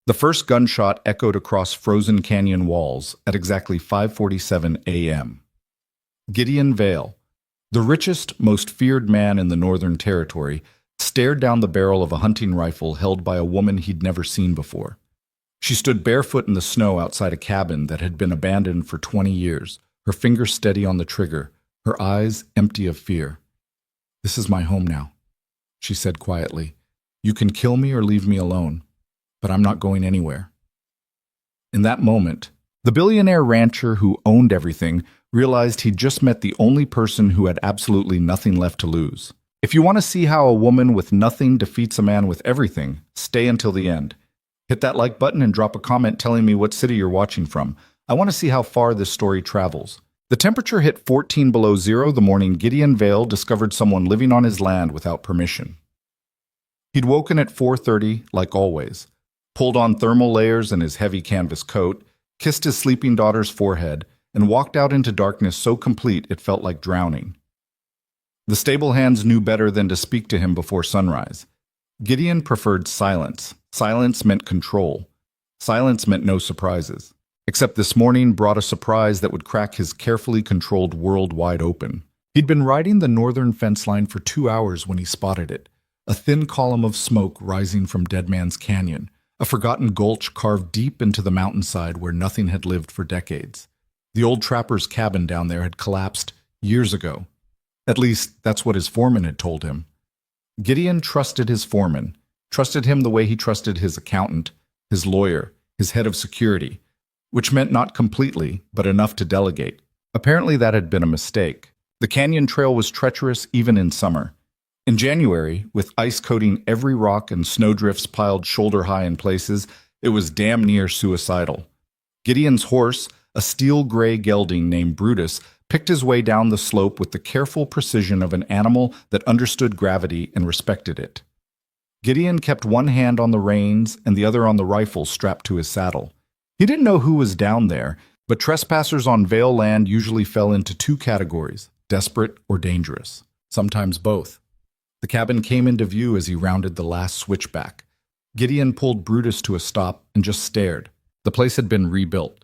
The first gunshot echoed across frozen canyon walls at exactly 5:47 a.m. Gideon Vale, the richest, most feared man in the Northern Territory, stared down the barrel of a hunting rifle held by a woman he'd never seen before. She stood barefoot in the snow outside a cabin that had been abandoned for 20 years, her fingers steady on the trigger, her eyes empty of fear. "This is my home now," she said quietly. "You can kill me or leave me alone, but I'm not going anywhere." In that moment, the billionaire rancher who owned everything realized he'd just met the only person who had absolutely nothing left to lose. If you want to see how a woman with nothing defeats a man with everything, stay until the end. Hit that like button and drop a comment telling me what city you're watching from. I want to see how far this story travels. The temperature hit 14 below zero the morning Gideon Vale discovered someone living on his land without permission. He'd woken at 4:30, like always, pulled on thermal layers in his heavy canvas coat, kissed his sleeping daughter's forehead, and walked out into darkness so complete it felt like drowning. The stable hands knew better than to speak to him before sunrise. Gideon preferred silence. Silence meant control. Silence meant no surprises. Except this morning brought a surprise that would crack his carefully controlled world wide open. He'd been riding the northern fence line for 2 hours when he spotted it. A thin column of smoke rising from Dead Man's Canyon, a forgotten gulch carved deep into the mountainside where nothing had lived for decades. The old trapper's cabin down there had collapsed years ago. At least, that's what his foreman had told him. Gideon trusted his foreman, trusted him the way he trusted his accountant, his lawyer, his head of security, which meant not completely, but enough to delegate. Apparently that had been a mistake. The canyon trail was treacherous even in summer. In January, with ice coating every rock and snowdrifts piled shoulder-high in places, it was damn near suicidal. Gideon's horse, a steel-gray gelding named Brutus, picked his way down the slope with the careful precision of an animal that understood gravity and respected it. Gideon kept one hand on the reins and the other on the rifle strapped to his saddle. He didn't know who was down there, but trespassers on Vale land usually fell into two categories, desperate or dangerous, sometimes both. The cabin came into view as he rounded the last switchback. Gideon pulled Brutus to a stop and just stared. The place had been rebuilt.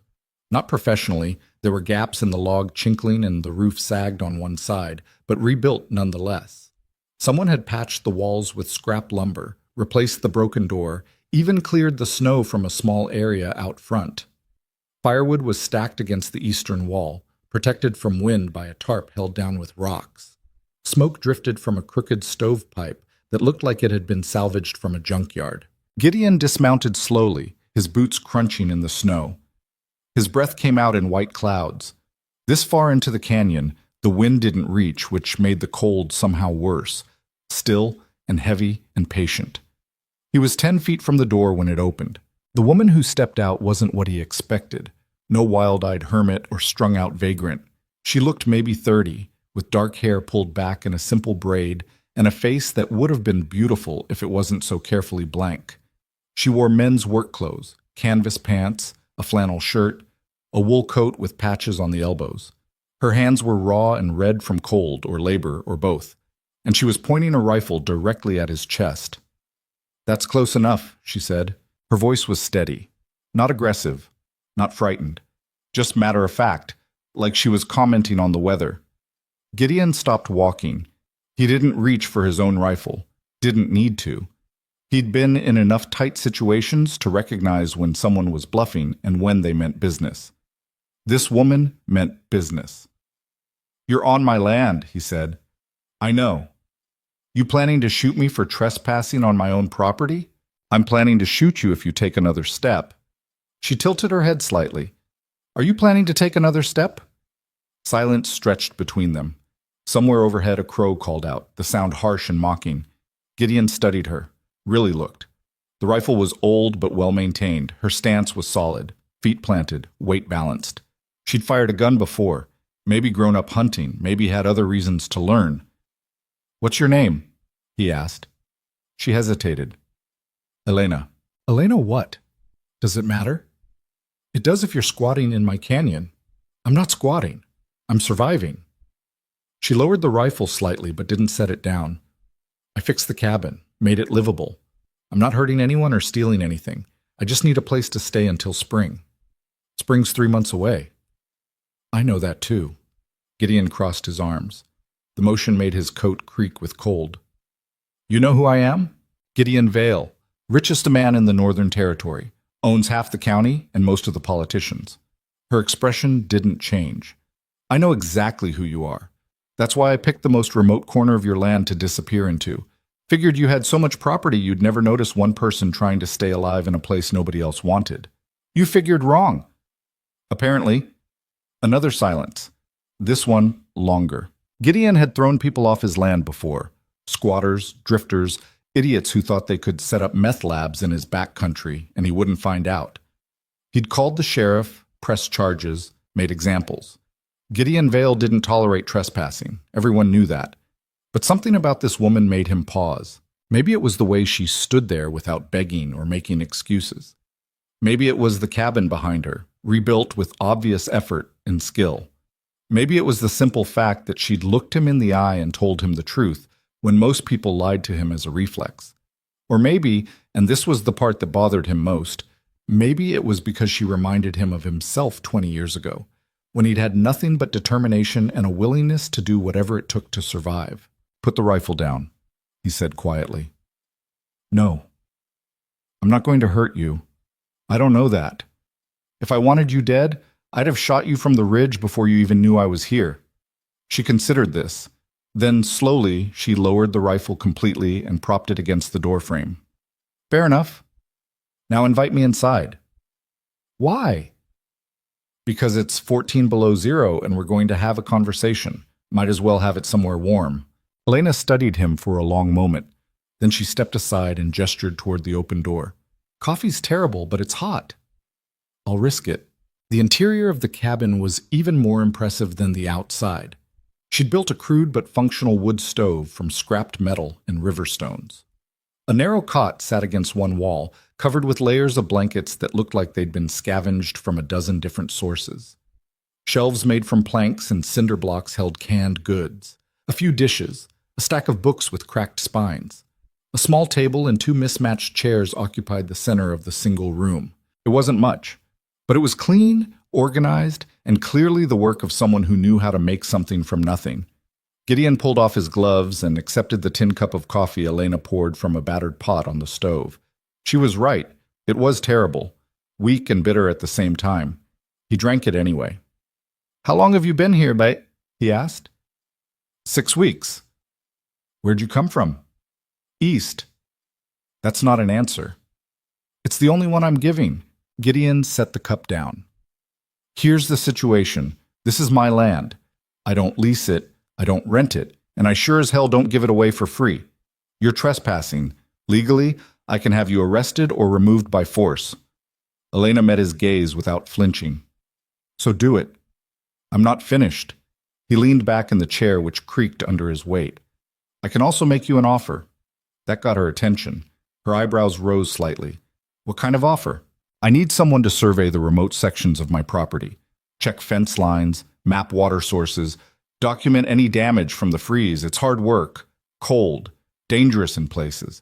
Not professionally, there were gaps in the log chinkling and the roof sagged on one side, but rebuilt nonetheless. Someone had patched the walls with scrap lumber, replaced the broken door, even cleared the snow from a small area out front. Firewood was stacked against the eastern wall, protected from wind by a tarp held down with rocks. Smoke drifted from a crooked stovepipe that looked like it had been salvaged from a junkyard. Gideon dismounted slowly, his boots crunching in the snow. His breath came out in white clouds. This far into the canyon, the wind didn't reach, which made the cold somehow worse, still and heavy and patient. He was 10 feet from the door when it opened. The woman who stepped out wasn't what he expected. No wild-eyed hermit or strung-out vagrant. She looked maybe 30, with dark hair pulled back in a simple braid and a face that would have been beautiful if it wasn't so carefully blank. She wore men's work clothes, canvas pants, a flannel shirt, a wool coat with patches on the elbows. Her hands were raw and red from cold or labor or both, and she was pointing a rifle directly at his chest. "That's close enough," she said. Her voice was steady, not aggressive, not frightened, just matter of fact, like she was commenting on the weather. Gideon stopped walking. He didn't reach for his own rifle, didn't need to. He'd been in enough tight situations to recognize when someone was bluffing and when they meant business. This woman meant business. "You're on my land," he said. "I know. You planning to shoot me for trespassing on my own property? I'm planning to shoot you if you take another step." She tilted her head slightly. "Are you planning to take another step?" Silence stretched between them. Somewhere overhead a crow called out, the sound harsh and mocking. Gideon studied her, really looked. The rifle was old but well-maintained. Her stance was solid, feet planted, weight balanced. She'd fired a gun before, maybe grown up hunting, maybe had other reasons to learn. "What's your name?" he asked. She hesitated. "Elena." "Elena what? Does it matter?" "It does if you're squatting in my canyon." "I'm not squatting. I'm surviving." She lowered the rifle slightly but didn't set it down. "I fixed the cabin, made it livable. I'm not hurting anyone or stealing anything. I just need a place to stay until spring. Spring's 3 months away. I know that too. Gideon crossed his arms. The motion made his coat creak with cold. You know who I am? Gideon Vale, richest man in the Northern Territory, owns half the county and most of the politicians. Her expression didn't change. I know exactly who you are. That's why I picked the most remote corner of your land to disappear into. Figured you had so much property you'd never notice one person trying to stay alive in a place nobody else wanted. You figured wrong. Apparently. Another silence. This one longer. Gideon had thrown people off his land before. Squatters, drifters, idiots who thought they could set up meth labs in his back country and he wouldn't find out. He'd called the sheriff, pressed charges, made examples. Gideon Vale didn't tolerate trespassing. Everyone knew that. But something about this woman made him pause. Maybe it was the way she stood there without begging or making excuses. Maybe it was the cabin behind her, rebuilt with obvious effort and skill. Maybe it was the simple fact that she'd looked him in the eye and told him the truth when most people lied to him as a reflex. Or maybe, and this was the part that bothered him most, maybe it was because she reminded him of himself 20 years ago, when he'd had nothing but determination and a willingness to do whatever it took to survive. Put the rifle down, he said quietly. No. I'm not going to hurt you. I don't know that. If I wanted you dead, I'd have shot you from the ridge before you even knew I was here. She considered this. Then, slowly, she lowered the rifle completely and propped it against the doorframe. Fair enough. Now invite me inside. Why? Because it's 14 below zero and we're going to have a conversation. Might as well have it somewhere warm. Elena studied him for a long moment. Then she stepped aside and gestured toward the open door. Coffee's terrible, but it's hot. I'll risk it. The interior of the cabin was even more impressive than the outside. She'd built a crude but functional wood stove from scrapped metal and river stones. A narrow cot sat against one wall, covered with layers of blankets that looked like they'd been scavenged from a dozen different sources. Shelves made from planks and cinder blocks held canned goods, a few dishes, a stack of books with cracked spines. A small table and two mismatched chairs occupied the center of the single room. It wasn't much, but it was clean, organized, and clearly the work of someone who knew how to make something from nothing. Gideon pulled off his gloves and accepted the tin cup of coffee Elena poured from a battered pot on the stove. She was right. It was terrible, weak and bitter at the same time. He drank it anyway. How long have you been here, babe? He asked. 6 weeks. Where'd you come from? East. That's not an answer. It's the only one I'm giving. Gideon set the cup down. Here's the situation. This is my land. I don't lease it, I don't rent it, and I sure as hell don't give it away for free. You're trespassing. Legally, I can have you arrested or removed by force. Elena met his gaze without flinching. So do it. I'm not finished. He leaned back in the chair, which creaked under his weight. I can also make you an offer. That got her attention. Her eyebrows rose slightly. What kind of offer? I need someone to survey the remote sections of my property, check fence lines, map water sources, document any damage from the freeze. It's hard work, cold, dangerous in places.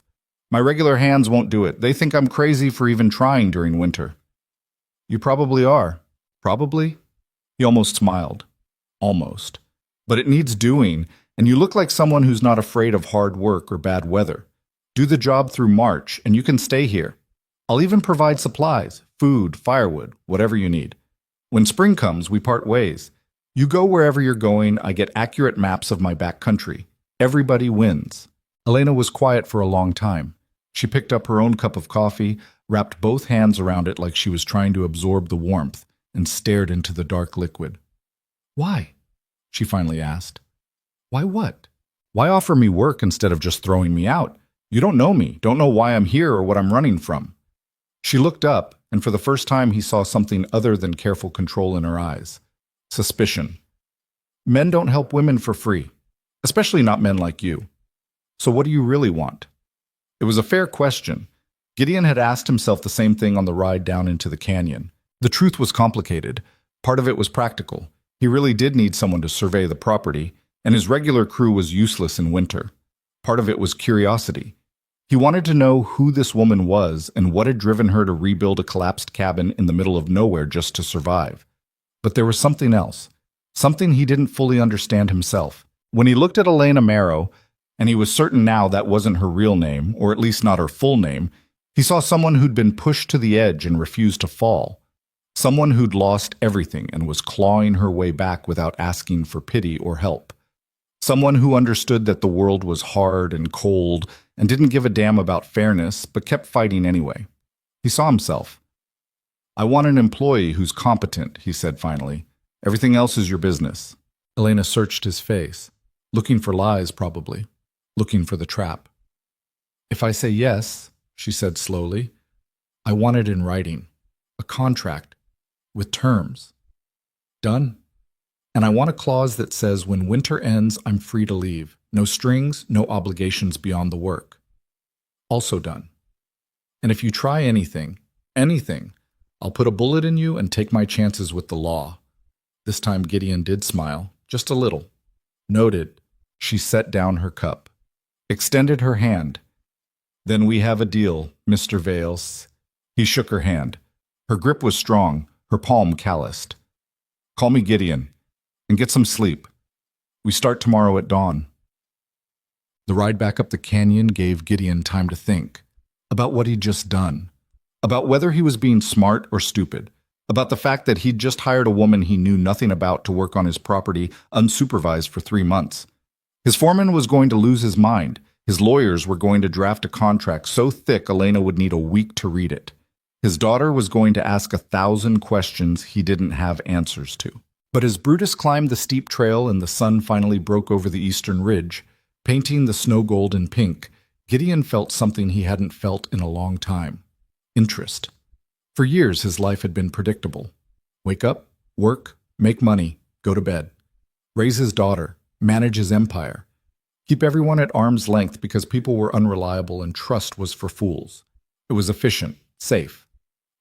My regular hands won't do it. They think I'm crazy for even trying during winter. You probably are. Probably? He almost smiled. Almost. But it needs doing, and you look like someone who's not afraid of hard work or bad weather. Do the job through March, and you can stay here. I'll even provide supplies, food, firewood, whatever you need. When spring comes, we part ways. You go wherever you're going, I get accurate maps of my back country. Everybody wins. Elena was quiet for a long time. She picked up her own cup of coffee, wrapped both hands around it like she was trying to absorb the warmth, and stared into the dark liquid. Why? She finally asked. Why what? Why offer me work instead of just throwing me out? You don't know me, don't know why I'm here or what I'm running from. She looked up, and for the first time he saw something other than careful control in her eyes. Suspicion. Men don't help women for free, especially not men like you. So what do you really want? It was a fair question. Gideon had asked himself the same thing on the ride down into the canyon. The truth was complicated. Part of it was practical. He really did need someone to survey the property, and his regular crew was useless in winter. Part of it was curiosity. He wanted to know who this woman was and what had driven her to rebuild a collapsed cabin in the middle of nowhere just to survive. But there was something else, something he didn't fully understand himself. When he looked at Elena Marrow, and he was certain now that wasn't her real name, or at least not her full name, he saw someone who'd been pushed to the edge and refused to fall. Someone who'd lost everything and was clawing her way back without asking for pity or help. Someone who understood that the world was hard and cold and didn't give a damn about fairness, but kept fighting anyway. He saw himself. "I want an employee who's competent," he said finally. "Everything else is your business." Elena searched his face, looking for lies probably, looking for the trap. "If I say yes," she said slowly, "I want it in writing, a contract, with terms. Done? And I want a clause that says when winter ends, I'm free to leave. No strings, no obligations beyond the work. Also done. And if you try anything, I'll put a bullet in you and take my chances with the law." This time Gideon did smile, just a little. Noted. She set down her cup, extended her hand. "Then we have a deal, Mr. Vales." He shook her hand. Her grip was strong, her palm calloused. "Call me Gideon, and get some sleep. We start tomorrow at dawn." The ride back up the canyon gave Gideon time to think about what he'd just done, about whether he was being smart or stupid, about the fact that he'd just hired a woman he knew nothing about to work on his property unsupervised for 3 months. His foreman was going to lose his mind. His lawyers were going to draft a contract so thick Elena would need a week to read it. His daughter was going to ask 1,000 questions he didn't have answers to. But as Brutus climbed the steep trail and the sun finally broke over the eastern ridge, painting the snow gold and pink, Gideon felt something he hadn't felt in a long time. Interest. For years his life had been predictable. Wake up, work, make money, go to bed. Raise his daughter, manage his empire. Keep everyone at arm's length because people were unreliable and trust was for fools. It was efficient, safe.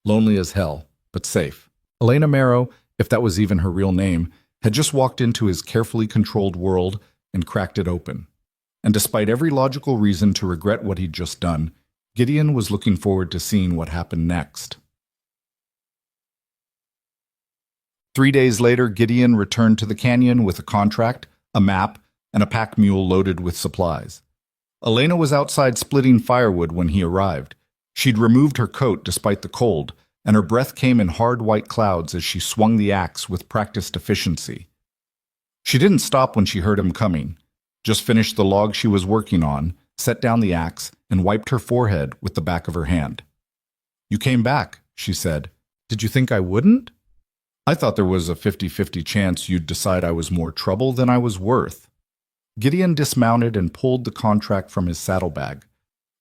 Lonely as hell, but safe. Elena Marrow, if that was even her real name, had just walked into his carefully controlled world and cracked it open. And despite every logical reason to regret what he'd just done, Gideon was looking forward to seeing what happened next. 3 days later, Gideon returned to the canyon with a contract, a map, and a pack mule loaded with supplies. Elena was outside splitting firewood when he arrived. She'd removed her coat despite the cold, and her breath came in hard white clouds as she swung the axe with practiced efficiency. She didn't stop when she heard him coming, just finished the log she was working on, set down the axe, and wiped her forehead with the back of her hand. "You came back," she said. "Did you think I wouldn't?" "I thought there was a 50-50 chance you'd decide I was more trouble than I was worth." Gideon dismounted and pulled the contract from his saddlebag.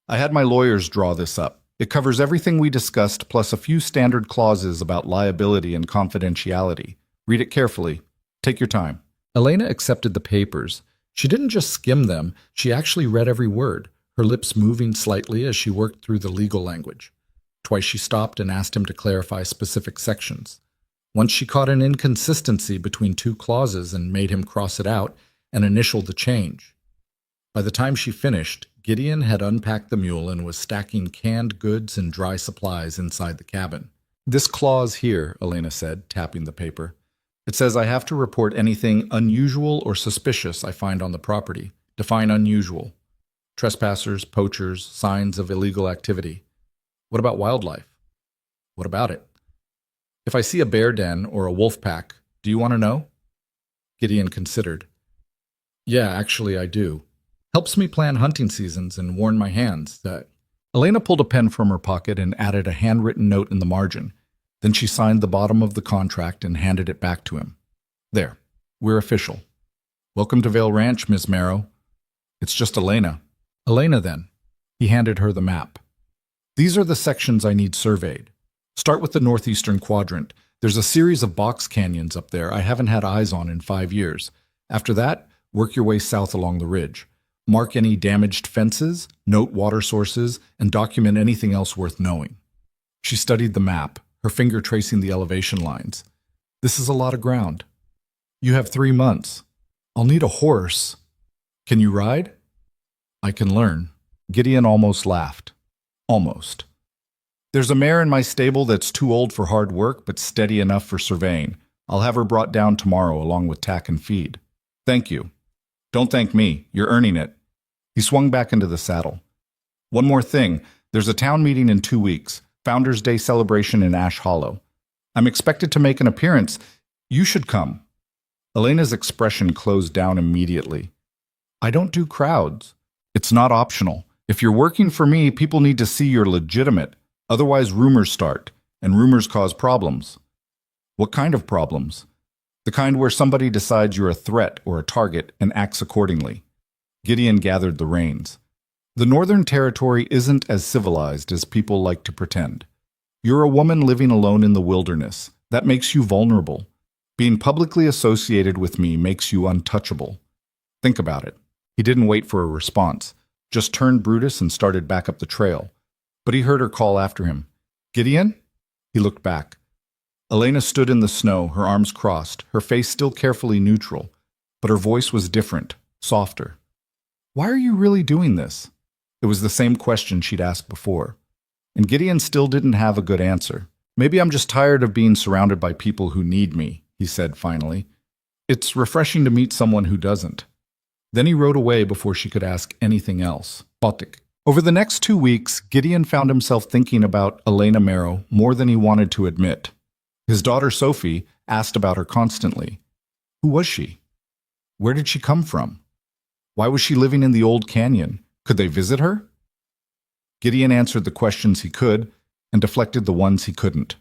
"I had my lawyers draw this up. It covers everything we discussed, plus a few standard clauses about liability and confidentiality. Read it carefully. Take your time." Elena accepted the papers. She didn't just skim them, she actually read every word, her lips moving slightly as she worked through the legal language. Twice she stopped and asked him to clarify specific sections. Once she caught an inconsistency between 2 clauses and made him cross it out and initial the change. By the time she finished, Gideon had unpacked the mule and was stacking canned goods and dry supplies inside the cabin. "This clause here," Elena said, tapping the paper. "It says I have to report anything unusual or suspicious I find on the property. Define unusual. Trespassers, poachers, signs of illegal activity. What about wildlife? What about it? If I see a bear den or a wolf pack, do you want to know?" Gideon considered. "Yeah, actually I do. Helps me plan hunting seasons and warn my hands that..." Elena pulled a pen from her pocket and added a handwritten note in the margin. Then she signed the bottom of the contract and handed it back to him. "There, we're official. Welcome to Vale Ranch, Miss Marrow. It's just Elena." "Elena, then." He handed her the map. "These are the sections I need surveyed. Start with the northeastern quadrant. There's a series of box canyons up there I haven't had eyes on in 5 years. After that, work your way south along the ridge. Mark any damaged fences, note water sources, and document anything else worth knowing." She studied the map, her finger tracing the elevation lines. "This is a lot of ground. You have 3 months. I'll need a horse. Can you ride?" "I can learn." Gideon almost laughed. Almost. There's a mare in my stable that's too old for hard work but steady enough for surveying. I'll have her brought down tomorrow along with tack and feed. Thank you. Don't thank me. You're earning it. He swung back into the saddle. One more thing. There's a town meeting in 2 weeks. Founders' Day celebration in Ash Hollow. I'm expected to make an appearance. You should come. Elena's expression closed down immediately. I don't do crowds. It's not optional. If you're working for me, people need to see you're legitimate. Otherwise, rumors start, and rumors cause problems. What kind of problems? The kind where somebody decides you're a threat or a target and acts accordingly. Gideon gathered the reins. The Northern Territory isn't as civilized as people like to pretend. You're a woman living alone in the wilderness. That makes you vulnerable. Being publicly associated with me makes you untouchable. Think about it. He didn't wait for a response, just turned Brutus and started back up the trail. But he heard her call after him. Gideon? He looked back. Elena stood in the snow, her arms crossed, her face still carefully neutral, but her voice was different, softer. Why are you really doing this? It was the same question she'd asked before. And Gideon still didn't have a good answer. Maybe I'm just tired of being surrounded by people who need me, he said finally. It's refreshing to meet someone who doesn't. Then he rode away before she could ask anything else. Over the next 2 weeks, Gideon found himself thinking about Elena Marrow more than he wanted to admit. His daughter Sophie asked about her constantly. Who was she? Where did she come from? Why was she living in the old canyon? Could they visit her? Gideon answered the questions he could and deflected the ones he couldn't.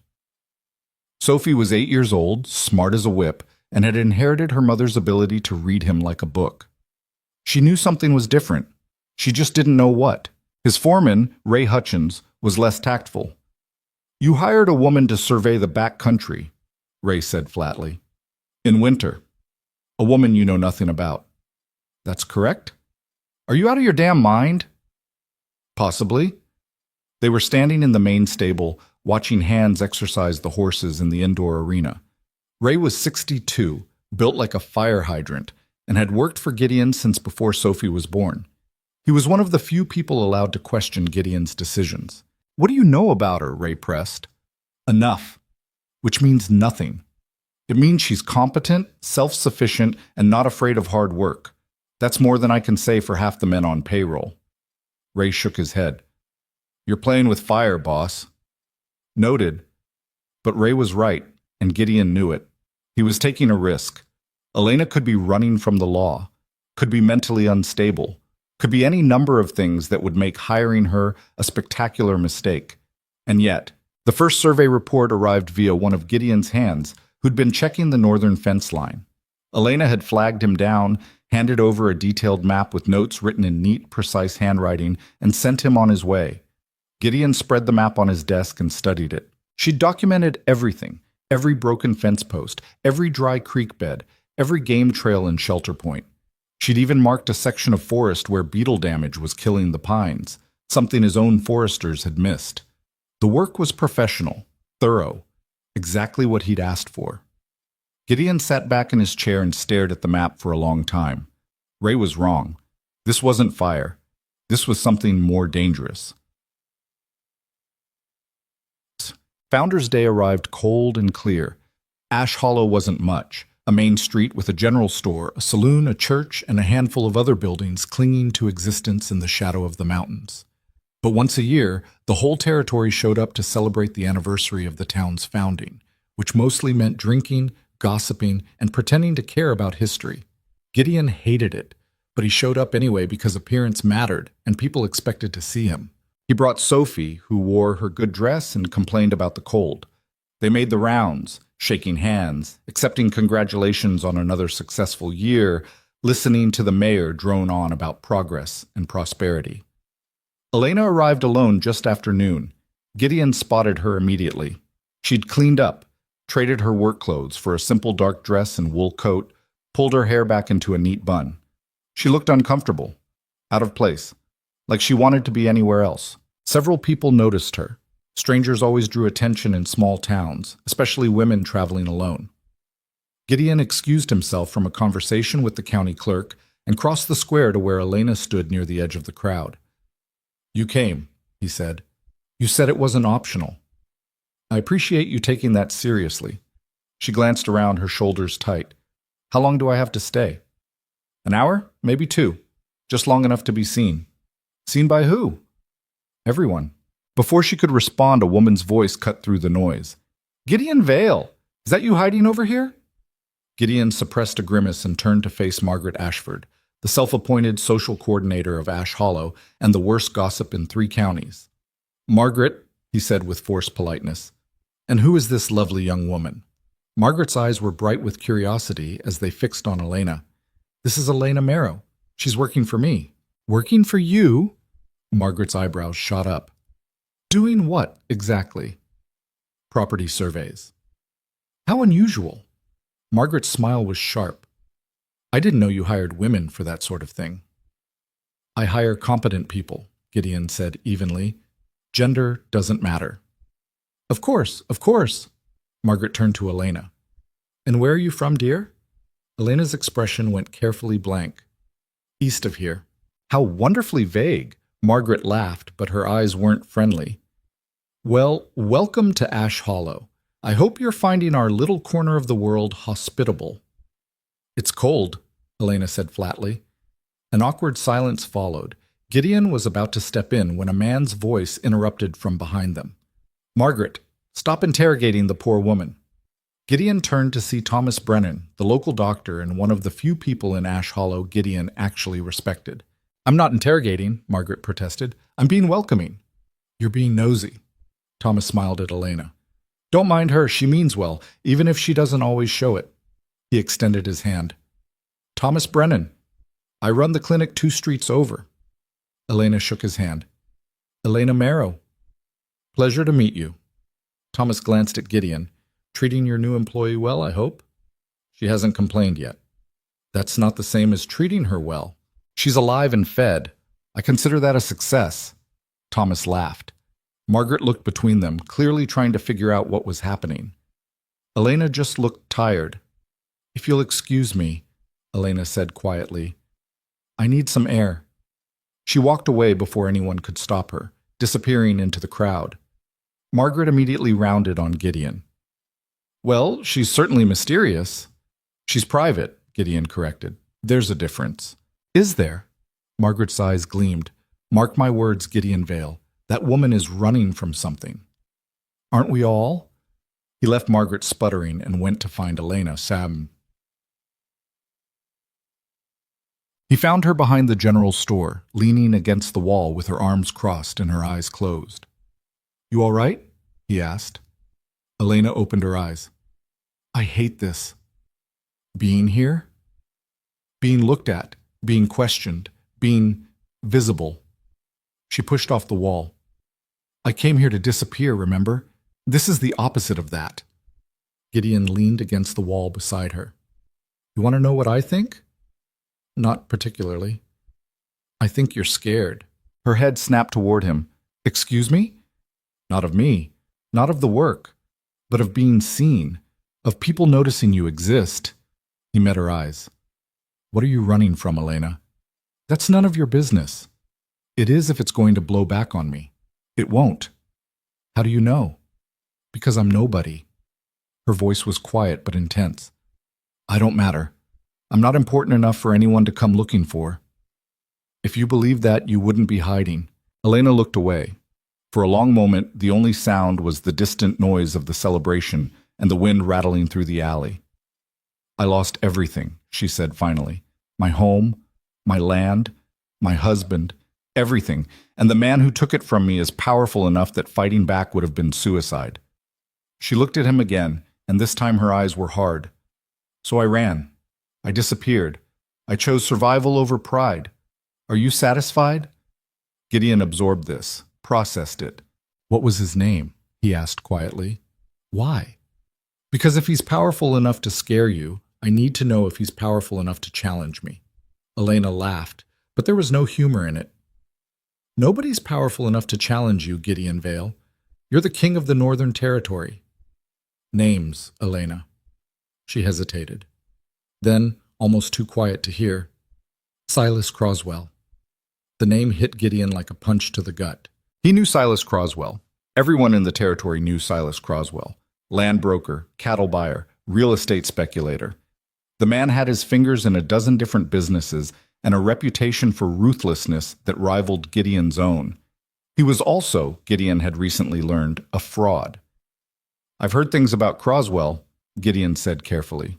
Sophie was 8 years old, smart as a whip, and had inherited her mother's ability to read him like a book. She knew something was different. She just didn't know what. His foreman, Ray Hutchins, was less tactful. You hired a woman to survey the back country, Ray said flatly. In winter. A woman you know nothing about. That's correct? Are you out of your damn mind? Possibly. They were standing in the main stable, watching hands exercise the horses in the indoor arena. Ray was 62, built like a fire hydrant, and had worked for Gideon since before Sophie was born. He was one of the few people allowed to question Gideon's decisions. What do you know about her? Ray pressed. Enough. Which means nothing. It means she's competent, self-sufficient, and not afraid of hard work. That's more than I can say for half the men on payroll. Ray shook his head. You're playing with fire, boss. Noted. But Ray was right, and Gideon knew it. He was taking a risk. Elena could be running from the law, could be mentally unstable, could be any number of things that would make hiring her a spectacular mistake. And yet, the first survey report arrived via one of Gideon's hands, who'd been checking the northern fence line. Elena had flagged him down, handed over a detailed map with notes written in neat, precise handwriting, and sent him on his way. Gideon spread the map on his desk and studied it. She'd documented everything, every broken fence post, every dry creek bed, every game trail and shelter point. She'd even marked a section of forest where beetle damage was killing the pines, something his own foresters had missed. The work was professional, thorough, exactly what he'd asked for. Gideon sat back in his chair and stared at the map for a long time. Ray was wrong. This wasn't fire. This was something more dangerous. Founders' Day arrived cold and clear. Ash Hollow wasn't much. A main street with a general store, a saloon, a church, and a handful of other buildings clinging to existence in the shadow of the mountains. But once a year, the whole territory showed up to celebrate the anniversary of the town's founding, which mostly meant drinking, gossiping, and pretending to care about history. Gideon hated it, but he showed up anyway because appearance mattered and people expected to see him. He brought Sophie, who wore her good dress and complained about the cold. They made the rounds, shaking hands, accepting congratulations on another successful year, listening to the mayor drone on about progress and prosperity. Elena arrived alone just after noon. Gideon spotted her immediately. She'd cleaned up, traded her work clothes for a simple dark dress and wool coat, pulled her hair back into a neat bun. She looked uncomfortable, out of place, like she wanted to be anywhere else. Several people noticed her. Strangers always drew attention in small towns, especially women traveling alone. Gideon excused himself from a conversation with the county clerk and crossed the square to where Elena stood near the edge of the crowd. You came, he said. You said it wasn't optional. I appreciate you taking that seriously. She glanced around, her shoulders tight. How long do I have to stay? An hour? Maybe 2. Just long enough to be seen. Seen by who? Everyone. Before she could respond, a woman's voice cut through the noise. Gideon Vale! Is that you hiding over here? Gideon suppressed a grimace and turned to face Margaret Ashford, the self-appointed social coordinator of Ash Hollow and the worst gossip in 3 counties. Margaret, he said with forced politeness. And who is this lovely young woman? Margaret's eyes were bright with curiosity as they fixed on Elena. This is Elena Marrow. She's working for me. Working for you? Margaret's eyebrows shot up. Doing what, exactly? Property surveys. How unusual. Margaret's smile was sharp. I didn't know you hired women for that sort of thing. I hire competent people, Gideon said evenly. Gender doesn't matter. Of course, of course. Margaret turned to Elena. And where are you from, dear? Elena's expression went carefully blank. East of here. How wonderfully vague. Margaret laughed, but her eyes weren't friendly. Well, welcome to Ash Hollow. I hope you're finding our little corner of the world hospitable. It's cold, Elena said flatly. An awkward silence followed. Gideon was about to step in when a man's voice interrupted from behind them. Margaret, stop interrogating the poor woman. Gideon turned to see Thomas Brennan, the local doctor and one of the few people in Ash Hollow Gideon actually respected. I'm not interrogating, Margaret protested. I'm being welcoming. You're being nosy. Thomas smiled at Elena. Don't mind her, she means well, even if she doesn't always show it. He extended his hand. Thomas Brennan. I run the clinic 2 streets over. Elena shook his hand. Elena Marrow. Pleasure to meet you. Thomas glanced at Gideon. Treating your new employee well, I hope? She hasn't complained yet. That's not the same as treating her well. She's alive and fed. I consider that a success. Thomas laughed. Margaret looked between them, clearly trying to figure out what was happening. Elena just looked tired. If you'll excuse me, Elena said quietly. I need some air. She walked away before anyone could stop her, disappearing into the crowd. Margaret immediately rounded on Gideon. Well, she's certainly mysterious. She's private, Gideon corrected. There's a difference. Is there? Margaret's eyes gleamed. Mark my words, Gideon Vale. That woman is running from something. Aren't we all? He left Margaret sputtering and went to find Elena. He found her behind the general store, leaning against the wall with her arms crossed and her eyes closed. You all right? He asked. Elena opened her eyes. I hate this. Being here? Being looked at, being questioned, being visible. She pushed off the wall. I came here to disappear, remember? This is the opposite of that. Gideon leaned against the wall beside her. You want to know what I think? Not particularly. I think you're scared. Her head snapped toward him. Excuse me? Not of me, not of the work, but of being seen, of people noticing you exist. He met her eyes. What are you running from, Elena? That's none of your business. It is if it's going to blow back on me. It won't. How do you know? Because I'm nobody. Her voice was quiet but intense. I don't matter. I'm not important enough for anyone to come looking for. If you believed that, you wouldn't be hiding. Elena looked away. For a long moment, the only sound was the distant noise of the celebration and the wind rattling through the alley. I lost everything, she said finally. My home, my land, my husband, everything, and the man who took it from me is powerful enough that fighting back would have been suicide. She looked at him again, and this time her eyes were hard. So I ran. I disappeared. I chose survival over pride. Are you satisfied? Gideon absorbed this, processed it. What was his name? He asked quietly. Why? Because if he's powerful enough to scare you, I need to know if he's powerful enough to challenge me. Elena laughed, but there was no humor in it. Nobody's powerful enough to challenge you, Gideon Vale. You're the king of the Northern Territory. Names, Elena. She hesitated. Then, almost too quiet to hear, Silas Croswell. The name hit Gideon like a punch to the gut. He knew Silas Croswell. Everyone in the territory knew Silas Croswell. Land broker, cattle buyer, real estate speculator. The man had his fingers in a dozen different businesses and a reputation for ruthlessness that rivaled Gideon's own. He was also, Gideon had recently learned, a fraud. "I've heard things about Croswell," Gideon said carefully.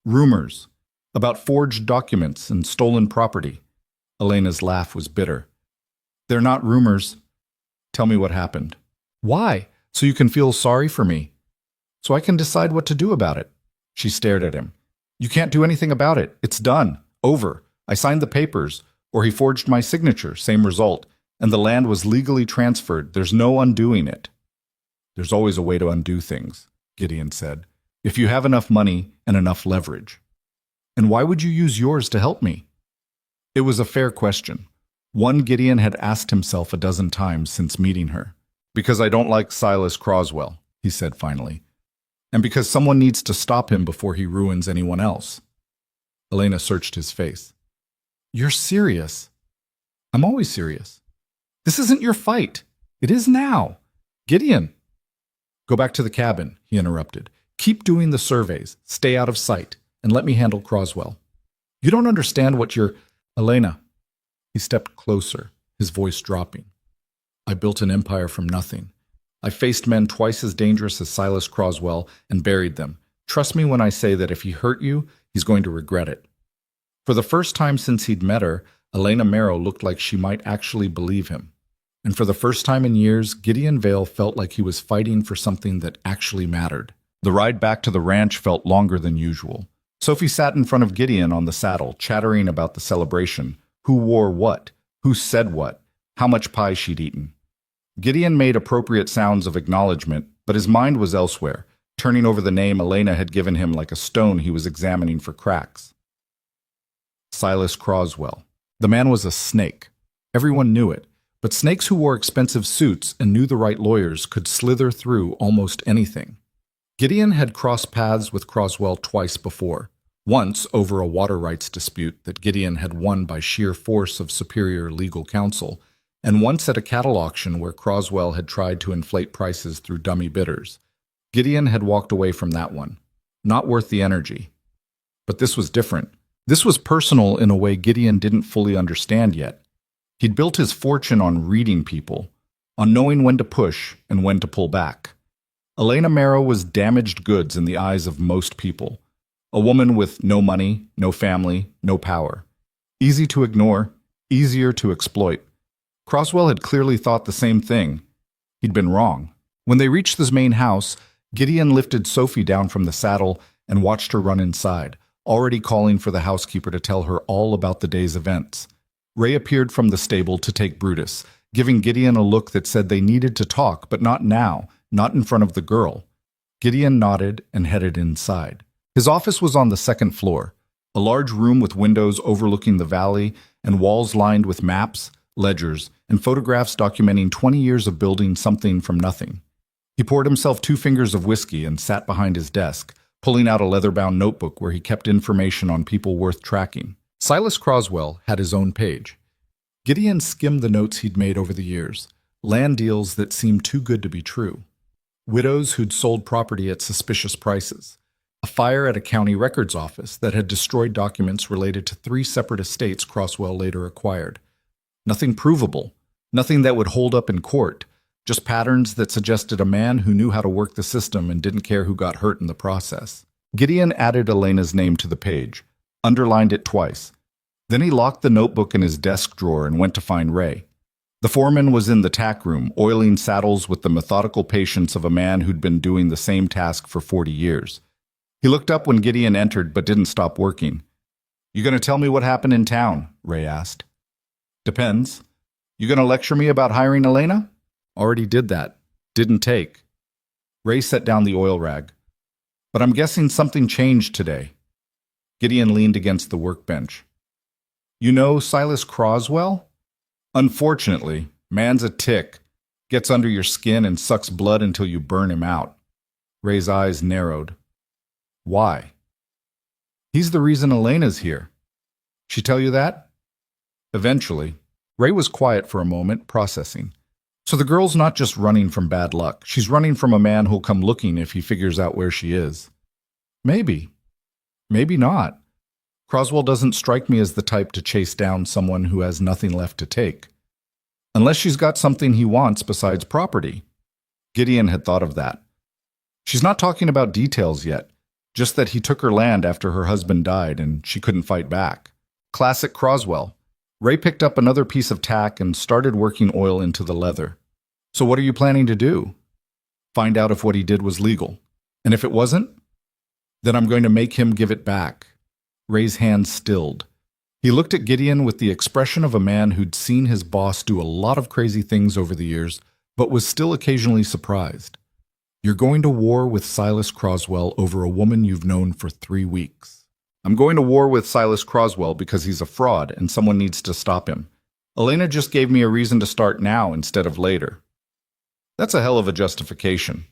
"Rumors. About forged documents and stolen property." Elena's laugh was bitter. "They're not rumors. Tell me what happened." "Why? So you can feel sorry for me. So I can decide what to do about it." She stared at him. "You can't do anything about it. It's done. Over. I signed the papers, or he forged my signature, same result, and the land was legally transferred. There's no undoing it." "There's always a way to undo things," Gideon said, "if you have enough money and enough leverage." "And why would you use yours to help me?" It was a fair question, one Gideon had asked himself a dozen times since meeting her. "Because I don't like Silas Croswell," he said finally, "and because someone needs to stop him before he ruins anyone else." Elena searched his face. "You're serious?" "I'm always serious." "This isn't your fight." "It is now." "Gideon." "Go back to the cabin," he interrupted. "Keep doing the surveys, stay out of sight, and let me handle Croswell." "You don't understand what you're—" "Elena." He stepped closer, his voice dropping. "I built an empire from nothing. I faced men twice as dangerous as Silas Croswell and buried them. Trust me when I say that if he hurt you, he's going to regret it." For the first time since he'd met her, Elena Merrow looked like she might actually believe him. And for the first time in years, Gideon Vale felt like he was fighting for something that actually mattered. The ride back to the ranch felt longer than usual. Sophie sat in front of Gideon on the saddle, chattering about the celebration, who wore what, who said what, how much pie she'd eaten. Gideon made appropriate sounds of acknowledgement, but his mind was elsewhere, turning over the name Elena had given him like a stone he was examining for cracks. Silas Croswell. The man was a snake. Everyone knew it, but snakes who wore expensive suits and knew the right lawyers could slither through almost anything. Gideon had crossed paths with Croswell twice before, once over a water rights dispute that Gideon had won by sheer force of superior legal counsel, and once at a cattle auction where Croswell had tried to inflate prices through dummy bidders. Gideon had walked away from that one. Not worth the energy. But this was different. This was personal in a way Gideon didn't fully understand yet. He'd built his fortune on reading people, on knowing when to push and when to pull back. Elena Merrow was damaged goods in the eyes of most people. A woman with no money, no family, no power. Easy to ignore, easier to exploit. Croswell had clearly thought the same thing. He'd been wrong. When they reached the main house, Gideon lifted Sophie down from the saddle and watched her run inside, already calling for the housekeeper to tell her all about the day's events. Ray appeared from the stable to take Brutus, giving Gideon a look that said they needed to talk, but not now, not in front of the girl. Gideon nodded and headed inside. His office was on the second floor, a large room with windows overlooking the valley and walls lined with maps, ledgers, and photographs documenting 20 years of building something from nothing. He poured himself 2 fingers of whiskey and sat behind his desk, pulling out a leather-bound notebook where he kept information on people worth tracking. Silas Croswell had his own page. Gideon skimmed the notes he'd made over the years, land deals that seemed too good to be true. Widows who'd sold property at suspicious prices. A fire at a county records office that had destroyed documents related to 3 separate estates Croswell later acquired. Nothing provable, nothing that would hold up in court, just patterns that suggested a man who knew how to work the system and didn't care who got hurt in the process. Gideon added Elena's name to the page, underlined it twice. Then he locked the notebook in his desk drawer and went to find Ray. The foreman was in the tack room, oiling saddles with the methodical patience of a man who'd been doing the same task for 40 years. He looked up when Gideon entered but didn't stop working. "You going to tell me what happened in town?" Ray asked. "Depends. You going to lecture me about hiring Elena?" "Already did that. Didn't take." Ray set down the oil rag. "But I'm guessing something changed today." Gideon leaned against the workbench. "You know Silas Croswell?" "Unfortunately, man's a tick. Gets under your skin and sucks blood until you burn him out." Ray's eyes narrowed. "Why?" "He's the reason Elena's here." "She tell you that?" "Eventually. Ray was quiet for a moment, processing. So the girl's not just running from bad luck. She's running from a man who'll come looking if he figures out where she is. Maybe. Maybe not. Croswell doesn't strike me as the type to chase down someone who has nothing left to take. Unless she's got something he wants besides property. Gideon had thought of that. She's not talking about details yet, just that he took her land after her husband died and she couldn't fight back. Classic Croswell. Ray picked up another piece of tack and started working oil into the leather. So what are you planning to do? Find out if what he did was legal. And if it wasn't? Then I'm going to make him give it back. Ray's hand stilled. He looked at Gideon with the expression of a man who'd seen his boss do a lot of crazy things over the years, but was still occasionally surprised. You're going to war with Silas Croswell over a woman you've known for 3 weeks. I'm going to war with Silas Croswell because he's a fraud and someone needs to stop him. Elena just gave me a reason to start now instead of later. That's a hell of a justification.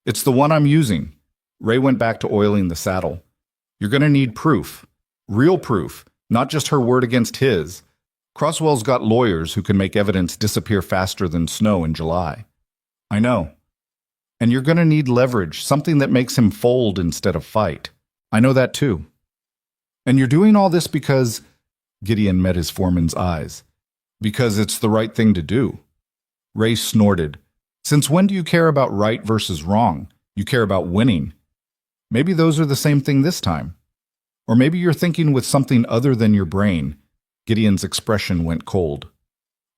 It's the one I'm using. Ray went back to oiling the saddle. You're going to need proof. Real proof, not just her word against his. Croswell's got lawyers who can make evidence disappear faster than snow in July. I know. And you're going to need leverage, something that makes him fold instead of fight. I know that too. And you're doing all this because... Gideon met his foreman's eyes. Because it's the right thing to do. Ray snorted. Since when do you care about right versus wrong? You care about winning. Maybe those are the same thing this time. Or maybe you're thinking with something other than your brain. Gideon's expression went cold.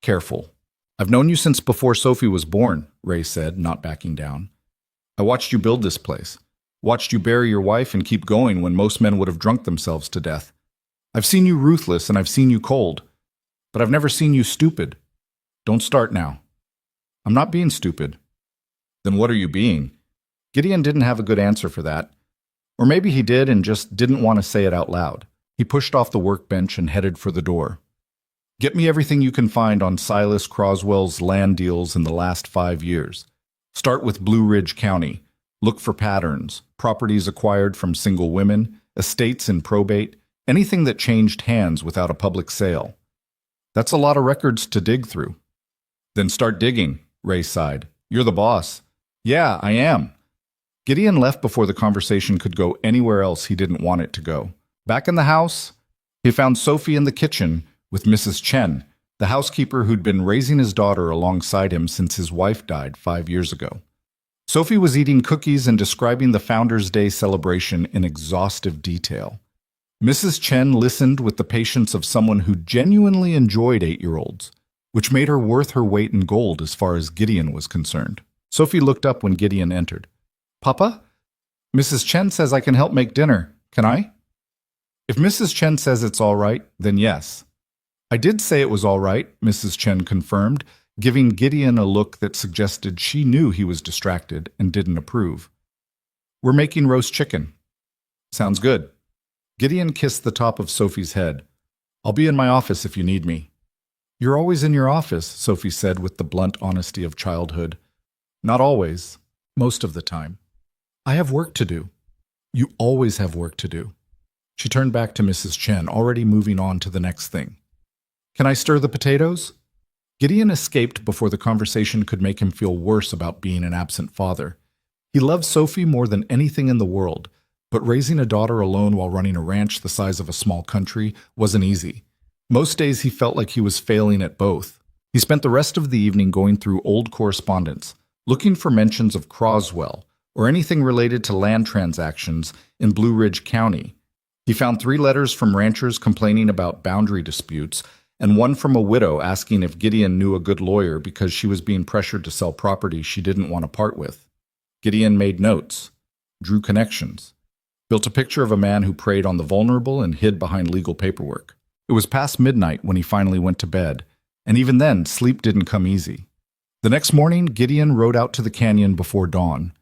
Careful. I've known you since before Sophie was born, Ray said, not backing down. I watched you build this place. Watched you bury your wife and keep going when most men would have drunk themselves to death. I've seen you ruthless and I've seen you cold. But I've never seen you stupid. Don't start now. I'm not being stupid. Then what are you being? Gideon didn't have a good answer for that. Or maybe he did and just didn't want to say it out loud. He pushed off the workbench and headed for the door. Get me everything you can find on Silas Croswell's land deals in the last 5 years. Start with Blue Ridge County. Look for patterns, properties acquired from single women, estates in probate, anything that changed hands without a public sale. That's a lot of records to dig through. Then start digging, Ray sighed. You're the boss. Yeah, I am. Gideon left before the conversation could go anywhere else he didn't want it to go. Back in the house, he found Sophie in the kitchen with Mrs. Chen, the housekeeper who'd been raising his daughter alongside him since his wife died 5 years ago. Sophie was eating cookies and describing the Founders' Day celebration in exhaustive detail. Mrs. Chen listened with the patience of someone who genuinely enjoyed 8-year-olds, which made her worth her weight in gold as far as Gideon was concerned. Sophie looked up when Gideon entered. Papa? Mrs. Chen says I can help make dinner. Can I? If Mrs. Chen says it's all right, then yes. I did say it was all right, Mrs. Chen confirmed, giving Gideon a look that suggested she knew he was distracted and didn't approve. We're making roast chicken. Sounds good. Gideon kissed the top of Sophie's head. I'll be in my office if you need me. You're always in your office, Sophie said with the blunt honesty of childhood. Not always. Most of the time. I have work to do. You always have work to do. She turned back to Mrs. Chen, already moving on to the next thing. Can I stir the potatoes? Gideon escaped before the conversation could make him feel worse about being an absent father. He loved Sophie more than anything in the world, but raising a daughter alone while running a ranch the size of a small country wasn't easy. Most days he felt like he was failing at both. He spent the rest of the evening going through old correspondence, looking for mentions of Croswell or anything related to land transactions in Blue Ridge County. He found 3 letters from ranchers complaining about boundary disputes and one from a widow asking if Gideon knew a good lawyer because she was being pressured to sell property she didn't want to part with. Gideon made notes, drew connections, built a picture of a man who preyed on the vulnerable and hid behind legal paperwork. It was past midnight when he finally went to bed, and even then, sleep didn't come easy. The next morning, Gideon rode out to the canyon before dawn.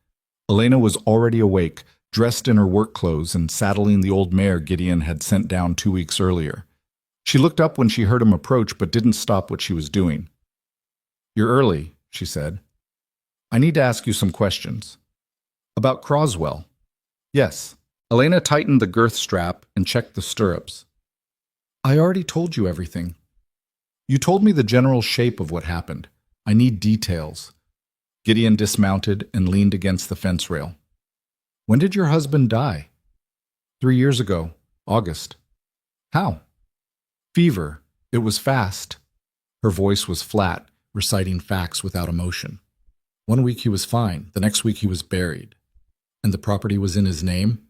Elena was already awake, dressed in her work clothes and saddling the old mare Gideon had sent down 2 weeks earlier. She looked up when she heard him approach but didn't stop what she was doing. You're early, she said. I need to ask you some questions. About Croswell? Yes. Elena tightened the girth strap and checked the stirrups. I already told you everything. You told me the general shape of what happened. I need details. Gideon dismounted and leaned against the fence rail. When did your husband die? 3 years ago, August. How? Fever. It was fast. Her voice was flat, reciting facts without emotion. 1 week he was fine, the next week he was buried. And the property was in his name?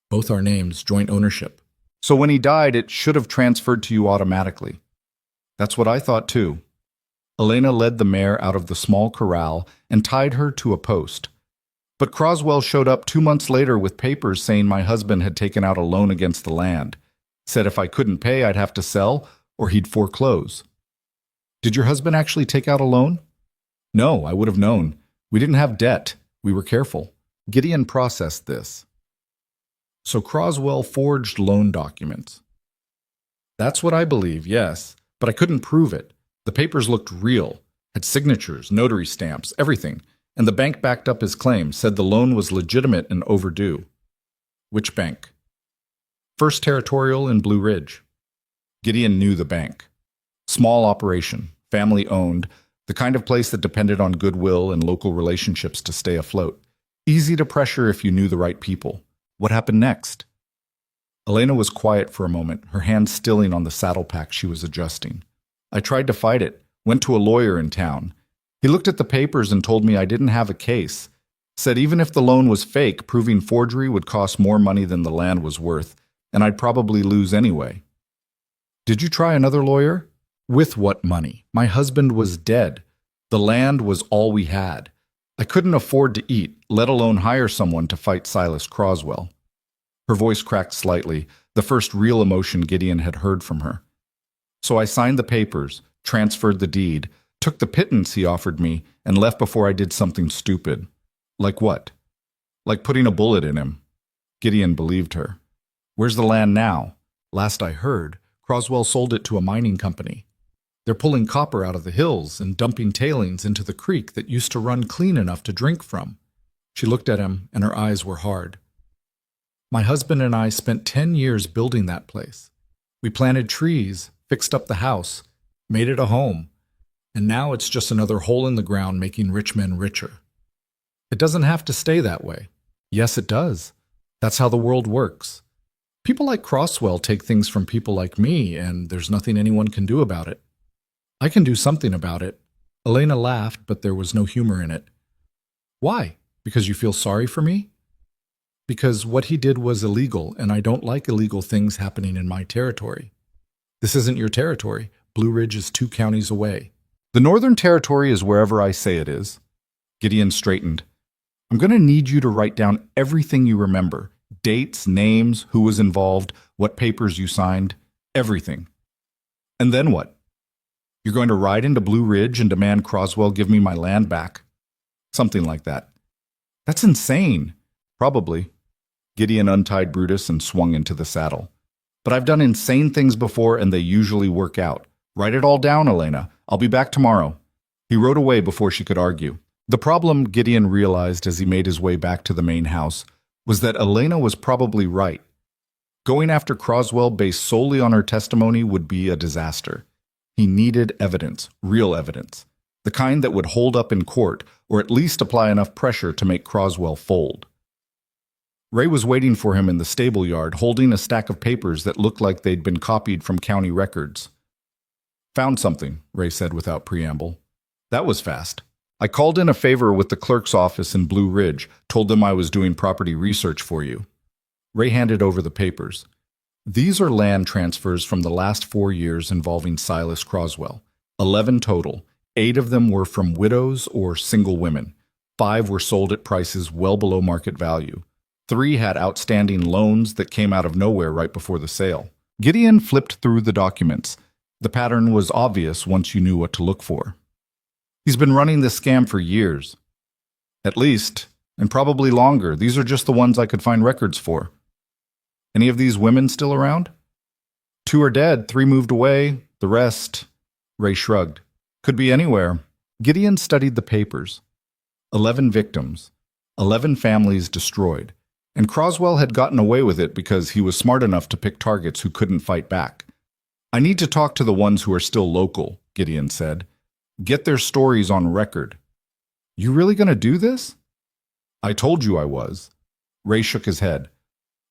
Both our names, joint ownership. So when he died, it should have transferred to you automatically. That's what I thought too. Elena led the mare out of the small corral and tied her to a post. But Croswell showed up 2 months later with papers saying my husband had taken out a loan against the land. Said if I couldn't pay, I'd have to sell or he'd foreclose. Did your husband actually take out a loan? No, I would have known. We didn't have debt. We were careful. Gideon processed this. So Croswell forged loan documents. That's what I believe, yes, but I couldn't prove it. The papers looked real, had signatures, notary stamps, everything, and the bank backed up his claim, said the loan was legitimate and overdue. Which bank? First Territorial in Blue Ridge. Gideon knew the bank. Small operation, family-owned, the kind of place that depended on goodwill and local relationships to stay afloat. Easy to pressure if you knew the right people. What happened next? Elena was quiet for a moment, her hand stilling on the saddle pack she was adjusting. I tried to fight it, went to a lawyer in town. He looked at the papers and told me I didn't have a case. Said even if the loan was fake, proving forgery would cost more money than the land was worth, and I'd probably lose anyway. Did you try another lawyer? With what money? My husband was dead. The land was all we had. I couldn't afford to eat, let alone hire someone to fight Silas Croswell. Her voice cracked slightly, the first real emotion Gideon had heard from her. So I signed the papers, transferred the deed, took the pittance he offered me, and left before I did something stupid. Like what? Like putting a bullet in him. Gideon believed her. Where's the land now? Last I heard, Croswell sold it to a mining company. They're pulling copper out of the hills and dumping tailings into the creek that used to run clean enough to drink from. She looked at him, and her eyes were hard. My husband and I spent 10 years building that place. We planted trees, fixed up the house, made it a home, and now it's just another hole in the ground making rich men richer. It doesn't have to stay that way. Yes, it does. That's how the world works. People like Croswell take things from people like me, and there's nothing anyone can do about it. I can do something about it. Elena laughed, but there was no humor in it. Why? Because you feel sorry for me? Because what he did was illegal, and I don't like illegal things happening in my territory. This isn't your territory. Blue Ridge is 2 counties away. The Northern Territory is wherever I say it is. Gideon straightened. I'm going to need you to write down everything you remember. Dates, names, who was involved, what papers you signed, everything. And then what? You're going to ride into Blue Ridge and demand Croswell give me my land back. Something like that. That's insane. Probably. Gideon untied Brutus and swung into the saddle. But I've done insane things before and they usually work out. Write it all down, Elena. I'll be back tomorrow. He rode away before she could argue. The problem, Gideon realized as he made his way back to the main house, was that Elena was probably right. Going after Croswell based solely on her testimony would be a disaster. He needed evidence, real evidence, the kind that would hold up in court or at least apply enough pressure to make Croswell fold. Ray was waiting for him in the stable yard, holding a stack of papers that looked like they'd been copied from county records. Found something, Ray said without preamble. That was fast. I called in a favor with the clerk's office in Blue Ridge, told them I was doing property research for you. Ray handed over the papers. These are land transfers from the last 4 years involving Silas Croswell. 11 total. 8 of them were from widows or single women. 5 were sold at prices well below market value. 3 had outstanding loans that came out of nowhere right before the sale. Gideon flipped through the documents. The pattern was obvious once you knew what to look for. He's been running this scam for years. At least, and probably longer. These are just the ones I could find records for. Any of these women still around? 2 are dead, 3 moved away, the rest... Ray shrugged. Could be anywhere. Gideon studied the papers. 11 victims. 11 families destroyed. And Croswell had gotten away with it because he was smart enough to pick targets who couldn't fight back. I need to talk to the ones who are still local, Gideon said. Get their stories on record. You really going to do this? I told you I was. Ray shook his head.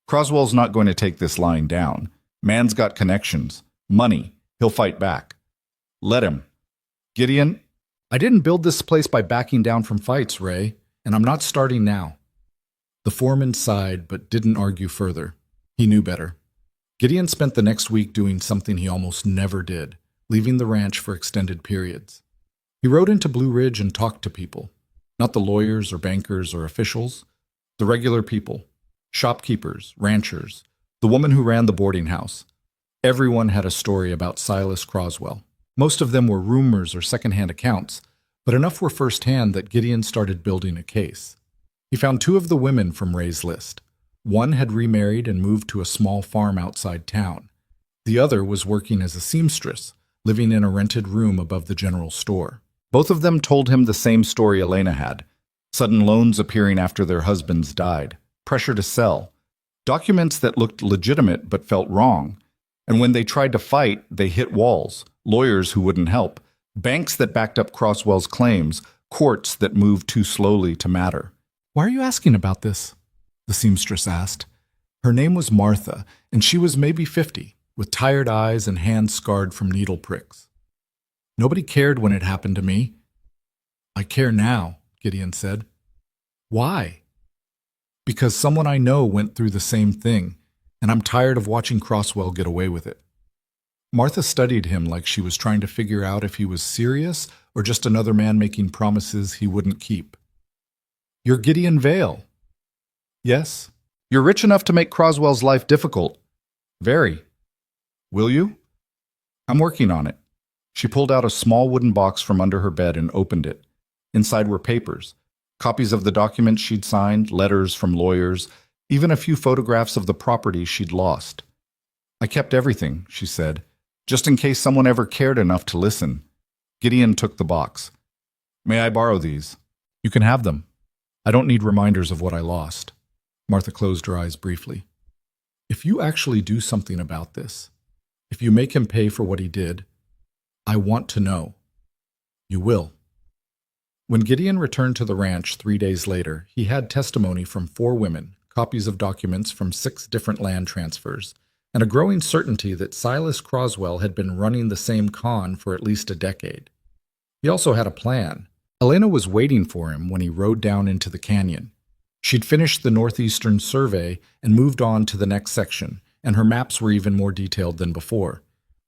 Croswell's not going to take this lying down. Man's got connections. Money. He'll fight back. Let him. Gideon, I didn't build this place by backing down from fights, Ray, and I'm not starting now. The foreman sighed but didn't argue further. He knew better. Gideon spent the next week doing something he almost never did, leaving the ranch for extended periods. He rode into Blue Ridge and talked to people. Not the lawyers or bankers or officials, the regular people. Shopkeepers, ranchers, the woman who ran the boarding house. Everyone had a story about Silas Croswell. Most of them were rumors or secondhand accounts, but enough were firsthand that Gideon started building a case. He found 2 of the women from Ray's list. One had remarried and moved to a small farm outside town. The other was working as a seamstress, living in a rented room above the general store. Both of them told him the same story Elena had. Sudden loans appearing after their husbands died. Pressure to sell. Documents that looked legitimate but felt wrong. And when they tried to fight, they hit walls. Lawyers who wouldn't help. Banks that backed up Croswell's claims. Courts that moved too slowly to matter. Why are you asking about this? The seamstress asked. Her name was Martha, and she was maybe 50, with tired eyes and hands scarred from needle pricks. Nobody cared when it happened to me. I care now, Gideon said. Why? Because someone I know went through the same thing, and I'm tired of watching Croswell get away with it. Martha studied him like she was trying to figure out if he was serious or just another man making promises he wouldn't keep. You're Gideon Vale. Yes. You're rich enough to make Croswell's life difficult. Very. Will you? I'm working on it. She pulled out a small wooden box from under her bed and opened it. Inside were papers, copies of the documents she'd signed, letters from lawyers, even a few photographs of the property she'd lost. I kept everything, she said, just in case someone ever cared enough to listen. Gideon took the box. May I borrow these? You can have them. I don't need reminders of what I lost. Martha closed her eyes briefly. If you actually do something about this, if you make him pay for what he did, I want to know. You will. When Gideon returned to the ranch 3 days later, he had testimony from 4 women, copies of documents from 6 different land transfers, and a growing certainty that Silas Croswell had been running the same con for at least a decade. He also had a plan. Elena was waiting for him when he rode down into the canyon. She'd finished the northeastern survey and moved on to the next section, and her maps were even more detailed than before.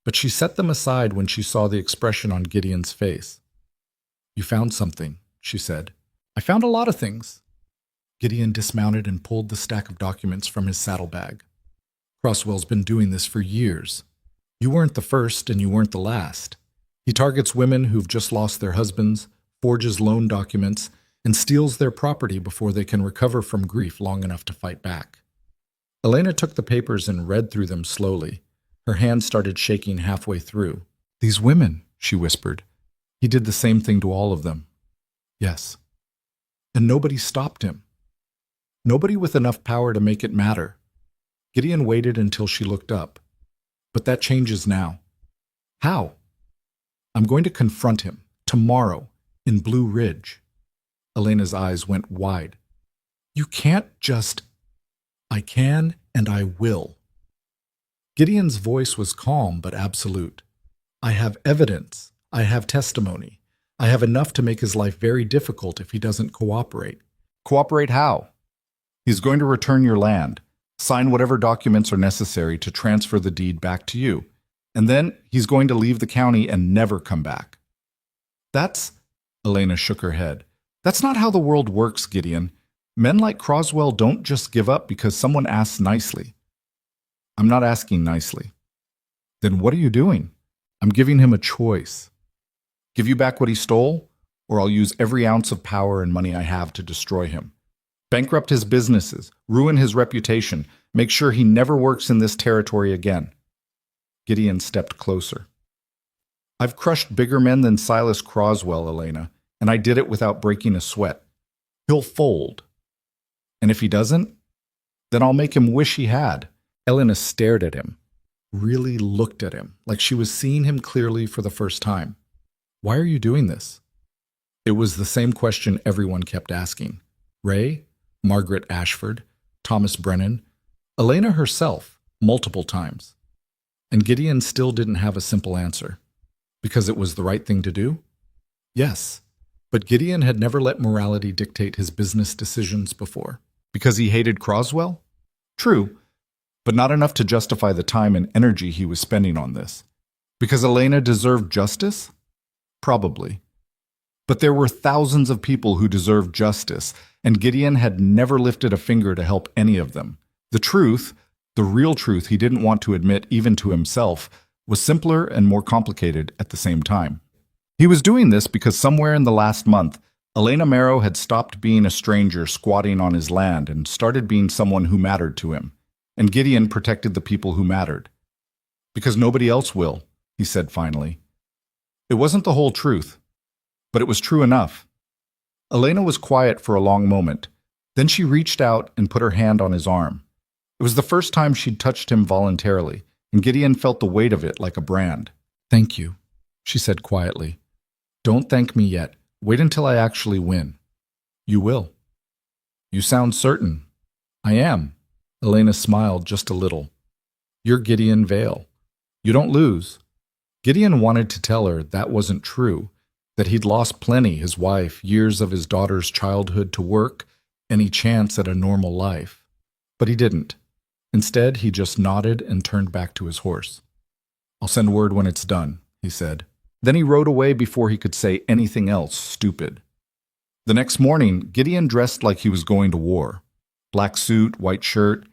But she set them aside when she saw the expression on Gideon's face. You found something, she said. I found a lot of things. Gideon dismounted and pulled the stack of documents from his saddlebag. Croswell's been doing this for years. You weren't the first and you weren't the last. He targets women who've just lost their husbands, forges loan documents, and steals their property before they can recover from grief long enough to fight back. Elena took the papers and read through them slowly. Her hand started shaking halfway through. These women, she whispered. He did the same thing to all of them. Yes. And nobody stopped him. Nobody with enough power to make it matter. Gideon waited until she looked up. But that changes now. How? I'm going to confront him, tomorrow, in Blue Ridge. Elena's eyes went wide. You can't just... I can and I will. Gideon's voice was calm but absolute. I have evidence. I have testimony. I have enough to make his life very difficult if he doesn't cooperate. Cooperate how? He's going to return your land, sign whatever documents are necessary to transfer the deed back to you, and then he's going to leave the county and never come back. That's... Elena shook her head. That's not how the world works, Gideon. Men like Croswell don't just give up because someone asks nicely. I'm not asking nicely. Then what are you doing? I'm giving him a choice. Give you back what he stole, or I'll use every ounce of power and money I have to destroy him. Bankrupt his businesses, ruin his reputation, make sure he never works in this territory again. Gideon stepped closer. I've crushed bigger men than Silas Croswell, Elena, and I did it without breaking a sweat. He'll fold. And if he doesn't, then I'll make him wish he had. Elena stared at him, really looked at him, like she was seeing him clearly for the first time. Why are you doing this? It was the same question everyone kept asking. Ray, Margaret Ashford, Thomas Brennan, Elena herself, multiple times. And Gideon still didn't have a simple answer. Because it was the right thing to do? Yes. But Gideon had never let morality dictate his business decisions before. Because he hated Croswell? True, but not enough to justify the time and energy he was spending on this. Because Elena deserved justice? Probably. But there were thousands of people who deserved justice, and Gideon had never lifted a finger to help any of them. The truth, the real truth he didn't want to admit even to himself, was simpler and more complicated at the same time. He was doing this because somewhere in the last month, Elena Marrow had stopped being a stranger squatting on his land and started being someone who mattered to him. And Gideon protected the people who mattered. Because nobody else will, he said finally. It wasn't the whole truth, but it was true enough. Elena was quiet for a long moment. Then she reached out and put her hand on his arm. It was the first time she'd touched him voluntarily, and Gideon felt the weight of it like a brand. Thank you, she said quietly. Don't thank me yet. Wait until I actually win. You will. You sound certain. I am. Elena smiled just a little. You're Gideon Vale. You don't lose. Gideon wanted to tell her that wasn't true, that he'd lost plenty, his wife, years of his daughter's childhood to work, any chance at a normal life. But he didn't. Instead, he just nodded and turned back to his horse. I'll send word when it's done, he said. Then he rode away before he could say anything else stupid. The next morning, Gideon dressed like he was going to war. Black suit, white shirt,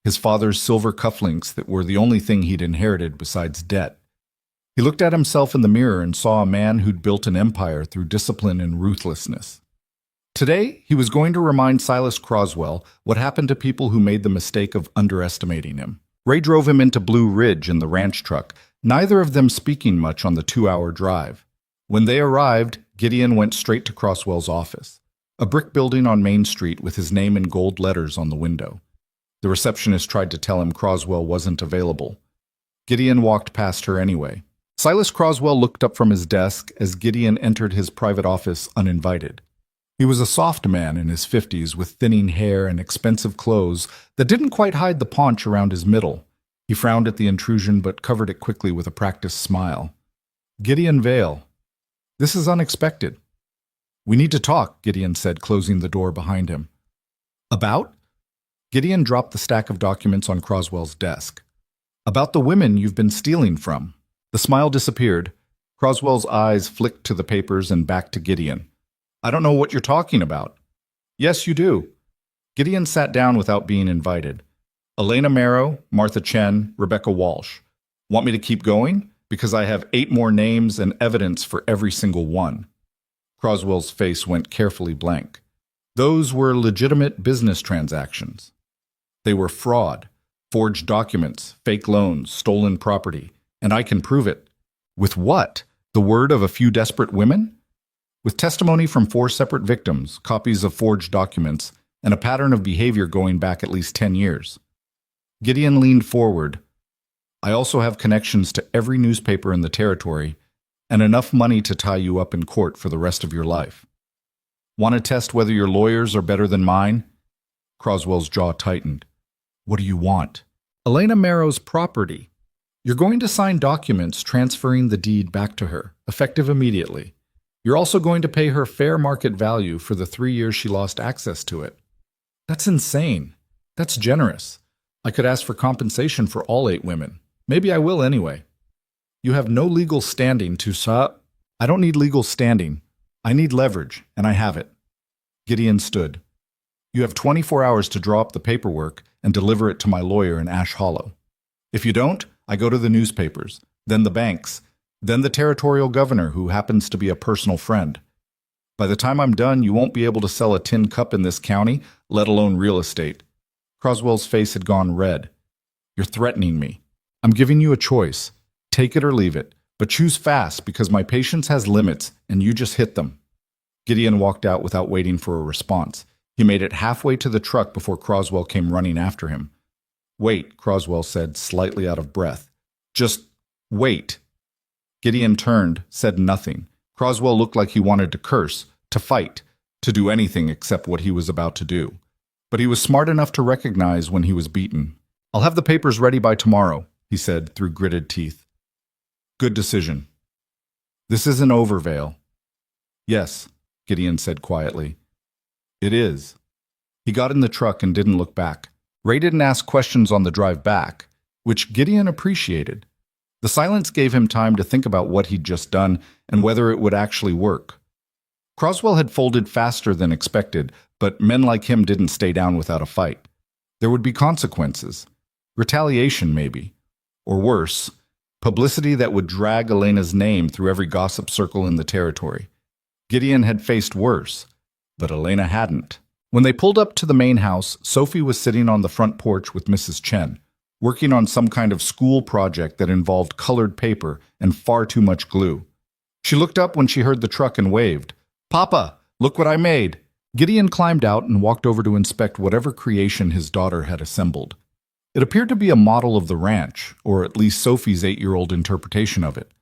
his father's silver cufflinks that were the only thing he'd inherited besides debt. He looked at himself in the mirror and saw a man who'd built an empire through discipline and ruthlessness. Today, he was going to remind Silas Croswell what happened to people who made the mistake of underestimating him. Ray drove him into Blue Ridge in the ranch truck, neither of them speaking much on the 2-hour drive. When they arrived, Gideon went straight to Croswell's office, a brick building on Main Street with his name in gold letters on the window. The receptionist tried to tell him Croswell wasn't available. Gideon walked past her anyway. Silas Croswell looked up from his desk as Gideon entered his private office uninvited. He was a soft man in his 50s with thinning hair and expensive clothes that didn't quite hide the paunch around his middle. He frowned at the intrusion but covered it quickly with a practiced smile. Gideon Vale. This is unexpected. We need to talk, Gideon said, closing the door behind him. About? Gideon dropped the stack of documents on Croswell's desk. About the women you've been stealing from. The smile disappeared. Croswell's eyes flicked to the papers and back to Gideon. I don't know what you're talking about. Yes, you do. Gideon sat down without being invited. Elena Marrow, Martha Chen, Rebecca Walsh. Want me to keep going? Because I have 8 more names and evidence for every single one. Croswell's face went carefully blank. Those were legitimate business transactions. They were fraud, forged documents, fake loans, stolen property, and I can prove it. With what? The word of a few desperate women? With testimony from 4 separate victims, copies of forged documents, and a pattern of behavior going back at least 10 years. Gideon leaned forward. I also have connections to every newspaper in the territory and enough money to tie you up in court for the rest of your life. Want to test whether your lawyers are better than mine? Croswell's jaw tightened. What do you want? Elena Marrow's property. You're going to sign documents transferring the deed back to her, effective immediately. You're also going to pay her fair market value for the 3 years she lost access to it. That's insane. That's generous. I could ask for compensation for all 8 women. Maybe I will anyway. You have no legal standing to I don't need legal standing. I need leverage, and I have it. Gideon stood. You have 24 hours to draw up the paperwork and deliver it to my lawyer in Ash Hollow. If you don't, I go to the newspapers, then the banks, then the territorial governor who happens to be a personal friend. By the time I'm done, you won't be able to sell a tin cup in this county, let alone real estate. Croswell's face had gone red. You're threatening me. I'm giving you a choice. Take it or leave it, but choose fast because my patience has limits and you just hit them. Gideon walked out without waiting for a response. He made it halfway to the truck before Croswell came running after him. Wait, Croswell said, slightly out of breath. Just wait. Gideon turned, said nothing, Croswell looked like he wanted to curse, to fight, to do anything except what he was about to do. But he was smart enough to recognize when he was beaten. "I'll have the papers ready by tomorrow," he said through gritted teeth. "Good decision." "This isn't over, Vale." "Yes," Gideon said quietly. "It is." He got in the truck and didn't look back. Ray didn't ask questions on the drive back, which Gideon appreciated. The silence gave him time to think about what he'd just done and whether it would actually work. Croswell had folded faster than expected, but men like him didn't stay down without a fight. There would be consequences. Retaliation, maybe. Or worse, publicity that would drag Elena's name through every gossip circle in the territory. Gideon had faced worse, but Elena hadn't. When they pulled up to the main house, Sophie was sitting on the front porch with Mrs. Chen, working on some kind of school project that involved colored paper and far too much glue. She looked up when she heard the truck and waved. "Papa, look what I made!" Gideon climbed out and walked over to inspect whatever creation his daughter had assembled. It appeared to be a model of the ranch, or at least Sophie's 8-year-old interpretation of it.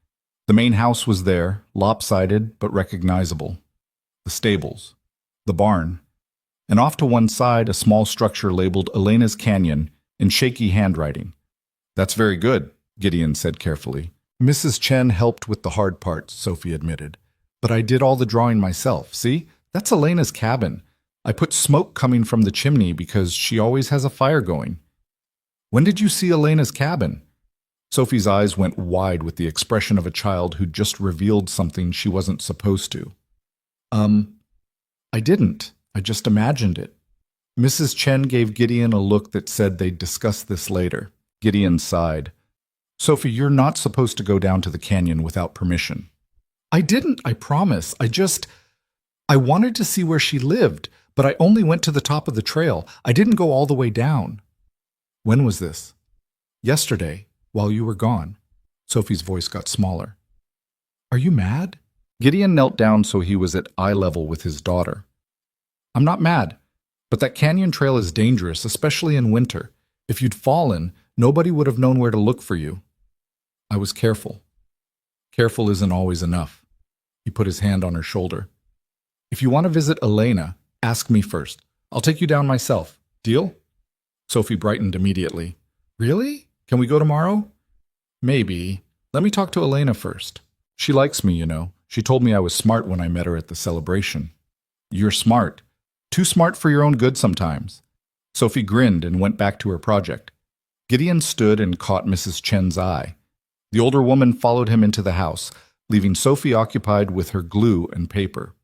The main house was there, lopsided but recognizable. The stables. The barn. And off to one side, a small structure labeled Elena's Canyon in shaky handwriting. "That's very good," Gideon said carefully. "Mrs. Chen helped with the hard parts," Sophie admitted. "But I did all the drawing myself. See? That's Elena's cabin. I put smoke coming from the chimney because she always has a fire going." "When did you see Elena's cabin?" Sophie's eyes went wide with the expression of a child who'd just revealed something she wasn't supposed to. I didn't. I just imagined it." Mrs. Chen gave Gideon a look that said they'd discuss this later. Gideon sighed. "Sophie, you're not supposed to go down to the canyon without permission." "I didn't, I promise. I wanted to see where she lived, but I only went to the top of the trail. I didn't go all the way down." "When was this?" "Yesterday, while you were gone." Sophie's voice got smaller. "Are you mad?" Gideon knelt down so he was at eye level with his daughter. "I'm not mad, but that canyon trail is dangerous, especially in winter. If you'd fallen, nobody would have known where to look for you." "I was careful." "Careful isn't always enough." He put his hand on her shoulder. "If you want to visit Elena, ask me first. I'll take you down myself. Deal?" Sophie brightened immediately. "Really? Can we go tomorrow?" "Maybe. Let me talk to Elena first. She likes me, you know. She told me I was smart when I met her at the celebration." "You're smart. Too smart for your own good sometimes." Sophie grinned and went back to her project. Gideon stood and caught Mrs. Chen's eye. The older woman followed him into the house, leaving Sophie occupied with her glue and paper.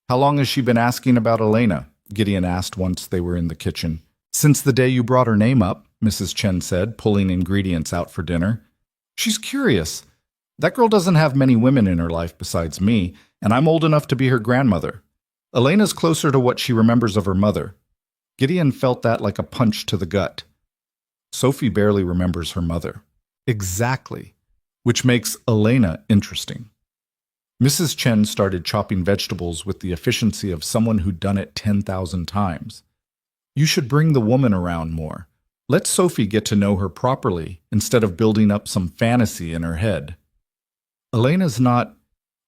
"How long has she been asking about Elena?" Gideon asked once they were in the kitchen. "Since the day you brought her name up," Mrs. Chen said, pulling ingredients out for dinner. "She's curious. That girl doesn't have many women in her life besides me, and I'm old enough to be her grandmother. Elena's closer to what she remembers of her mother." Gideon felt that like a punch to the gut. Sophie barely remembers her mother. Exactly. Which makes Elena interesting. Mrs. Chen started chopping vegetables with the efficiency of someone who'd done it 10,000 times. "You should bring the woman around more. Let Sophie get to know her properly instead of building up some fantasy in her head.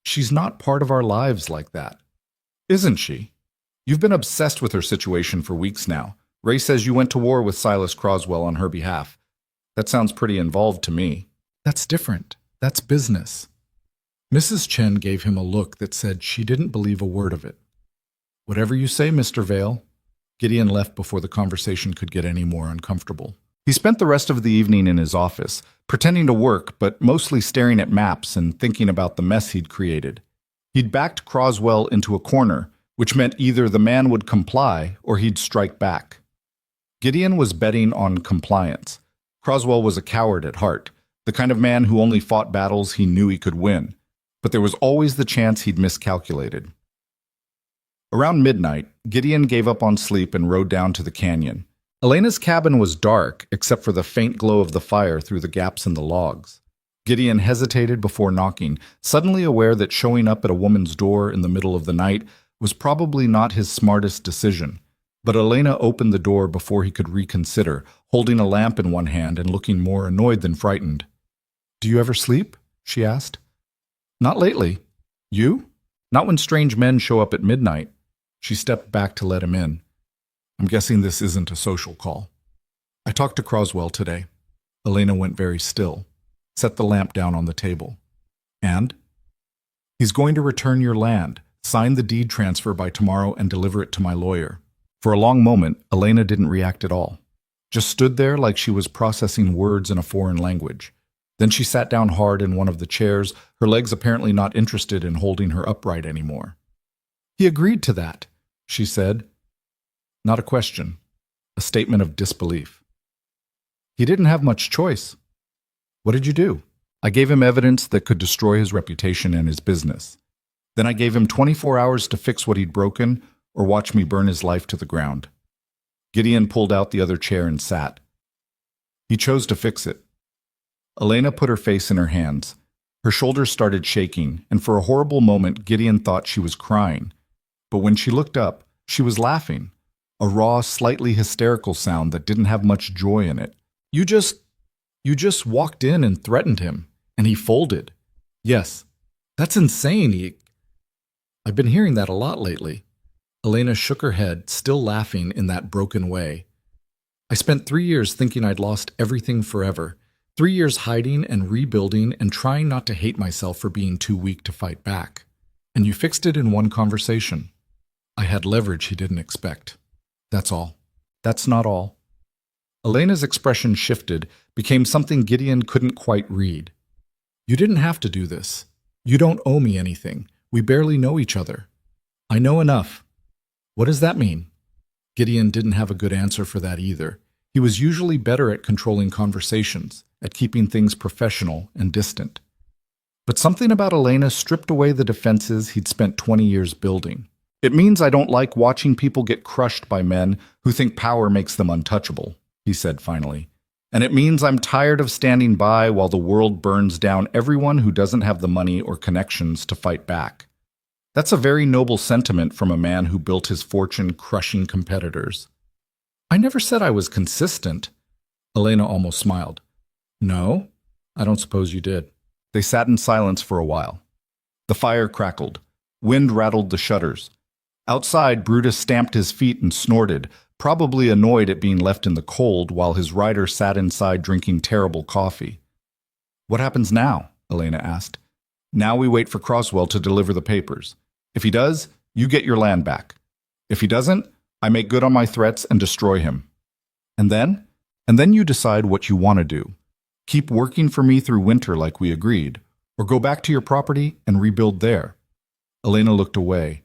She's not part of our lives like that." "Isn't she? You've been obsessed with her situation for weeks now. Ray says you went to war with Silas Croswell on her behalf. That sounds pretty involved to me." "That's different. That's business." Mrs. Chen gave him a look that said she didn't believe a word of it. "Whatever you say, Mr. Vale." Gideon left before the conversation could get any more uncomfortable. He spent the rest of the evening in his office, pretending to work, but mostly staring at maps and thinking about the mess he'd created. He'd backed Croswell into a corner, which meant either the man would comply or he'd strike back. Gideon was betting on compliance. Croswell was a coward at heart, the kind of man who only fought battles he knew he could win, but there was always the chance he'd miscalculated. Around midnight, Gideon gave up on sleep and rode down to the canyon. Elena's cabin was dark, except for the faint glow of the fire through the gaps in the logs. Gideon hesitated before knocking, suddenly aware that showing up at a woman's door in the middle of the night was probably not his smartest decision. But Elena opened the door before he could reconsider, holding a lamp in one hand and looking more annoyed than frightened. "Do you ever sleep?" she asked. "Not lately." You? Not when strange men show up at midnight. She stepped back to let him in. I'm guessing this isn't a social call. I talked to Croswell today. Elena went very still, set the lamp down on the table. And? He's going to return your land, sign the deed transfer by tomorrow and deliver it to my lawyer. For a long moment, Elena didn't react at all. Just stood there like she was processing words in a foreign language. Then she sat down hard in one of the chairs, her legs apparently not interested in holding her upright anymore. He agreed to that, she said. Not a question, a statement of disbelief. He didn't have much choice. What did you do? I gave him evidence that could destroy his reputation and his business. Then I gave him 24 hours to fix what he'd broken or watch me burn his life to the ground. Gideon pulled out the other chair and sat. He chose to fix it. Elena put her face in her hands. Her shoulders started shaking, and for a horrible moment Gideon thought she was crying. But when she looked up, she was laughing, a raw, slightly hysterical sound that didn't have much joy in it. You just walked in and threatened him, and he folded. Yes, that's insane. I've been hearing that a lot lately. Elena shook her head, still laughing in that broken way. I spent 3 years thinking I'd lost everything forever. 3 years hiding and rebuilding and trying not to hate myself for being too weak to fight back. And you fixed it in one conversation. I had leverage he didn't expect. That's all. That's not all. Elena's expression shifted, became something Gideon couldn't quite read. You didn't have to do this. You don't owe me anything. We barely know each other. I know enough. What does that mean? Gideon didn't have a good answer for that either. He was usually better at controlling conversations, at keeping things professional and distant. But something about Elena stripped away the defenses he'd spent 20 years building. It means I don't like watching people get crushed by men who think power makes them untouchable, he said finally. And it means I'm tired of standing by while the world burns down everyone who doesn't have the money or connections to fight back. That's a very noble sentiment from a man who built his fortune crushing competitors. I never said I was consistent. Elena almost smiled. No, I don't suppose you did. They sat in silence for a while. The fire crackled. Wind rattled the shutters. Outside, Brutus stamped his feet and snorted, probably annoyed at being left in the cold while his rider sat inside drinking terrible coffee. What happens now? Elena asked. Now we wait for Croswell to deliver the papers. If he does, you get your land back. If he doesn't, I make good on my threats and destroy him. And then? And then you decide what you want to do. Keep working for me through winter like we agreed, or go back to your property and rebuild there. Elena looked away.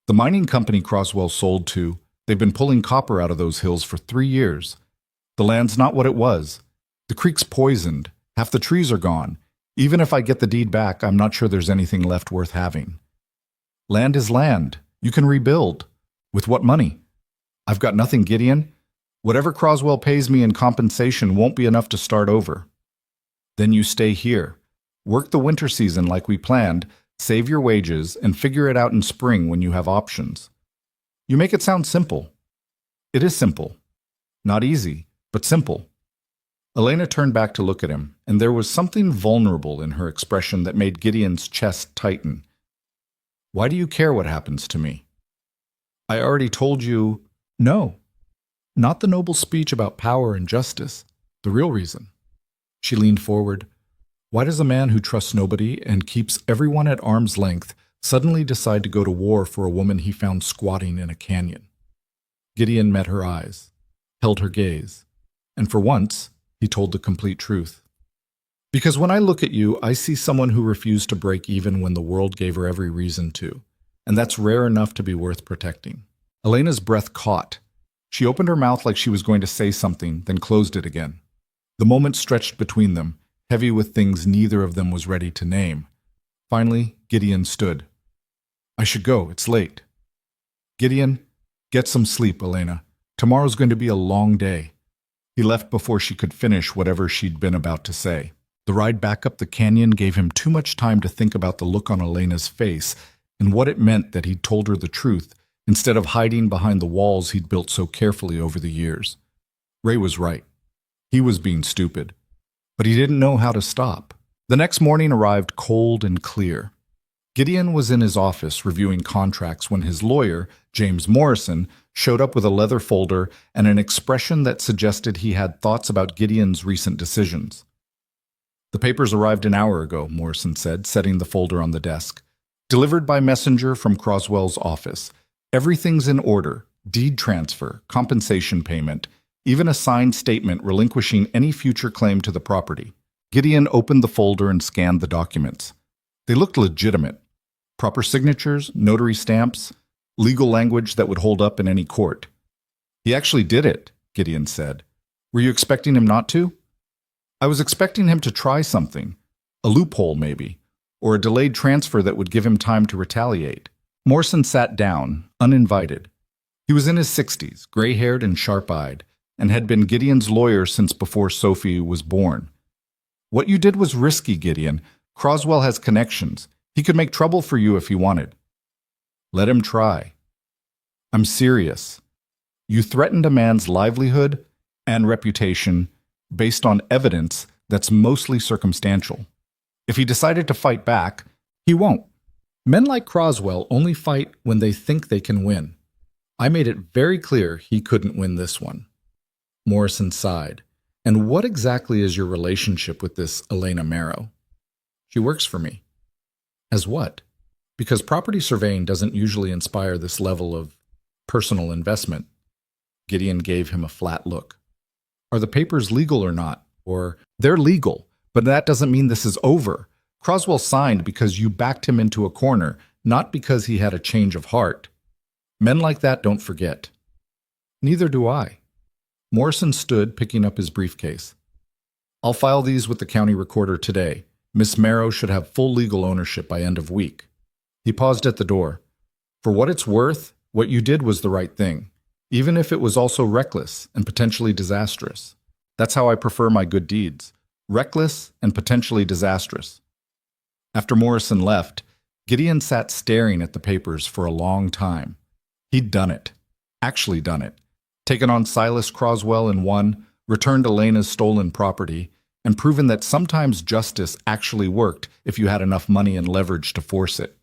The mining company Croswell sold to, they've been pulling copper out of those hills for 3 years. The land's not what it was. The creek's poisoned. Half the trees are gone. Even if I get the deed back, I'm not sure there's anything left worth having. Land is land. You can rebuild. With what money? I've got nothing, Gideon. Whatever Croswell pays me in compensation won't be enough to start over. Then you stay here. Work the winter season like we planned, save your wages, and figure it out in spring when you have options. You make it sound simple. It is simple. Not easy, but simple. Elena turned back to look at him, and there was something vulnerable in her expression that made Gideon's chest tighten. Why do you care what happens to me? I already told you, no. Not the noble speech about power and justice, the real reason. She leaned forward. Why does a man who trusts nobody and keeps everyone at arm's length suddenly decide to go to war for a woman he found squatting in a canyon? Gideon met her eyes, held her gaze, and for once, he told the complete truth. Because when I look at you, I see someone who refused to break even when the world gave her every reason to, and that's rare enough to be worth protecting. Elena's breath caught. She opened her mouth like she was going to say something, then closed it again. The moment stretched between them, heavy with things neither of them was ready to name. Finally, Gideon stood. I should go, it's late. Gideon, get some sleep, Elena. Tomorrow's going to be a long day. He left before she could finish whatever she'd been about to say. The ride back up the canyon gave him too much time to think about the look on Elena's face and what it meant that he'd told her the truth instead of hiding behind the walls he'd built so carefully over the years. Ray was right. He was being stupid. But he didn't know how to stop. The next morning arrived cold and clear. Gideon was in his office reviewing contracts when his lawyer, James Morrison, showed up with a leather folder and an expression that suggested he had thoughts about Gideon's recent decisions. "The papers arrived an hour ago," Morrison said, setting the folder on the desk. "Delivered by messenger from Croswell's office. Everything's in order. Deed transfer, compensation payment, even a signed statement relinquishing any future claim to the property." Gideon opened the folder and scanned the documents. They looked legitimate. Proper signatures, notary stamps, legal language that would hold up in any court. "He actually did it," Gideon said. "Were you expecting him not to?" "I was expecting him to try something. A loophole, maybe. Or a delayed transfer that would give him time to retaliate." Morrison sat down, uninvited. He was in his 60s, gray-haired and sharp-eyed, and had been Gideon's lawyer since before Sophie was born. "What you did was risky, Gideon. Croswell has connections. He could make trouble for you if he wanted." "Let him try." "I'm serious. You threatened a man's livelihood and reputation based on evidence that's mostly circumstantial. If he decided to fight back, he won't. Men like Croswell only fight when they think they can win. I made it very clear he couldn't win this one." Morrison sighed. "And what exactly is your relationship with this Elena Marrow?" "She works for me." "As what?" "Because property surveying doesn't usually inspire this level of personal investment." Gideon gave him a flat look. "Are the papers legal or not? Or, they're legal, but that doesn't mean this is over. Croswell signed because you backed him into a corner, not because he had a change of heart. Men like that don't forget." "Neither do I." Morrison stood, picking up his briefcase. "I'll file these with the county recorder today. Miss Marrow should have full legal ownership by end of week." He paused at the door. "For what it's worth, what you did was the right thing, even if it was also reckless and potentially disastrous. That's how I prefer my good deeds. Reckless and potentially disastrous." After Morrison left, Gideon sat staring at the papers for a long time. He'd done it. Actually done it. Taken on Silas Croswell and won, returned Elena's stolen property, and proven that sometimes justice actually worked if you had enough money and leverage to force it.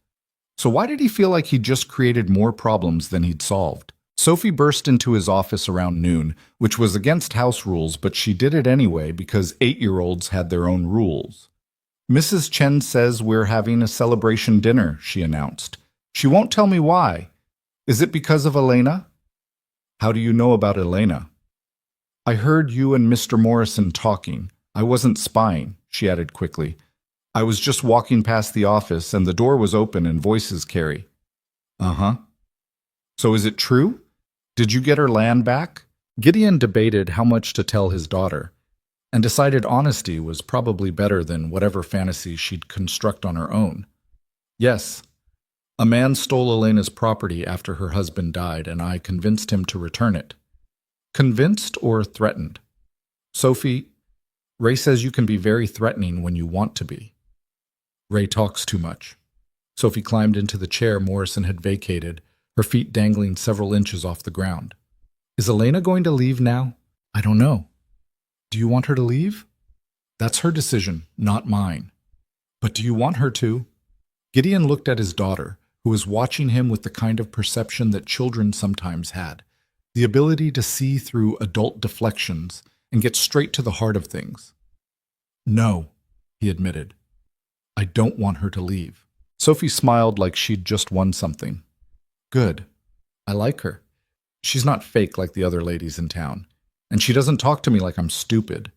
So why did he feel like he'd just created more problems than he'd solved? Sophie burst into his office around noon, which was against house rules, but she did it anyway because 8-year-olds had their own rules. "Mrs. Chen says we're having a celebration dinner," she announced. "She won't tell me why. Is it because of Elena?" "How do you know about Elena?" "I heard you and Mr. Morrison talking. I wasn't spying," she added quickly. "I was just walking past the office and the door was open and voices carry." "Uh-huh. So is it true? Did you get her land back?" Gideon debated how much to tell his daughter, and decided honesty was probably better than whatever fantasies she'd construct on her own. "Yes. A man stole Elena's property after her husband died, and I convinced him to return it." "Convinced or threatened?" "Sophie, Ray says you can be very threatening when you want to be." "Ray talks too much." Sophie climbed into the chair Morrison had vacated, her feet dangling several inches off the ground. "Is Elena going to leave now?" "I don't know." "Do you want her to leave?" "That's her decision, not mine." "But do you want her to?" Gideon looked at his daughter, who was watching him with the kind of perception that children sometimes had, the ability to see through adult deflections and get straight to the heart of things. "No," he admitted. "I don't want her to leave." Sophie smiled like she'd just won something. "Good. I like her. She's not fake like the other ladies in town, and she doesn't talk to me like I'm stupid."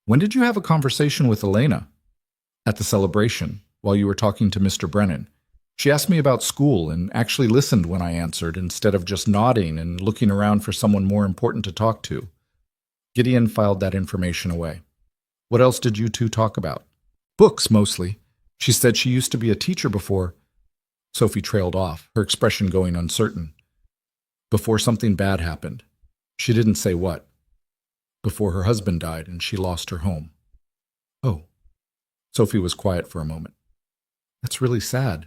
"When did you have a conversation with Elena?" "At the celebration, while you were talking to Mr. Brennan. She asked me about school and actually listened when I answered instead of just nodding and looking around for someone more important to talk to." Gideon filed that information away. "What else did you two talk about?" "Books, mostly. She said she used to be a teacher before—" Sophie trailed off, her expression going uncertain. "Before something bad happened. She didn't say what. Before her husband died and she lost her home." "Oh." Sophie was quiet for a moment. "That's really sad."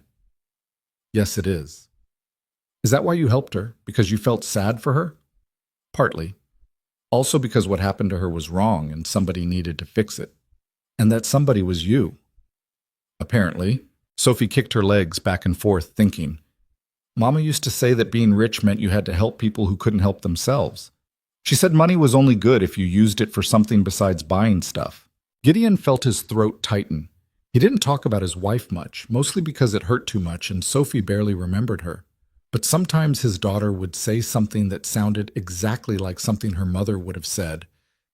"Yes, it is." "Is that why you helped her? Because you felt sad for her?" "Partly. Also because what happened to her was wrong and somebody needed to fix it. And that somebody was you." "Apparently. Sophie kicked her legs back and forth, thinking. Mama used to say that being rich meant you had to help people who couldn't help themselves. She said money was only good if you used it for something besides buying stuff. Gideon felt his throat tighten. He didn't talk about his wife much, mostly because it hurt too much and Sophie barely remembered her. But sometimes his daughter would say something that sounded exactly like something her mother would have said,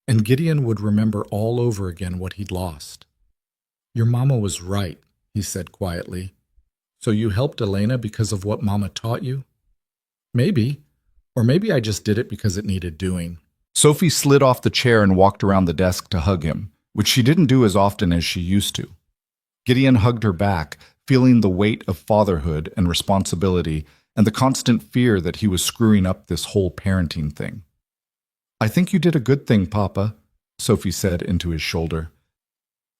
and Gideon would remember all over again what he'd lost. Your mama was right, he said quietly. So you helped Elena because of what Mama taught you? Maybe. Or maybe I just did it because it needed doing. Sophie slid off the chair and walked around the desk to hug him, which she didn't do as often as she used to. Gideon hugged her back, feeling the weight of fatherhood and responsibility and the constant fear that he was screwing up this whole parenting thing. I think you did a good thing, Papa, Sophie said into his shoulder.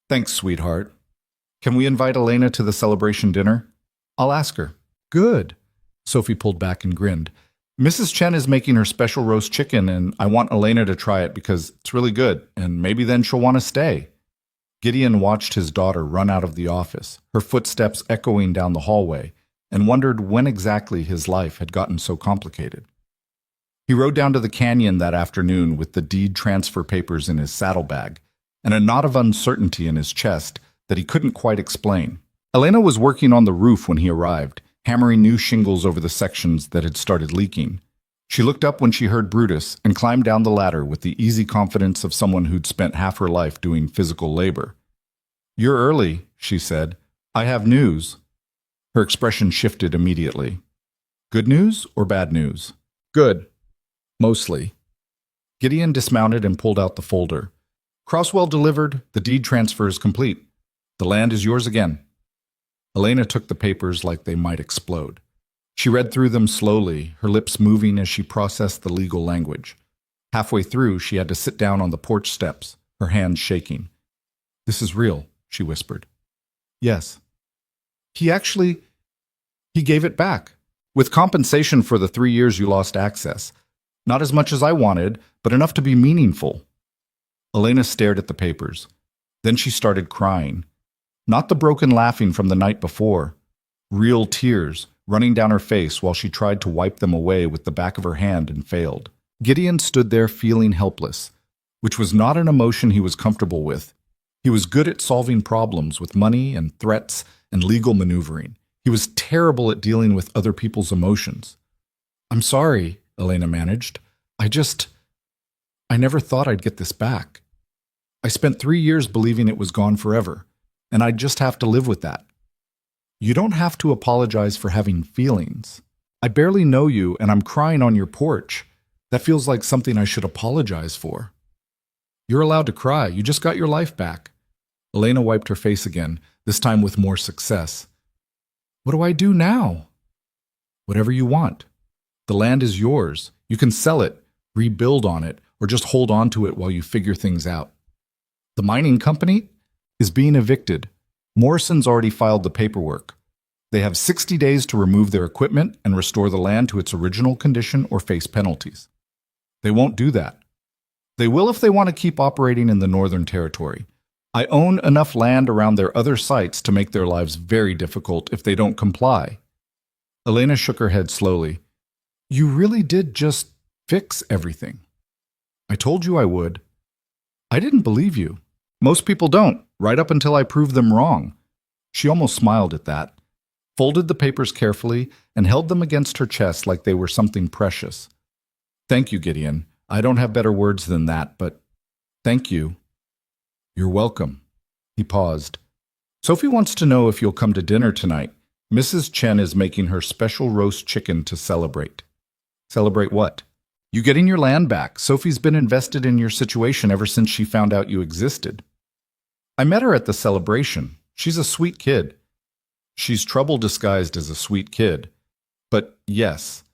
Thanks, sweetheart. Can we invite Elena to the celebration dinner? I'll ask her. Good. Sophie pulled back and grinned. Mrs. Chen is making her special roast chicken, and I want Elena to try it because it's really good, and maybe then she'll want to stay. Gideon watched his daughter run out of the office, her footsteps echoing down the hallway, and wondered when exactly his life had gotten so complicated. He rode down to the canyon that afternoon with the deed transfer papers in his saddlebag, and a knot of uncertainty in his chest that he couldn't quite explain. Elena was working on the roof when he arrived, hammering new shingles over the sections that had started leaking. She looked up when she heard Brutus and climbed down the ladder with the easy confidence of someone who'd spent half her life doing physical labor. You're early, she said. I have news. Her expression shifted immediately. Good news or bad news? Good. Mostly. Gideon dismounted and pulled out the folder. Crosswell delivered. The deed transfer is complete. The land is yours again. Elena took the papers like they might explode. She read through them slowly, her lips moving as she processed the legal language. Halfway through, she had to sit down on the porch steps, her hands shaking. This is real, she whispered. Yes. He gave it back, with compensation for the 3 years you lost access. Not as much as I wanted, but enough to be meaningful. Elena stared at the papers. Then she started crying. Not the broken laughing from the night before. Real tears running down her face while she tried to wipe them away with the back of her hand and failed. Gideon stood there feeling helpless, which was not an emotion he was comfortable with. He was good at solving problems with money and threats and legal maneuvering. He was terrible at dealing with other people's emotions. I'm sorry, Elena managed. I never thought I'd get this back. I spent 3 years believing it was gone forever, and I'd just have to live with that. You don't have to apologize for having feelings. I barely know you, and I'm crying on your porch. That feels like something I should apologize for. You're allowed to cry. You just got your life back. Elena wiped her face again, this time with more success. What do I do now? Whatever you want. The land is yours. You can sell it, rebuild on it, or just hold on to it while you figure things out. The mining company is being evicted. Morrison's already filed the paperwork. They have 60 days to remove their equipment and restore the land to its original condition or face penalties. They won't do that. They will if they want to keep operating in the Northern Territory. I own enough land around their other sites to make their lives very difficult if they don't comply. Elena shook her head slowly. You really did just fix everything. I told you I would. I didn't believe you. Most people don't, right up until I prove them wrong. She almost smiled at that, folded the papers carefully, and held them against her chest like they were something precious. Thank you, Gideon. I don't have better words than that, but thank you. You're welcome. He paused. Sophie wants to know if you'll come to dinner tonight. Mrs. Chen is making her special roast chicken to celebrate. Celebrate what? You getting your land back. Sophie's been invested in your situation ever since she found out you existed. I met her at the celebration. She's a sweet kid. She's trouble disguised as a sweet kid. But yes.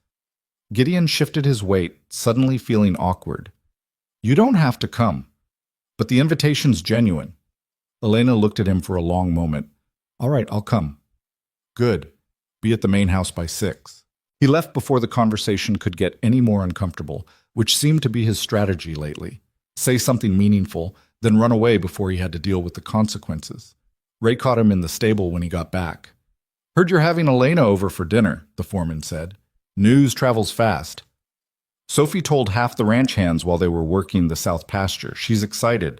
Gideon shifted his weight, suddenly feeling awkward. You don't have to come. But the invitation's genuine. Elena looked at him for a long moment. All right, I'll come. Good. Be at the main house by 6. He left before the conversation could get any more uncomfortable, which seemed to be his strategy lately. Say something meaningful, then run away before he had to deal with the consequences. Ray caught him in the stable when he got back. Heard you're having Elena over for dinner, the foreman said. News travels fast. Sophie told half the ranch hands while they were working the south pasture. She's excited.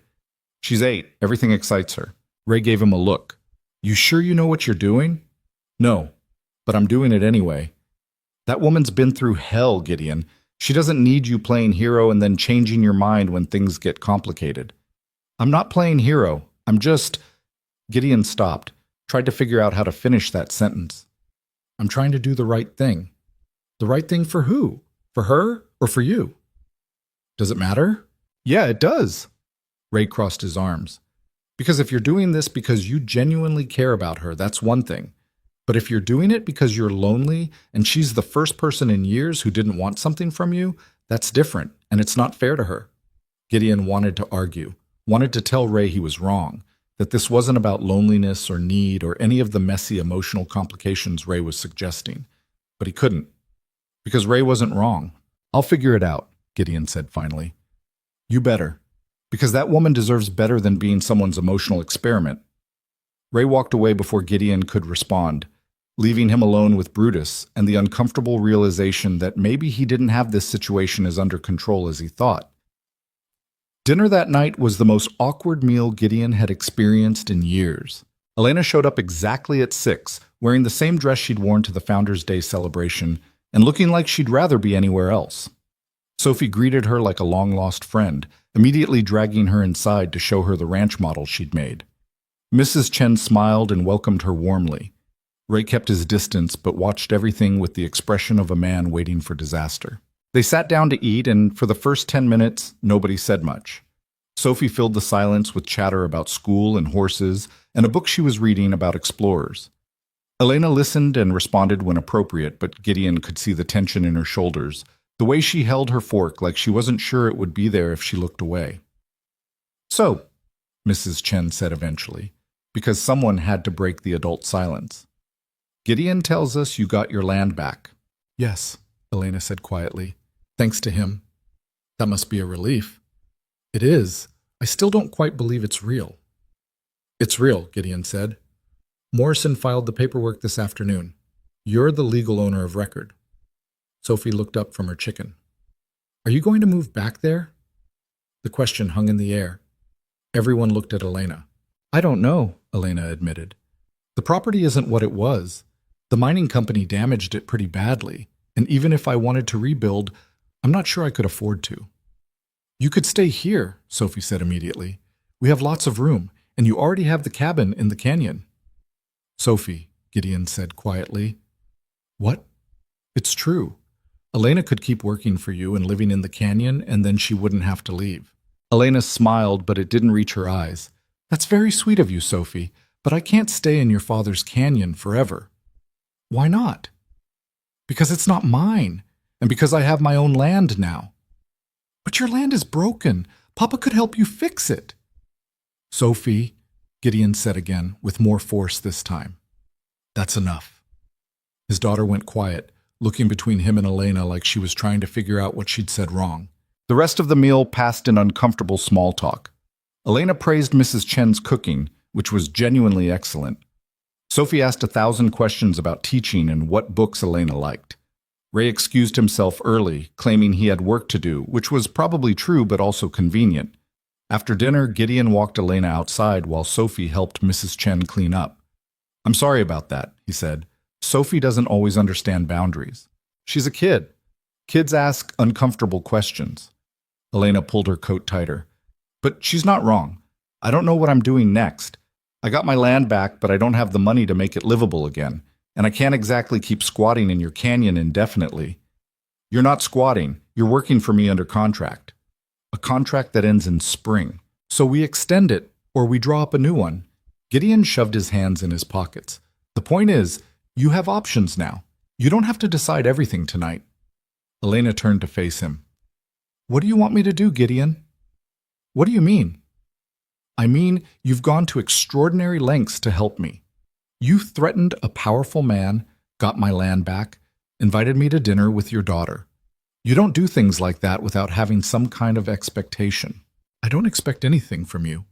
She's 8. Everything excites her. Ray gave him a look. You sure you know what you're doing? No, but I'm doing it anyway. That woman's been through hell, Gideon. She doesn't need you playing hero and then changing your mind when things get complicated. I'm not playing hero. I'm just... Gideon stopped, tried to figure out how to finish that sentence. I'm trying to do the right thing. The right thing for who? For her or for you? Does it matter? Yeah, it does. Ray crossed his arms. Because if you're doing this because you genuinely care about her, that's one thing. But if you're doing it because you're lonely and she's the first person in years who didn't want something from you, that's different, and it's not fair to her. Gideon wanted to argue, wanted to tell Ray he was wrong, that this wasn't about loneliness or need or any of the messy emotional complications Ray was suggesting. But he couldn't, because Ray wasn't wrong. I'll figure it out, Gideon said finally. You better, because that woman deserves better than being someone's emotional experiment. Ray walked away before Gideon could respond, leaving him alone with Brutus and the uncomfortable realization that maybe he didn't have this situation as under control as he thought. Dinner that night was the most awkward meal Gideon had experienced in years. Elena showed up exactly at 6, wearing the same dress she'd worn to the Founders' Day celebration and looking like she'd rather be anywhere else. Sophie greeted her like a long-lost friend, immediately dragging her inside to show her the ranch model she'd made. Mrs. Chen smiled and welcomed her warmly. Ray kept his distance but watched everything with the expression of a man waiting for disaster. They sat down to eat, and for the first 10 minutes, nobody said much. Sophie filled the silence with chatter about school and horses and a book she was reading about explorers. Elena listened and responded when appropriate, but Gideon could see the tension in her shoulders, the way she held her fork like she wasn't sure it would be there if she looked away. So, Mrs. Chen said eventually, because someone had to break the adult silence. Gideon tells us you got your land back. Yes, Elena said quietly. Thanks to him. That must be a relief. It is. I still don't quite believe it's real. It's real, Gideon said. Morrison filed the paperwork this afternoon. You're the legal owner of record. Sophie looked up from her chicken. Are you going to move back there? The question hung in the air. Everyone looked at Elena. I don't know, Elena admitted. The property isn't what it was. The mining company damaged it pretty badly, and even if I wanted to rebuild, I'm not sure I could afford to. You could stay here, Sophie said immediately. We have lots of room, and you already have the cabin in the canyon. Sophie, Gideon said quietly. What? It's true. Elena could keep working for you and living in the canyon, and then she wouldn't have to leave. Elena smiled, but it didn't reach her eyes. That's very sweet of you, Sophie, but I can't stay in your father's canyon forever. Why not? Because it's not mine, and because I have my own land now. But your land is broken. Papa could help you fix it. Sophie, Gideon said again, with more force this time. That's enough. His daughter went quiet, looking between him and Elena like she was trying to figure out what she'd said wrong. The rest of the meal passed in uncomfortable small talk. Elena praised Mrs. Chen's cooking, which was genuinely excellent. Sophie asked 1,000 questions about teaching and what books Elena liked. Ray excused himself early, claiming he had work to do, which was probably true but also convenient. After dinner, Gideon walked Elena outside while Sophie helped Mrs. Chen clean up. I'm sorry about that, he said. Sophie doesn't always understand boundaries. She's a kid. Kids ask uncomfortable questions. Elena pulled her coat tighter. But she's not wrong. I don't know what I'm doing next. I got my land back, but I don't have the money to make it livable again, and I can't exactly keep squatting in your canyon indefinitely. You're not squatting. You're working for me under contract. A contract that ends in spring. So we extend it, or we draw up a new one. Gideon shoved his hands in his pockets. The point is, you have options now. You don't have to decide everything tonight. Elena turned to face him. What do you want me to do, Gideon? What do you mean? I mean, you've gone to extraordinary lengths to help me. You threatened a powerful man, got my land back, invited me to dinner with your daughter. You don't do things like that without having some kind of expectation. I don't expect anything from you.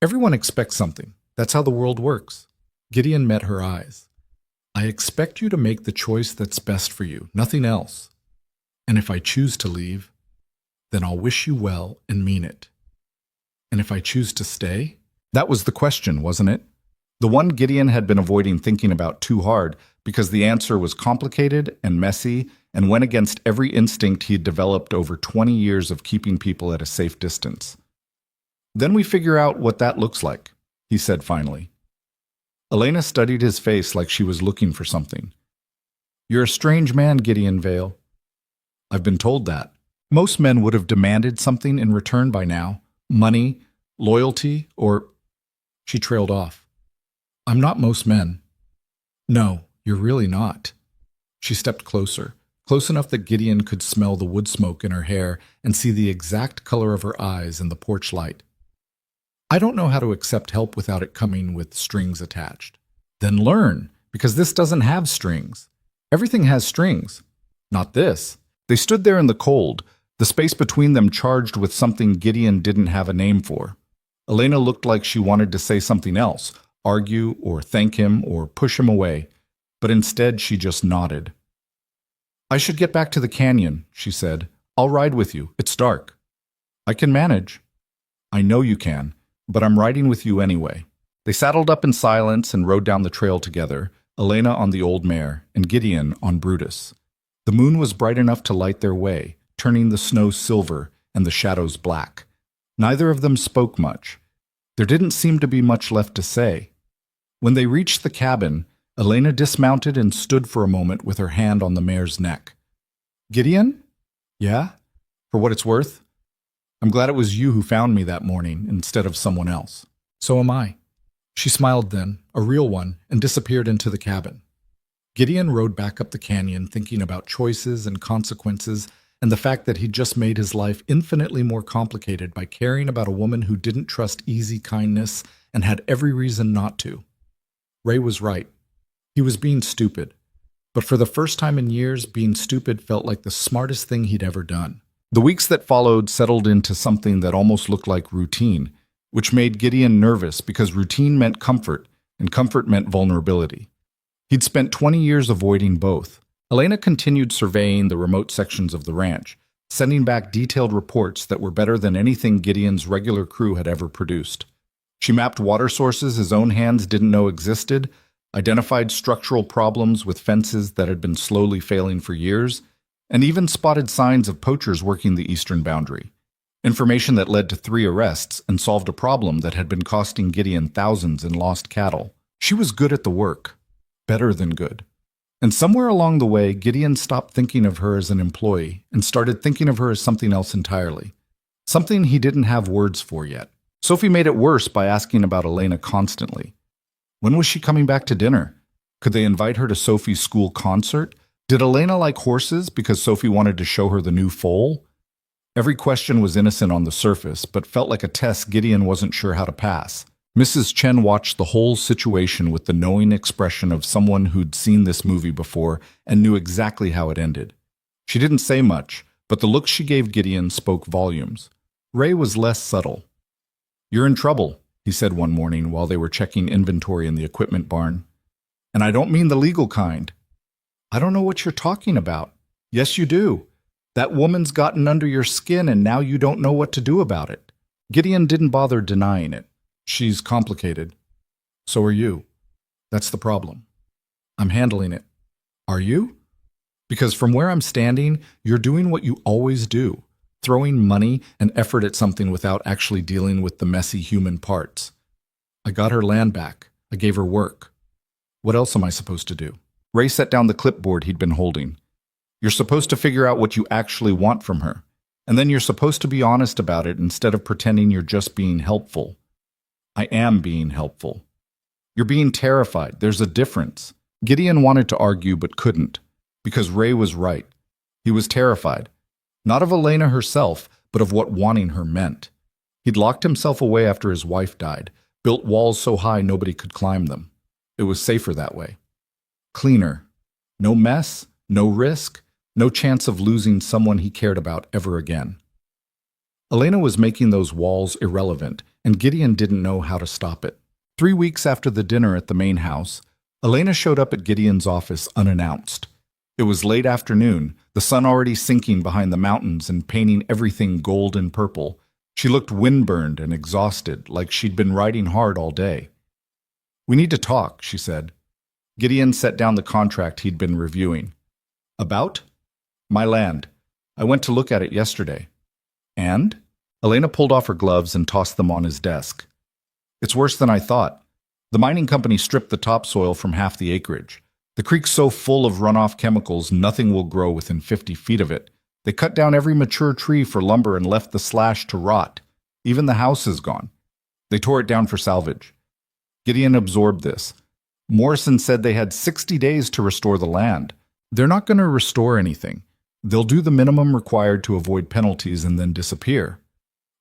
Everyone expects something. That's how the world works. Gideon met her eyes. I expect you to make the choice that's best for you, nothing else. And if I choose to leave, then I'll wish you well and mean it. And if I choose to stay? That was the question, wasn't it? The one Gideon had been avoiding thinking about too hard because the answer was complicated and messy and went against every instinct he'd developed over 20 years of keeping people at a safe distance. Then we figure out what that looks like, he said finally. Elena studied his face like she was looking for something. You're a strange man, Gideon Vale. I've been told that. Most men would have demanded something in return by now. Money, loyalty, or... She trailed off. I'm not most men. No, you're really not. She stepped closer, close enough that Gideon could smell the wood smoke in her hair and see the exact color of her eyes in the porch light. I don't know how to accept help without it coming with strings attached. Then learn, because this doesn't have strings. Everything has strings. Not this. They stood there in the cold, the space between them charged with something Gideon didn't have a name for. Elena looked like she wanted to say something else, argue or thank him or push him away, but instead she just nodded. I should get back to the canyon, she said. I'll ride with you. It's dark. I can manage. I know you can, but I'm riding with you anyway. They saddled up in silence and rode down the trail together, Elena on the old mare and Gideon on Brutus. The moon was bright enough to light their way, turning the snow silver and the shadows black. Neither of them spoke much. There didn't seem to be much left to say. When they reached the cabin, Elena dismounted and stood for a moment with her hand on the mare's neck. Gideon? Yeah? For what it's worth? I'm glad it was you who found me that morning instead of someone else. So am I. She smiled then, a real one, and disappeared into the cabin. Gideon rode back up the canyon thinking about choices and consequences and the fact that he'd just made his life infinitely more complicated by caring about a woman who didn't trust easy kindness and had every reason not to. Ray was right. He was being stupid. But for the first time in years, being stupid felt like the smartest thing he'd ever done. The weeks that followed settled into something that almost looked like routine, which made Gideon nervous because routine meant comfort, and comfort meant vulnerability. He'd spent 20 years avoiding both. Elena continued surveying the remote sections of the ranch, sending back detailed reports that were better than anything Gideon's regular crew had ever produced. She mapped water sources his own hands didn't know existed, identified structural problems with fences that had been slowly failing for years, and even spotted signs of poachers working the eastern boundary. Information that led to 3 arrests and solved a problem that had been costing Gideon thousands in lost cattle. She was good at the work. Better than good. And somewhere along the way, Gideon stopped thinking of her as an employee and started thinking of her as something else entirely. Something he didn't have words for yet. Sophie made it worse by asking about Elena constantly. When was she coming back to dinner? Could they invite her to Sophie's school concert? Did Elena like horses because Sophie wanted to show her the new foal? Every question was innocent on the surface, but felt like a test Gideon wasn't sure how to pass. Mrs. Chen watched the whole situation with the knowing expression of someone who'd seen this movie before and knew exactly how it ended. She didn't say much, but the look she gave Gideon spoke volumes. Ray was less subtle. You're in trouble, he said one morning while they were checking inventory in the equipment barn. And I don't mean the legal kind. I don't know what you're talking about. Yes, you do. That woman's gotten under your skin and now you don't know what to do about it. Gideon didn't bother denying it. She's complicated. So are you. That's the problem. I'm handling it. Are you? Because from where I'm standing, you're doing what you always do, throwing money and effort at something without actually dealing with the messy human parts. I got her land back. I gave her work. What else am I supposed to do? Ray set down the clipboard he'd been holding. You're supposed to figure out what you actually want from her, and then you're supposed to be honest about it instead of pretending you're just being helpful. I am being helpful. You're being terrified. There's a difference. Gideon wanted to argue but couldn't, because Ray was right. He was terrified, not of Elena herself, but of what wanting her meant. He'd locked himself away after his wife died, built walls so high nobody could climb them. It was safer that way. Cleaner. No mess, no risk, no chance of losing someone he cared about ever again. Elena was making those walls irrelevant, and Gideon didn't know how to stop it. 3 weeks after the dinner at the main house, Elena showed up at Gideon's office unannounced. It was late afternoon, the sun already sinking behind the mountains and painting everything gold and purple. She looked windburned and exhausted, like she'd been riding hard all day. "We need to talk," she said. Gideon set down the contract he'd been reviewing. "About?" "My land. I went to look at it yesterday." "And?" Elena pulled off her gloves and tossed them on his desk. "It's worse than I thought. The mining company stripped the topsoil from half the acreage. The creek's so full of runoff chemicals, nothing will grow within 50 feet of it. They cut down every mature tree for lumber and left the slash to rot. Even the house is gone. They tore it down for salvage." Gideon absorbed this. Morrison said they had 60 days to restore the land. They're not going to restore anything. They'll do the minimum required to avoid penalties and then disappear.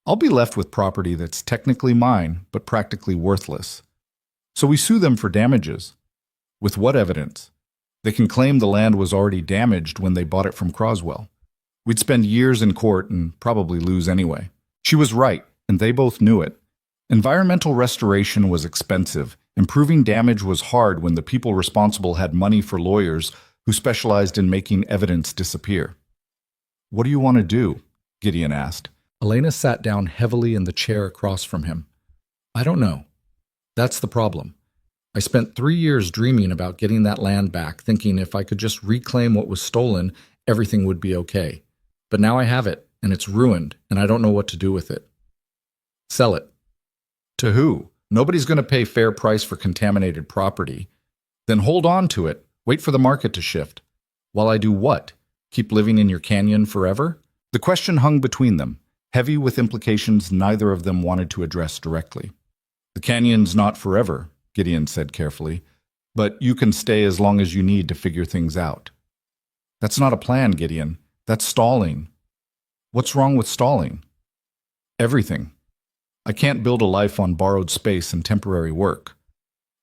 I'll be left with property that's technically mine, but practically worthless. So we sue them for damages. With what evidence? They can claim the land was already damaged when they bought it from Croswell. We'd spend years in court and probably lose anyway. She was right, and they both knew it. Environmental restoration was expensive, and proving damage was hard when the people responsible had money for lawyers who specialized in making evidence disappear. "What do you want to do?" Gideon asked. Elena sat down heavily in the chair across from him. "I don't know. That's the problem. I spent 3 years dreaming about getting that land back, thinking if I could just reclaim what was stolen, everything would be okay. But now I have it, and it's ruined, and I don't know what to do with it." "Sell it." "To who? Nobody's going to pay fair price for contaminated property." "Then hold on to it. Wait for the market to shift." "While I do what? Keep living in your canyon forever?" The question hung between them, heavy with implications neither of them wanted to address directly. "The canyon's not forever," Gideon said carefully, "but you can stay as long as you need to figure things out." "That's not a plan, Gideon. That's stalling." "What's wrong with stalling?" "Everything. I can't build a life on borrowed space and temporary work.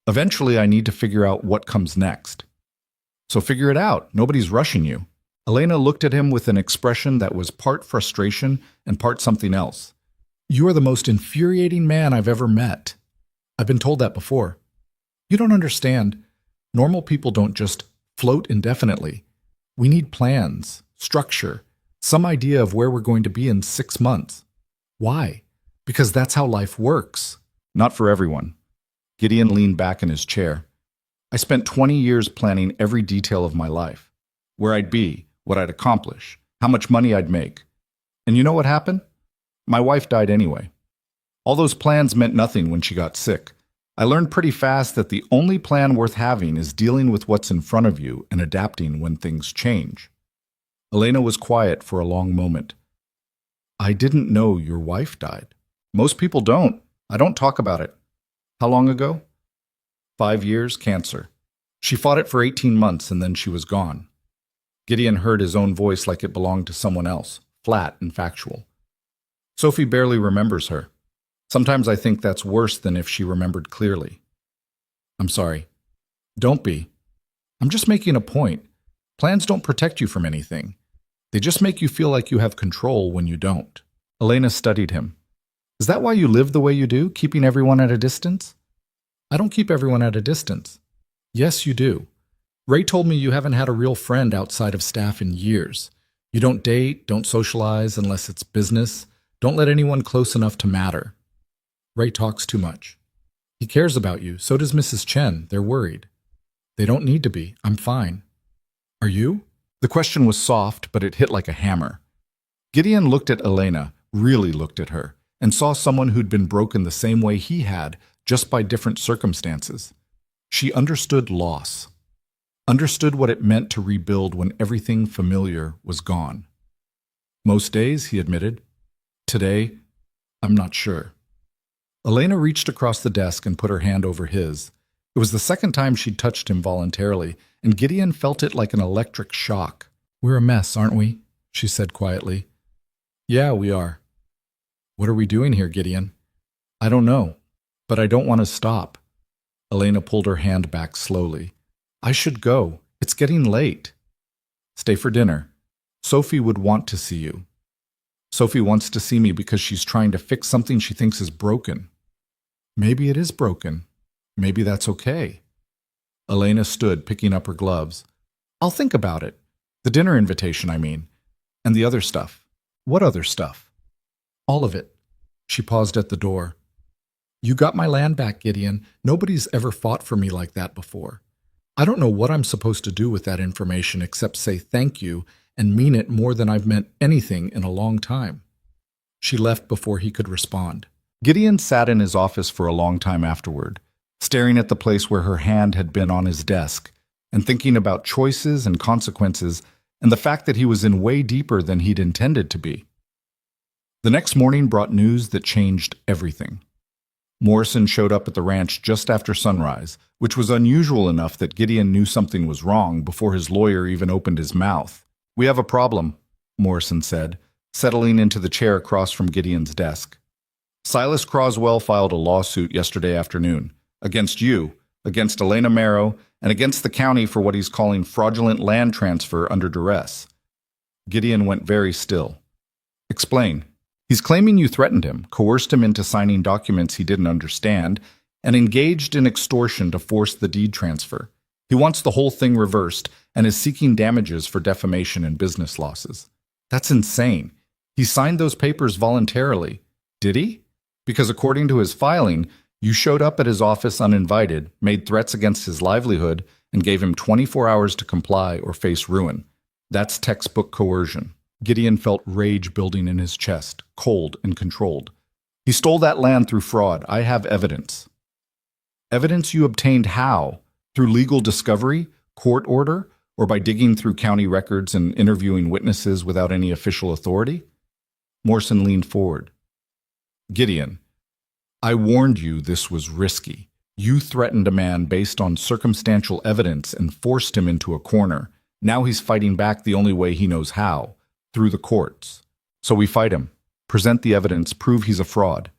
Eventually, I need to figure out what comes next." "So figure it out. Nobody's rushing you." Elena looked at him with an expression that was part frustration and part something else. "You are the most infuriating man I've ever met." "I've been told that before." "You don't understand. Normal people don't just float indefinitely. We need plans, structure, some idea of where we're going to be in 6 months. Why? Because that's how life works." "Not for everyone." Gideon leaned back in his chair. "I spent 20 years planning every detail of my life. Where I'd be, what I'd accomplish, how much money I'd make. And you know what happened? My wife died anyway. All those plans meant nothing when she got sick. I learned pretty fast that the only plan worth having is dealing with what's in front of you and adapting when things change." Elena was quiet for a long moment. "I didn't know your wife died." "Most people don't. I don't talk about it." "How long ago?" 5 years, cancer. She fought it for 18 months and then she was gone." Gideon heard his own voice like it belonged to someone else, flat and factual. "Sophie barely remembers her. Sometimes I think that's worse than if she remembered clearly." "I'm sorry." "Don't be. I'm just making a point. Plans don't protect you from anything. They just make you feel like you have control when you don't." Elena studied him. "Is that why you live the way you do, keeping everyone at a distance?" "I don't keep everyone at a distance." "Yes, you do. Ray told me you haven't had a real friend outside of staff in years. You don't date, don't socialize unless it's business, don't let anyone close enough to matter. Ray talks too much. He cares about you, so does Mrs. Chen. They're worried." "They don't need to be. I'm fine." "Are you?" The question was soft, but it hit like a hammer. Gideon looked at Elena, really looked at her, and saw someone who'd been broken the same way he had, just by different circumstances. She understood loss. Understood what it meant to rebuild when everything familiar was gone. "Most days," he admitted. "Today, I'm not sure." Elena reached across the desk and put her hand over his. It was the second time she'd touched him voluntarily, and Gideon felt it like an electric shock. "We're a mess, aren't we?" she said quietly. "Yeah, we are." "What are we doing here, Gideon?" "I don't know, but I don't want to stop." Elena pulled her hand back slowly. "I should go. It's getting late." "Stay for dinner. Sophie would want to see you." "Sophie wants to see me because she's trying to fix something she thinks is broken." "Maybe it is broken. Maybe that's okay." Elena stood, picking up her gloves. I'll think about it. The dinner invitation, I mean. And the other stuff. What other stuff? All of it. She paused at the door. You got my land back, Gideon. Nobody's ever fought for me like that before. I don't know what I'm supposed to do with that information except say thank you and mean it more than I've meant anything in a long time. She left before he could respond. Gideon sat in his office for a long time afterward, staring at the place where her hand had been on his desk, and thinking about choices and consequences and the fact that he was in way deeper than he'd intended to be. The next morning brought news that changed everything. Morrison showed up at the ranch just after sunrise, which was unusual enough that Gideon knew something was wrong before his lawyer even opened his mouth. We have a problem, Morrison said, settling into the chair across from Gideon's desk. Silas Croswell filed a lawsuit yesterday afternoon against you, against Elena Marrow, and against the county for what he's calling fraudulent land transfer under duress. Gideon went very still. Explain. He's claiming you threatened him, coerced him into signing documents he didn't understand, and engaged in extortion to force the deed transfer. He wants the whole thing reversed and is seeking damages for defamation and business losses. That's insane. He signed those papers voluntarily. Did he? Because according to his filing, you showed up at his office uninvited, made threats against his livelihood, and gave him 24 hours to comply or face ruin. That's textbook coercion. Gideon felt rage building in his chest, cold and controlled. He stole that land through fraud. I have evidence. Evidence you obtained how? Through legal discovery, court order, or by digging through county records and interviewing witnesses without any official authority? Morrison leaned forward. Gideon, I warned you this was risky. You threatened a man based on circumstantial evidence and forced him into a corner. Now he's fighting back the only way he knows how, through the courts. So we fight him, present the evidence, prove he's a fraud.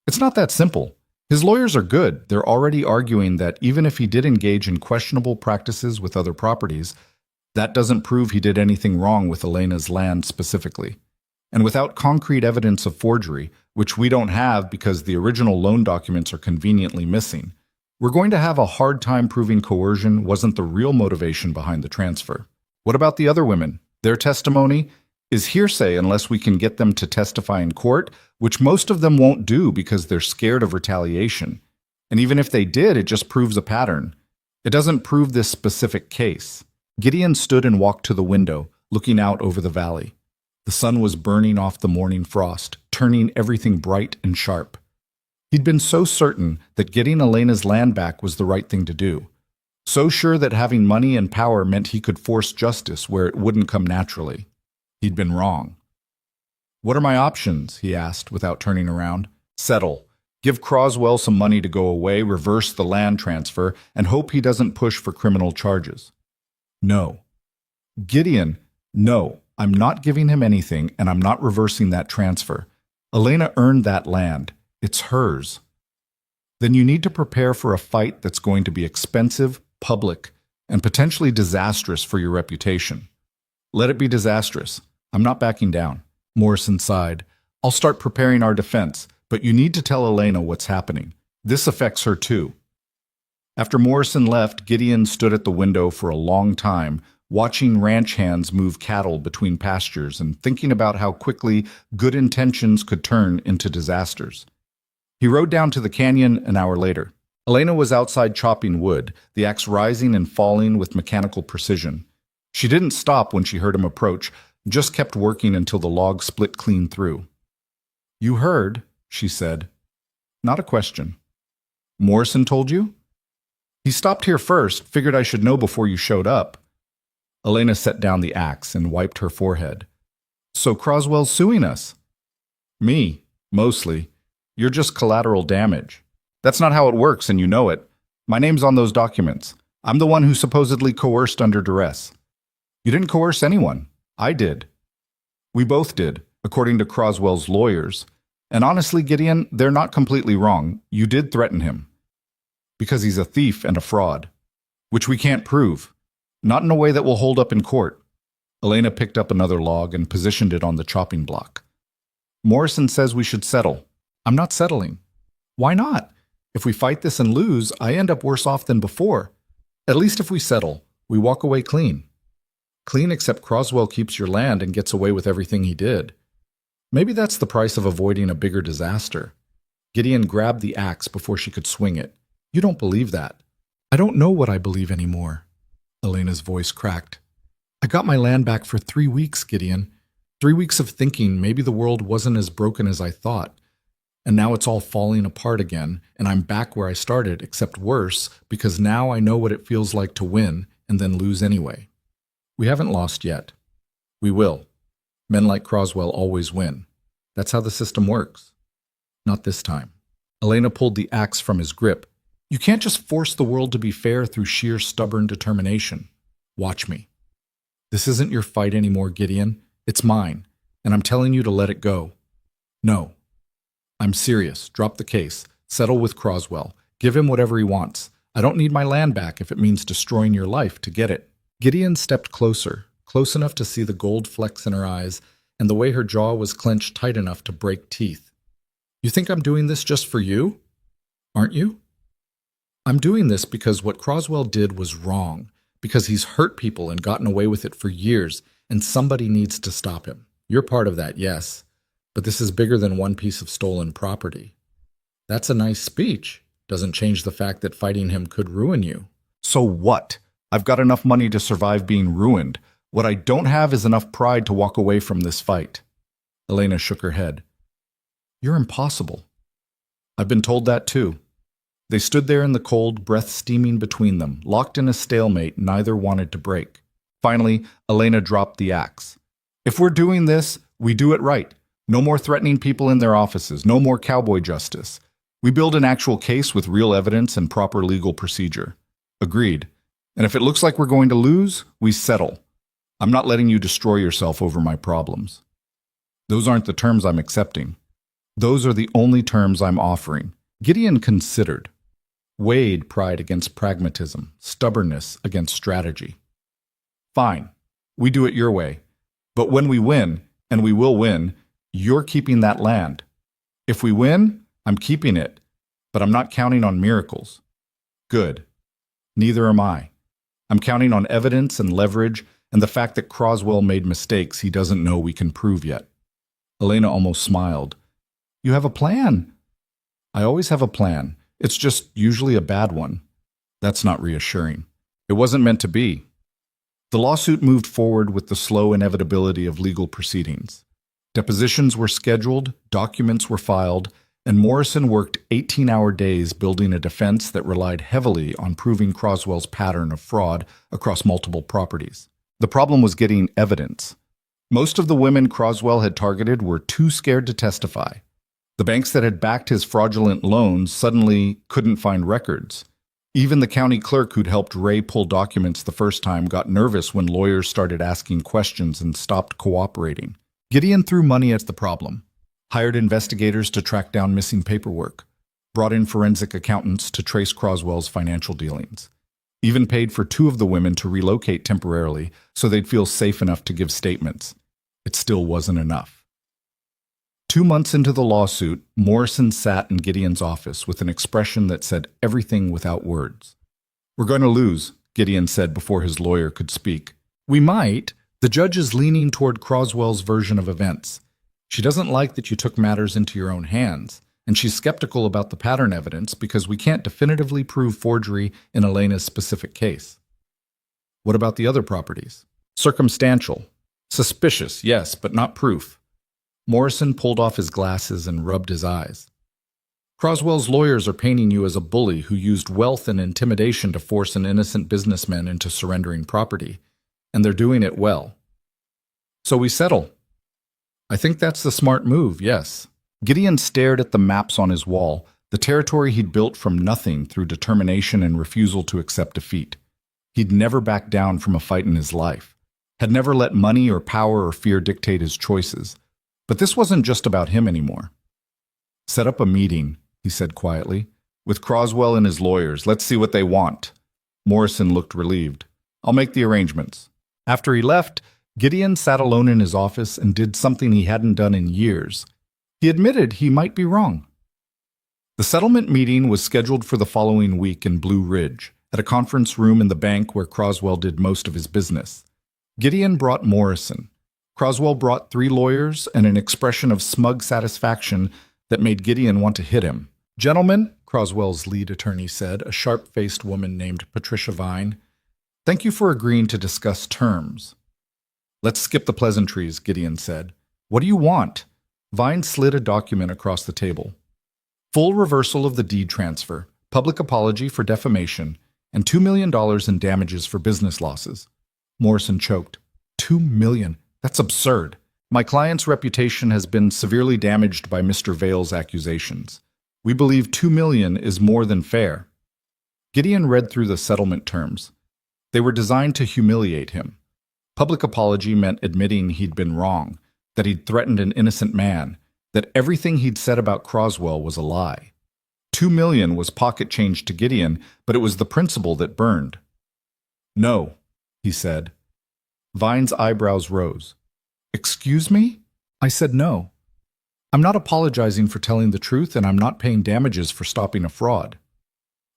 It's not that simple. His lawyers are good. They're already arguing that even if he did engage in questionable practices with other properties, that doesn't prove he did anything wrong with Elena's land specifically. And without concrete evidence of forgery, which we don't have because the original loan documents are conveniently missing, we're going to have a hard time proving coercion wasn't the real motivation behind the transfer. What about the other women? Their testimony is hearsay unless we can get them to testify in court, which most of them won't do because they're scared of retaliation. And even if they did, it just proves a pattern. It doesn't prove this specific case. Gideon stood and walked to the window, looking out over the valley. The sun was burning off the morning frost, turning everything bright and sharp. He'd been so certain that getting Elena's land back was the right thing to do. So sure that having money and power meant he could force justice where it wouldn't come naturally. He'd been wrong. What are my options? He asked without turning around. Settle. Give Croswell some money to go away, reverse the land transfer, and hope he doesn't push for criminal charges. No. Gideon, no. I'm not giving him anything, and I'm not reversing that transfer. Elena earned that land. It's hers. Then you need to prepare for a fight that's going to be expensive, public, and potentially disastrous for your reputation. Let it be disastrous. I'm not backing down. Morrison sighed. I'll start preparing our defense, but you need to tell Elena what's happening. This affects her too. After Morrison left, Gideon stood at the window for a long time, watching ranch hands move cattle between pastures and thinking about how quickly good intentions could turn into disasters. He rode down to the canyon an hour later. Elena was outside chopping wood, the axe rising and falling with mechanical precision. She didn't stop when she heard him approach, just kept working until the log split clean through. You heard, she said. Not a question. Morrison told you? He stopped here first, figured I should know before you showed up. Elena set down the axe and wiped her forehead. So Croswell's suing us? Me, mostly. You're just collateral damage. That's not how it works, and you know it. My name's on those documents. I'm the one who supposedly coerced under duress. You didn't coerce anyone. I did. We both did, according to Croswell's lawyers. And honestly, Gideon, they're not completely wrong. You did threaten him. Because he's a thief and a fraud. Which we can't prove. Not in a way that will hold up in court. Elena picked up another log and positioned it on the chopping block. Morrison says we should settle. I'm not settling. Why not? If we fight this and lose, I end up worse off than before. At least if we settle, we walk away clean. Clean except Croswell keeps your land and gets away with everything he did. Maybe that's the price of avoiding a bigger disaster. Gideon grabbed the axe before she could swing it. You don't believe that. I don't know what I believe anymore. Elena's voice cracked. I got my land back for 3 weeks, Gideon. 3 weeks of thinking maybe the world wasn't as broken as I thought. And now it's all falling apart again, and I'm back where I started, except worse, because now I know what it feels like to win and then lose anyway. We haven't lost yet. We will. Men like Croswell always win. That's how the system works. Not this time. Elena pulled the axe from his grip. You can't just force the world to be fair through sheer stubborn determination. Watch me. This isn't your fight anymore, Gideon. It's mine, and I'm telling you to let it go. No. I'm serious. Drop the case. Settle with Croswell. Give him whatever he wants. I don't need my land back if it means destroying your life to get it. Gideon stepped closer, close enough to see the gold flecks in her eyes and the way her jaw was clenched tight enough to break teeth. You think I'm doing this just for you? Aren't you? I'm doing this because what Croswell did was wrong, because he's hurt people and gotten away with it for years, and somebody needs to stop him. You're part of that, yes. But this is bigger than one piece of stolen property. That's a nice speech. Doesn't change the fact that fighting him could ruin you. So what? I've got enough money to survive being ruined. What I don't have is enough pride to walk away from this fight. Elena shook her head. You're impossible. I've been told that too. They stood there in the cold, breath steaming between them, locked in a stalemate neither wanted to break. Finally, Elena dropped the axe. If we're doing this, we do it right. No more threatening people in their offices, no more cowboy justice. We build an actual case with real evidence and proper legal procedure. Agreed. And if it looks like we're going to lose, we settle. I'm not letting you destroy yourself over my problems. Those aren't the terms I'm accepting. Those are the only terms I'm offering. Gideon considered. Weighed pride against pragmatism, stubbornness against strategy. Fine. We do it your way. But when we win, and we will win, you're keeping that land. If we win, I'm keeping it, but I'm not counting on miracles. Good. Neither am I. I'm counting on evidence and leverage and the fact that Croswell made mistakes he doesn't know we can prove yet. Elena almost smiled. You have a plan. I always have a plan. It's just usually a bad one. That's not reassuring. It wasn't meant to be. The lawsuit moved forward with the slow inevitability of legal proceedings. Depositions were scheduled, documents were filed, and Morrison worked 18-hour days building a defense that relied heavily on proving Croswell's pattern of fraud across multiple properties. The problem was getting evidence. Most of the women Croswell had targeted were too scared to testify. The banks that had backed his fraudulent loans suddenly couldn't find records. Even the county clerk who'd helped Ray pull documents the first time got nervous when lawyers started asking questions and stopped cooperating. Gideon threw money at the problem, hired investigators to track down missing paperwork, brought in forensic accountants to trace Croswell's financial dealings, even paid for 2 of the women to relocate temporarily so they'd feel safe enough to give statements. It still wasn't enough. 2 months into the lawsuit, Morrison sat in Gideon's office with an expression that said everything without words. We're going to lose, Gideon said before his lawyer could speak. We might. The judge is leaning toward Croswell's version of events. She doesn't like that you took matters into your own hands, and she's skeptical about the pattern evidence because we can't definitively prove forgery in Elena's specific case. What about the other properties? Circumstantial. Suspicious, yes, but not proof. Morrison pulled off his glasses and rubbed his eyes. Croswell's lawyers are painting you as a bully who used wealth and intimidation to force an innocent businessman into surrendering property, and they're doing it well. So we settle. I think that's the smart move, yes. Gideon stared at the maps on his wall, the territory he'd built from nothing through determination and refusal to accept defeat. He'd never backed down from a fight in his life, had never let money or power or fear dictate his choices. But this wasn't just about him anymore. Set up a meeting, he said quietly, with Croswell and his lawyers. Let's see what they want. Morrison looked relieved. I'll make the arrangements. After he left, Gideon sat alone in his office and did something he hadn't done in years. He admitted he might be wrong. The settlement meeting was scheduled for the following week in Blue Ridge, at a conference room in the bank where Croswell did most of his business. Gideon brought Morrison. Croswell brought 3 lawyers and an expression of smug satisfaction that made Gideon want to hit him. "Gentlemen," Croswell's lead attorney said, a sharp-faced woman named Patricia Vine, "thank you for agreeing to discuss terms." "Let's skip the pleasantries," Gideon said. "What do you want?" Vine slid a document across the table. "Full reversal of the deed transfer, public apology for defamation, and $2 million in damages for business losses." Morrison choked. $2 million? That's absurd. "My client's reputation has been severely damaged by Mr. Vale's accusations. We believe $2 million is more than fair." Gideon read through the settlement terms. They were designed to humiliate him. Public apology meant admitting he'd been wrong, that he'd threatened an innocent man, that everything he'd said about Croswell was a lie. $2 million was pocket change to Gideon, but it was the principle that burned. "No," he said. Vine's eyebrows rose. "Excuse me?" I said no. "I'm not apologizing for telling the truth, and I'm not paying damages for stopping a fraud."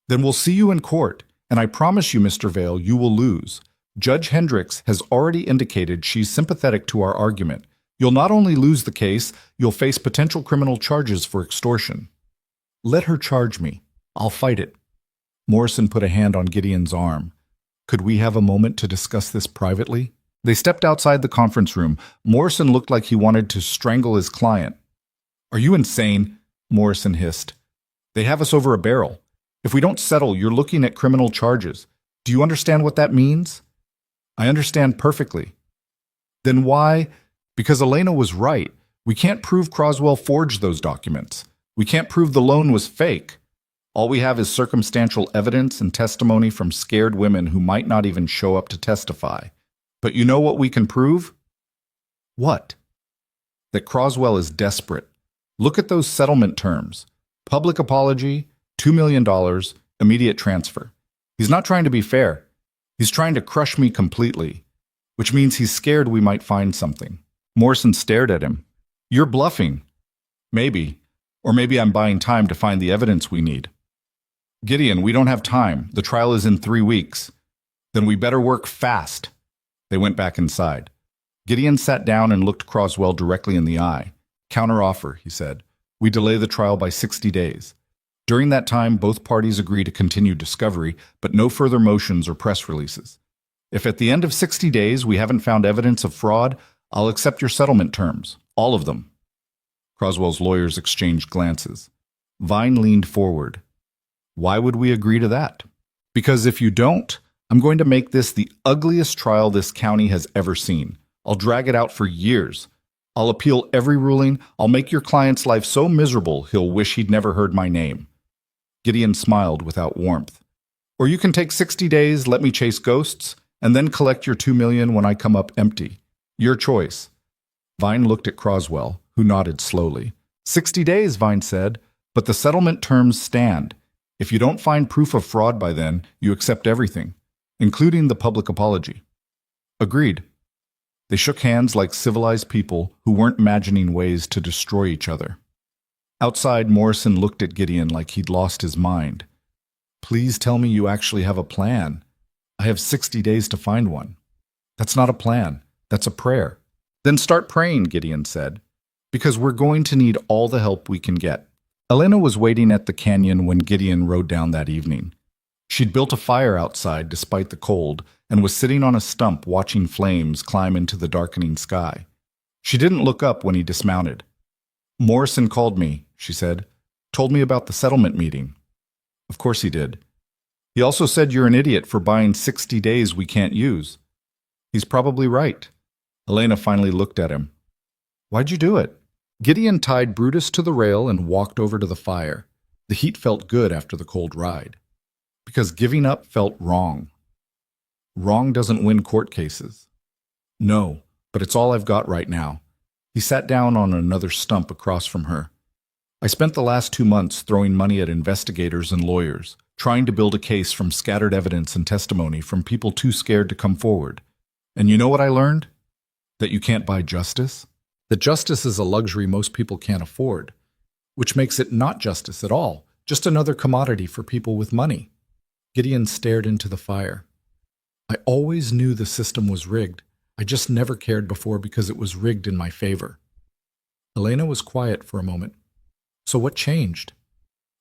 "Then we'll see you in court, and I promise you, Mr. Vale, you will lose. Judge Hendricks has already indicated she's sympathetic to our argument. You'll not only lose the case, you'll face potential criminal charges for extortion." "Let her charge me. I'll fight it." Morrison put a hand on Gideon's arm. "Could we have a moment to discuss this privately?" They stepped outside the conference room. Morrison looked like he wanted to strangle his client. "Are you insane?" Morrison hissed. "They have us over a barrel. If we don't settle, you're looking at criminal charges. Do you understand what that means?" "I understand perfectly." "Then why?" "Because Elena was right. We can't prove Croswell forged those documents. We can't prove the loan was fake. All we have is circumstantial evidence and testimony from scared women who might not even show up to testify. But you know what we can prove?" "What?" "That Croswell is desperate. Look at those settlement terms. Public apology, $2 million, immediate transfer. He's not trying to be fair. He's trying to crush me completely, which means he's scared we might find something." Morrison stared at him. "You're bluffing." "Maybe. Or maybe I'm buying time to find the evidence we need." "Gideon, we don't have time. The trial is in 3 weeks. Then we better work fast." They went back inside. Gideon sat down and looked Croswell directly in the eye. "Counteroffer," he said. "We delay the trial by 60 days. During that time, both parties agree to continue discovery, but no further motions or press releases. If at the end of 60 days we haven't found evidence of fraud, I'll accept your settlement terms, all of them." Croswell's lawyers exchanged glances. Vine leaned forward. "Why would we agree to that?" "Because if you don't, I'm going to make this the ugliest trial this county has ever seen. I'll drag it out for years. I'll appeal every ruling. I'll make your client's life so miserable he'll wish he'd never heard my name." Gideon smiled without warmth. "Or you can take 60 days, let me chase ghosts, and then collect your $2 million when I come up empty. Your choice." Vine looked at Croswell, who nodded slowly. 60 days, Vine said, "but the settlement terms stand. If you don't find proof of fraud by then, you accept everything, including the public apology." "Agreed." They shook hands like civilized people who weren't imagining ways to destroy each other. Outside, Morrison looked at Gideon like he'd lost his mind. "Please tell me you actually have a plan. I have 60 days to find one." "That's not a plan. That's a prayer." "Then start praying," Gideon said, "because we're going to need all the help we can get." Elena was waiting at the canyon when Gideon rode down that evening. She'd built a fire outside despite the cold and was sitting on a stump watching flames climb into the darkening sky. She didn't look up when he dismounted. "Morrison called me," she said. "Told me about the settlement meeting." "Of course he did. He also said you're an idiot for buying 60 days we can't use." "He's probably right." Elena finally looked at him. "Why'd you do it?" Gideon tied Brutus to the rail and walked over to the fire. The heat felt good after the cold ride. "Because giving up felt wrong." "Wrong doesn't win court cases." "No, but it's all I've got right now." He sat down on another stump across from her. "I spent the last 2 months throwing money at investigators and lawyers, trying to build a case from scattered evidence and testimony from people too scared to come forward. And you know what I learned? That you can't buy justice. That justice is a luxury most people can't afford, which makes it not justice at all, just another commodity for people with money." Gideon stared into the fire. I always knew the system was rigged. I just never cared before because it was rigged in my favor. Elena was quiet for a moment. So what changed?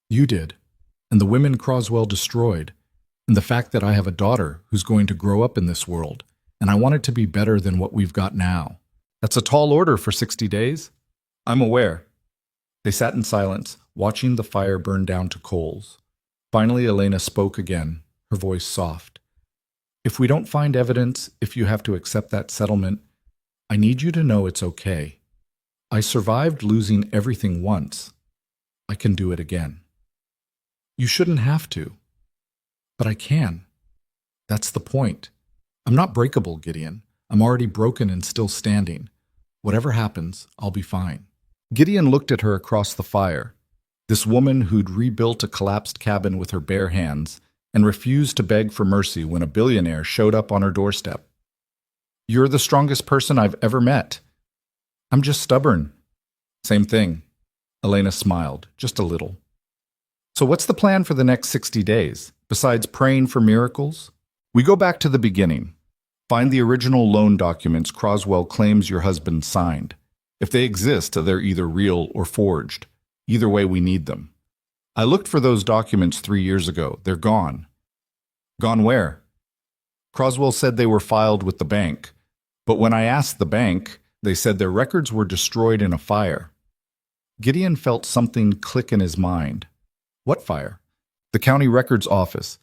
You did. And the women Croswell destroyed. And the fact that I have a daughter who's going to grow up in this world. And I want it to be better than what we've got now. That's a tall order for 60 days. I'm aware. They sat in silence, watching the fire burn down to coals. Finally, Elena spoke again, her voice soft. If we don't find evidence, if you have to accept that settlement, I need you to know it's okay. I survived losing everything once. I can do it again. You shouldn't have to. But I can. That's the point. I'm not breakable, Gideon. I'm already broken and still standing. Whatever happens, I'll be fine. Gideon looked at her across the fire. This woman who'd rebuilt a collapsed cabin with her bare hands and refused to beg for mercy when a billionaire showed up on her doorstep. You're the strongest person I've ever met. I'm just stubborn. Same thing. Elena smiled, just a little. So what's the plan for the next 60 days, besides praying for miracles? We go back to the beginning. Find the original loan documents Croswell claims your husband signed. If they exist, they're either real or forged. Either way, we need them. I looked for those documents 3 years ago. They're gone. Gone where? Croswell said they were filed with the bank. But when I asked the bank, they said their records were destroyed in a fire. Gideon felt something click in his mind. What fire? The county records office.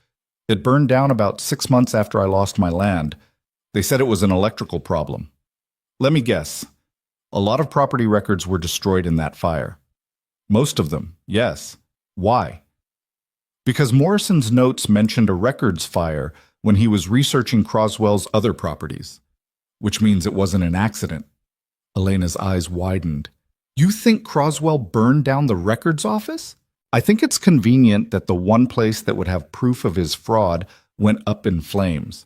It burned down about 6 months after I lost my land. They said it was an electrical problem. Let me guess. A lot of property records were destroyed in that fire. Most of them, yes. Why? Because Morrison's notes mentioned a records fire when he was researching Croswell's other properties. Which means it wasn't an accident. Elena's eyes widened. You think Croswell burned down the records office? I think it's convenient that the one place that would have proof of his fraud went up in flames.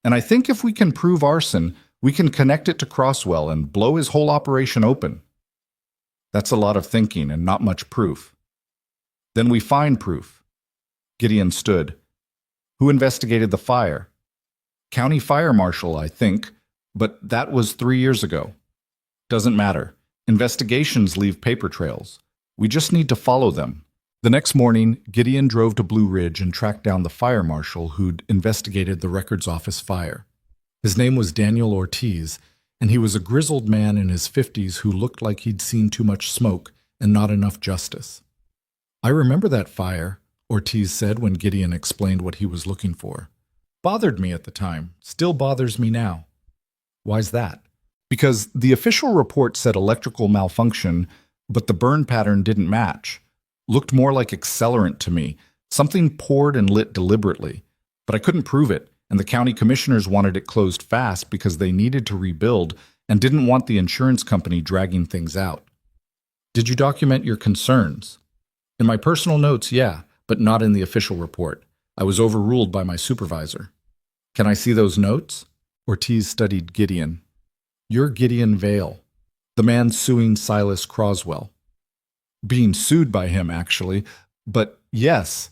And I think if we can prove arson, we can connect it to Croswell and blow his whole operation open. That's a lot of thinking and not much proof. Then we find proof. Gideon stood. Who investigated the fire? County fire marshal, I think, but that was 3 years ago. Doesn't matter. Investigations leave paper trails. We just need to follow them. The next morning, Gideon drove to Blue Ridge and tracked down the fire marshal who'd investigated the records office fire. His name was Daniel Ortiz, and he was a grizzled man in his 50s who looked like he'd seen too much smoke and not enough justice. I remember that fire, Ortiz said when Gideon explained what he was looking for. Bothered me at the time, still bothers me now. Why's that? Because the official report said electrical malfunction, but the burn pattern didn't match. Looked more like accelerant to me, something poured and lit deliberately. But I couldn't prove it, and the county commissioners wanted it closed fast because they needed to rebuild and didn't want the insurance company dragging things out. Did you document your concerns? In my personal notes, yeah, but not in the official report. I was overruled by my supervisor. Can I see those notes? Ortiz studied Gideon. You're Gideon Vale, the man suing Silas Croswell. Being sued by him, actually, but yes.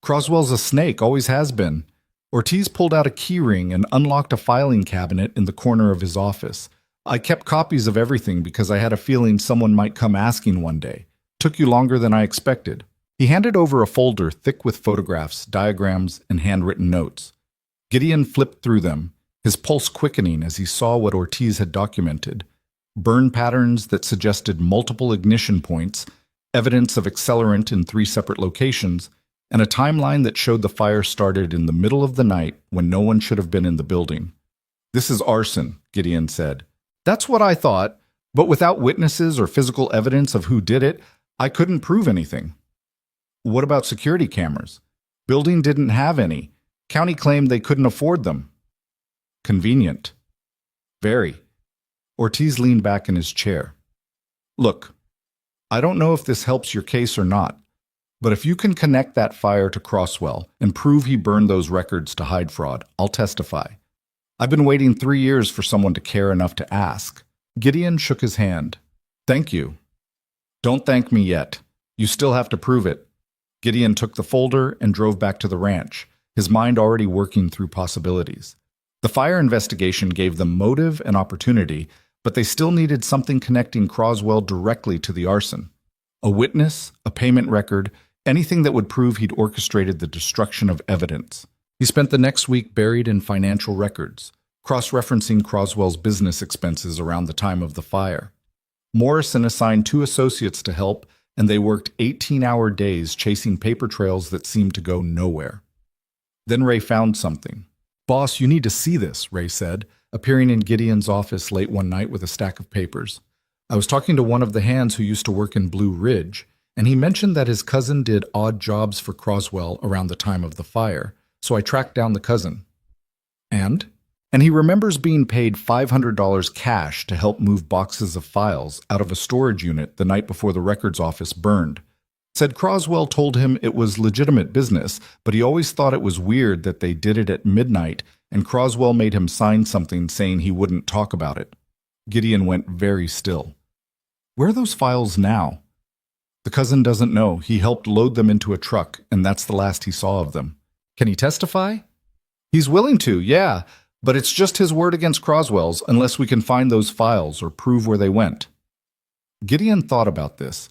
Croswell's a snake, always has been. Ortiz pulled out a keyring and unlocked a filing cabinet in the corner of his office. I kept copies of everything because I had a feeling someone might come asking one day. Took you longer than I expected. He handed over a folder thick with photographs, diagrams, and handwritten notes. Gideon flipped through them, his pulse quickening as he saw what Ortiz had documented. Burn patterns that suggested multiple ignition points, evidence of accelerant in 3 separate locations, and a timeline that showed the fire started in the middle of the night when no one should have been in the building. This is arson, Gideon said. That's what I thought, but without witnesses or physical evidence of who did it, I couldn't prove anything. What about security cameras? Building didn't have any. County claimed they couldn't afford them. Convenient. Very. Ortiz leaned back in his chair. Look, I don't know if this helps your case or not, but if you can connect that fire to Croswell and prove he burned those records to hide fraud, I'll testify. I've been waiting 3 years for someone to care enough to ask. Gideon shook his hand. Thank you. Don't thank me yet. You still have to prove it. Gideon took the folder and drove back to the ranch, his mind already working through possibilities. The fire investigation gave them motive and opportunity, but they still needed something connecting Croswell directly to the arson. A witness, a payment record, anything that would prove he'd orchestrated the destruction of evidence. He spent the next week buried in financial records, cross-referencing Croswell's business expenses around the time of the fire. Morrison assigned 2 associates to help, and they worked 18-hour days chasing paper trails that seemed to go nowhere. Then Ray found something. "Boss, you need to see this," Ray said, appearing in Gideon's office late one night with a stack of papers. "I was talking to one of the hands who used to work in Blue Ridge, and he mentioned that his cousin did odd jobs for Croswell around the time of the fire, so I tracked down the cousin." And he remembers being paid $500 cash to help move boxes of files out of a storage unit the night before the records office burned. Said Croswell told him it was legitimate business, but he always thought it was weird that they did it at midnight, and Croswell made him sign something saying he wouldn't talk about it. Gideon went very still. "Where are those files now?" "The cousin doesn't know. He helped load them into a truck, and that's the last he saw of them." "Can he testify?" "He's willing to, yeah, but it's just his word against Croswell's unless we can find those files or prove where they went." Gideon thought about this.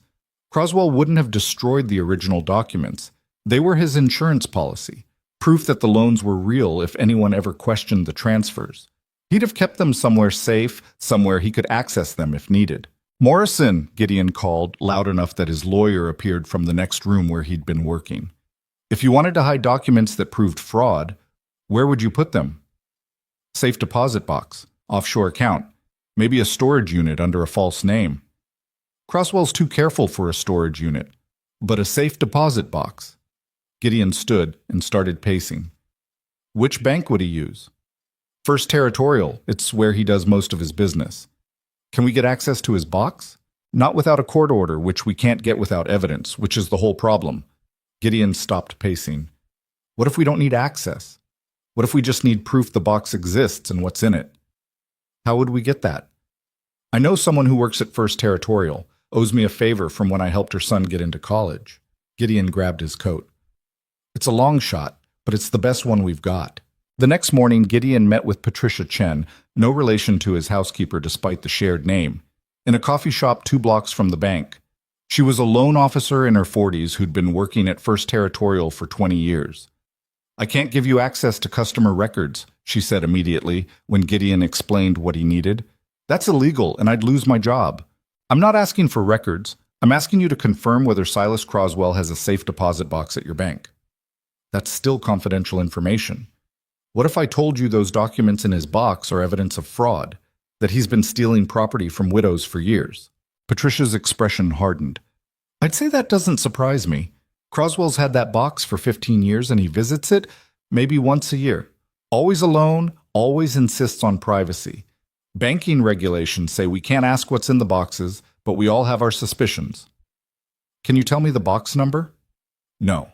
Croswell wouldn't have destroyed the original documents. They were his insurance policy, proof that the loans were real if anyone ever questioned the transfers. He'd have kept them somewhere safe, somewhere he could access them if needed. "Morrison," Gideon called, loud enough that his lawyer appeared from the next room where he'd been working. "If you wanted to hide documents that proved fraud, where would you put them?" "Safe deposit box, offshore account, maybe a storage unit under a false name." "Croswell's too careful for a storage unit, but a safe deposit box." Gideon stood and started pacing. "Which bank would he use?" "First Territorial. It's where he does most of his business." "Can we get access to his box?" "Not without a court order, which we can't get without evidence, which is the whole problem." Gideon stopped pacing. "What if we don't need access? What if we just need proof the box exists and what's in it?" "How would we get that?" "I know someone who works at First Territorial, owes me a favor from when I helped her son get into college." Gideon grabbed his coat. "It's a long shot, but it's the best one we've got." The next morning, Gideon met with Patricia Chen, no relation to his housekeeper despite the shared name, in a coffee shop 2 blocks from the bank. She was a loan officer in her 40s who'd been working at First Territorial for 20 years. "I can't give you access to customer records," she said immediately when Gideon explained what he needed. "That's illegal, and I'd lose my job. I'm not asking for records. I'm asking you to confirm whether Silas Croswell has a safe deposit box at your bank." "That's still confidential information." "What if I told you those documents in his box are evidence of fraud, that he's been stealing property from widows for years?" Patricia's expression hardened. "I'd say that doesn't surprise me. Croswell's had that box for 15 years and he visits it maybe once a year. Always alone, always insists on privacy. Banking regulations say we can't ask what's in the boxes, but we all have our suspicions." "Can you tell me the box number?" "No.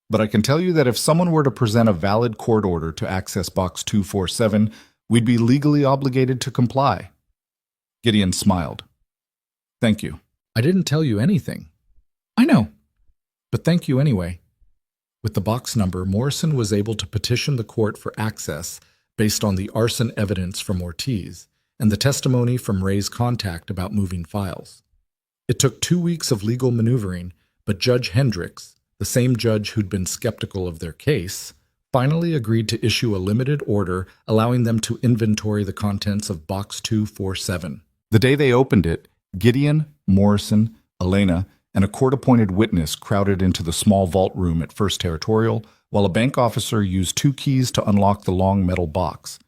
But I can tell you that if someone were to present a valid court order to access Box 247, we'd be legally obligated to comply." Gideon smiled. "Thank you. I didn't tell you anything." "I know. But thank you anyway." With the box number, Morrison was able to petition the court for access based on the arson evidence from Ortiz and the testimony from Ray's contact about moving files. It took 2 weeks of legal maneuvering, but Judge Hendricks, the same judge who'd been skeptical of their case, finally agreed to issue a limited order allowing them to inventory the contents of Box 247. The day they opened it, Gideon, Morrison, Elena, and a court-appointed witness crowded into the small vault room at First Territorial, while a bank officer used 2 keys to unlock the long metal box.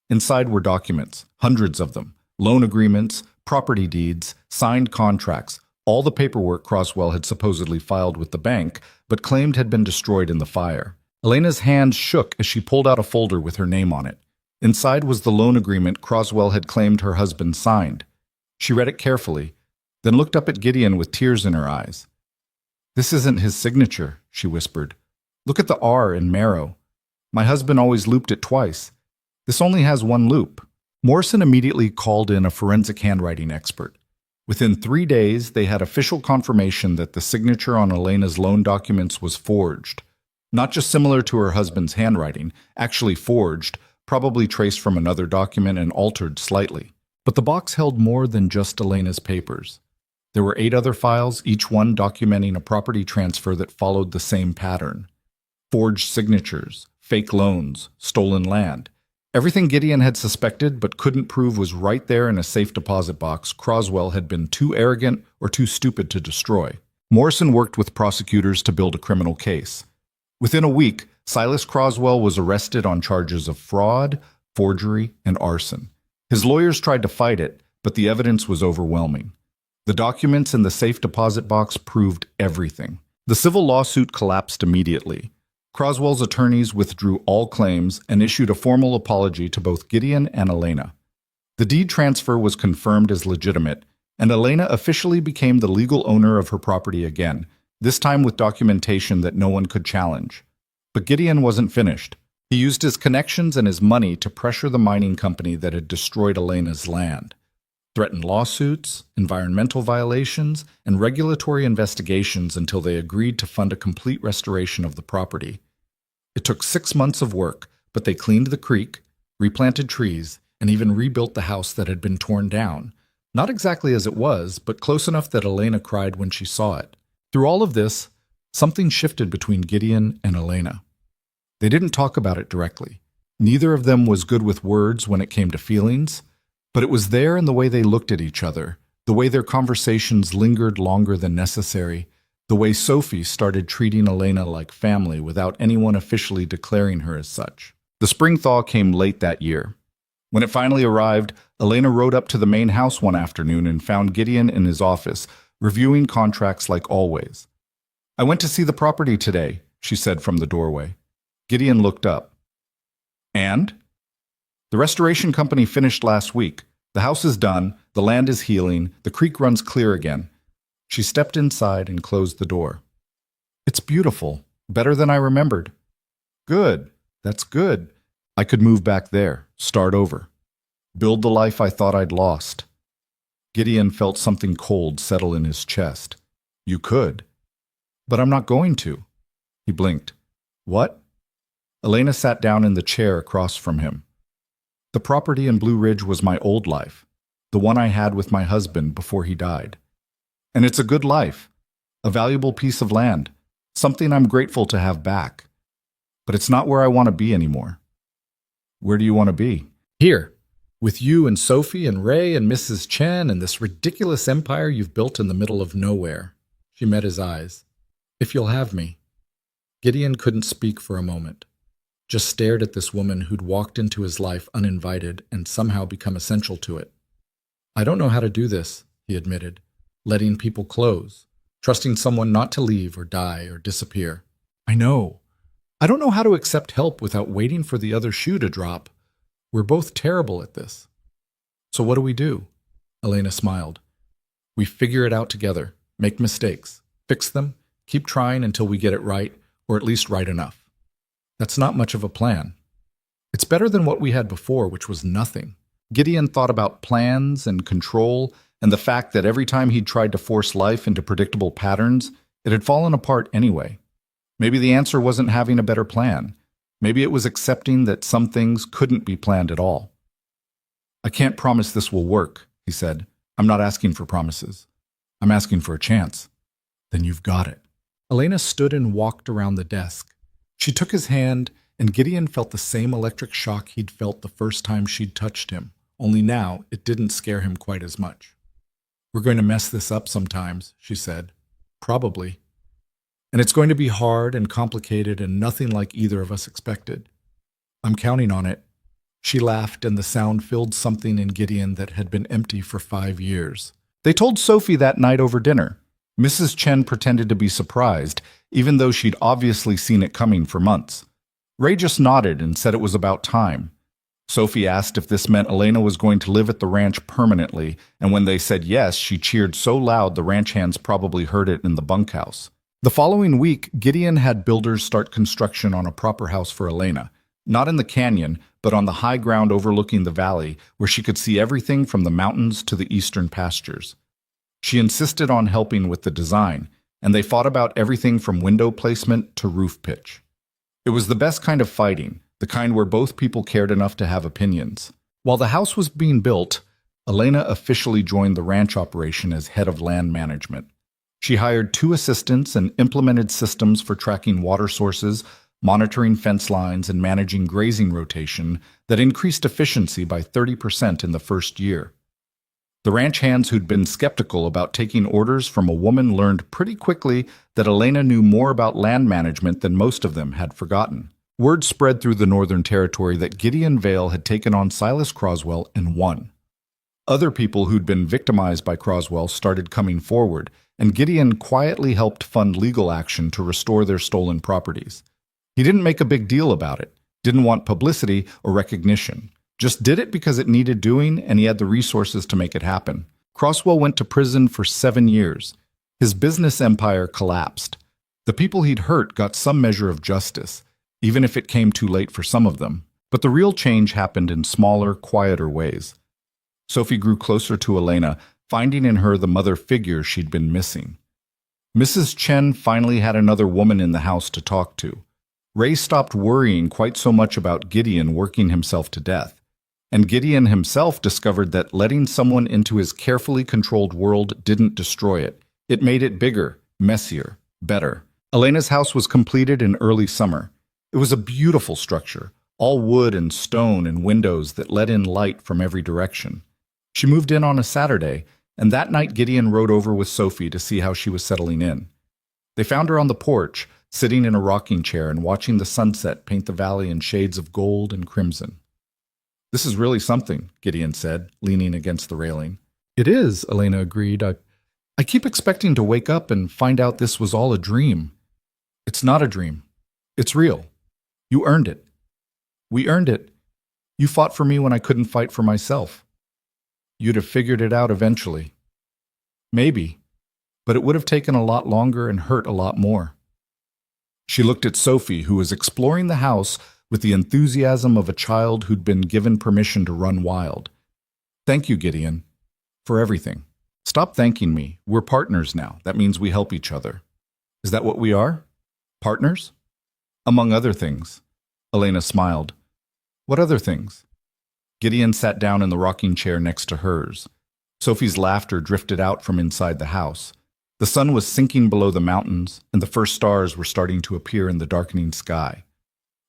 Inside were documents, hundreds of them, loan agreements, property deeds, signed contracts, all the paperwork Croswell had supposedly filed with the bank, but claimed had been destroyed in the fire. Elena's hand shook as she pulled out a folder with her name on it. Inside was the loan agreement Croswell had claimed her husband signed. She read it carefully, then looked up at Gideon with tears in her eyes. "This isn't his signature," she whispered. "Look at the R in Marrow. My husband always looped it twice. This only has 1 loop." Morrison immediately called in a forensic handwriting expert. Within 3 days, they had official confirmation that the signature on Elena's loan documents was forged. Not just similar to her husband's handwriting, actually forged, probably traced from another document and altered slightly. But the box held more than just Elena's papers. There were 8 other files, each one documenting a property transfer that followed the same pattern. Forged signatures, fake loans, stolen land. Everything Gideon had suspected but couldn't prove was right there in a safe deposit box Croswell had been too arrogant or too stupid to destroy. Morrison worked with prosecutors to build a criminal case. Within a week, Silas Croswell was arrested on charges of fraud, forgery, and arson. His lawyers tried to fight it, but the evidence was overwhelming. The documents in the safe deposit box proved everything. The civil lawsuit collapsed immediately. Croswell's attorneys withdrew all claims and issued a formal apology to both Gideon and Elena. The deed transfer was confirmed as legitimate, and Elena officially became the legal owner of her property again, this time with documentation that no one could challenge. But Gideon wasn't finished. He used his connections and his money to pressure the mining company that had destroyed Elena's land. Threatened lawsuits, environmental violations, and regulatory investigations until they agreed to fund a complete restoration of the property. It took 6 months of work, but they cleaned the creek, replanted trees, and even rebuilt the house that had been torn down. Not exactly as it was, but close enough that Elena cried when she saw it. Through all of this, something shifted between Gideon and Elena. They didn't talk about it directly. Neither of them was good with words when it came to feelings, but it was there in the way they looked at each other, the way their conversations lingered longer than necessary, the way Sophie started treating Elena like family without anyone officially declaring her as such. The spring thaw came late that year. When it finally arrived, Elena rode up to the main house one afternoon and found Gideon in his office, reviewing contracts like always. "I went to see the property today," she said from the doorway. Gideon looked up. "And?" "The restoration company finished last week. The house is done, the land is healing, the creek runs clear again." She stepped inside and closed the door. "It's beautiful, better than I remembered." "Good, that's good. I could move back there, start over. Build the life I thought I'd lost." Gideon felt something cold settle in his chest. "You could." "But I'm not going to." He blinked. "What?" Elena sat down in the chair across from him. "The property in Blue Ridge was my old life, the one I had with my husband before he died. And it's a good life, a valuable piece of land, something I'm grateful to have back. But it's not where I want to be anymore." "Where do you want to be?" "Here, with you and Sophie and Ray and Mrs. Chen and this ridiculous empire you've built in the middle of nowhere." She met his eyes. "If you'll have me." Gideon couldn't speak for a moment, just stared at this woman who'd walked into his life uninvited and somehow become essential to it. "I don't know how to do this," he admitted, "letting people close, trusting someone not to leave or die or disappear. I know. I don't know how to accept help without waiting for the other shoe to drop. We're both terrible at this." "So what do we do?" Elena smiled. "We figure it out together, make mistakes, fix them, keep trying until we get it right, or at least right enough. That's not much of a plan. It's better than what we had before, which was nothing." Gideon thought about plans and control and the fact that every time he'd tried to force life into predictable patterns, it had fallen apart anyway. Maybe the answer wasn't having a better plan. Maybe it was accepting that some things couldn't be planned at all. "I can't promise this will work," he said. "I'm not asking for promises. I'm asking for a chance." "Then you've got it." Elena stood and walked around the desk. She took his hand, and Gideon felt the same electric shock he'd felt the first time she'd touched him, only now it didn't scare him quite as much. "We're going to mess this up sometimes," she said. "Probably. And it's going to be hard and complicated and nothing like either of us expected. I'm counting on it." She laughed, and the sound filled something in Gideon that had been empty for 5 years. They told Sophie that night over dinner. Mrs. Chen pretended to be surprised, even though she'd obviously seen it coming for months. Ray just nodded and said it was about time. Sophie asked if this meant Elena was going to live at the ranch permanently, and when they said yes, she cheered so loud the ranch hands probably heard it in the bunkhouse. The following week, Gideon had builders start construction on a proper house for Elena, not in the canyon, but on the high ground overlooking the valley, where she could see everything from the mountains to the eastern pastures. She insisted on helping with the design, and they fought about everything from window placement to roof pitch. It was the best kind of fighting, the kind where both people cared enough to have opinions. While the house was being built, Elena officially joined the ranch operation as head of land management. She hired 2 assistants and implemented systems for tracking water sources, monitoring fence lines, and managing grazing rotation that increased efficiency by 30% in the first year. The ranch hands who'd been skeptical about taking orders from a woman learned pretty quickly that Elena knew more about land management than most of them had forgotten. Word spread through the Northern Territory that Gideon Vale had taken on Silas Croswell and won. Other people who'd been victimized by Croswell started coming forward, and Gideon quietly helped fund legal action to restore their stolen properties. He didn't make a big deal about it, didn't want publicity or recognition. Just did it because it needed doing, and he had the resources to make it happen. Croswell went to prison for 7 years. His business empire collapsed. The people he'd hurt got some measure of justice, even if it came too late for some of them. But the real change happened in smaller, quieter ways. Sophie grew closer to Elena, finding in her the mother figure she'd been missing. Mrs. Chen finally had another woman in the house to talk to. Ray stopped worrying quite so much about Gideon working himself to death. And Gideon himself discovered that letting someone into his carefully controlled world didn't destroy it. It made it bigger, messier, better. Elena's house was completed in early summer. It was a beautiful structure, all wood and stone and windows that let in light from every direction. She moved in on a Saturday, and that night Gideon rode over with Sophie to see how she was settling in. They found her on the porch, sitting in a rocking chair and watching the sunset paint the valley in shades of gold and crimson. "This is really something," Gideon said, leaning against the railing. "It is," Elena agreed. I keep expecting to wake up and find out this was all a dream." "It's not a dream. It's real. You earned it. We earned it. You fought for me when I couldn't fight for myself. You'd have figured it out eventually." "Maybe, but it would have taken a lot longer and hurt a lot more." She looked at Sophie, who was exploring the house with the enthusiasm of a child who'd been given permission to run wild. "Thank you, Gideon, for everything." "Stop thanking me. We're partners now. That means we help each other." "Is that what we are? Partners?" "Among other things." Elena smiled. "What other things?" Gideon sat down in the rocking chair next to hers. Sophie's laughter drifted out from inside the house. The sun was sinking below the mountains, and the first stars were starting to appear in the darkening sky.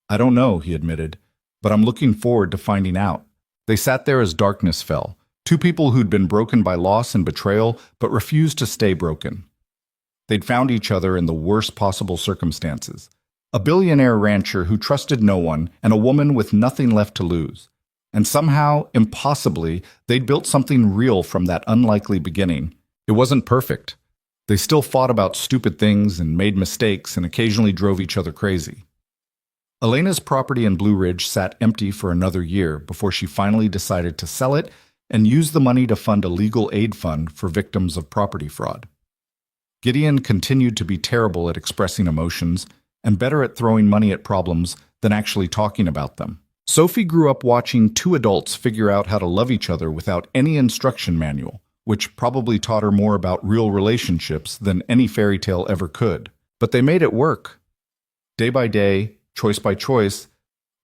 "I don't know," he admitted, "but I'm looking forward to finding out." They sat there as darkness fell, 2 people who'd been broken by loss and betrayal, but refused to stay broken. They'd found each other in the worst possible circumstances. A billionaire rancher who trusted no one, and a woman with nothing left to lose. And somehow, impossibly, they'd built something real from that unlikely beginning. It wasn't perfect. They still fought about stupid things and made mistakes and occasionally drove each other crazy. Elena's property in Blue Ridge sat empty for another year before she finally decided to sell it and use the money to fund a legal aid fund for victims of property fraud. Gideon continued to be terrible at expressing emotions and better at throwing money at problems than actually talking about them. Sophie grew up watching 2 adults figure out how to love each other without any instruction manual, which probably taught her more about real relationships than any fairy tale ever could. But they made it work. Day by day, choice by choice,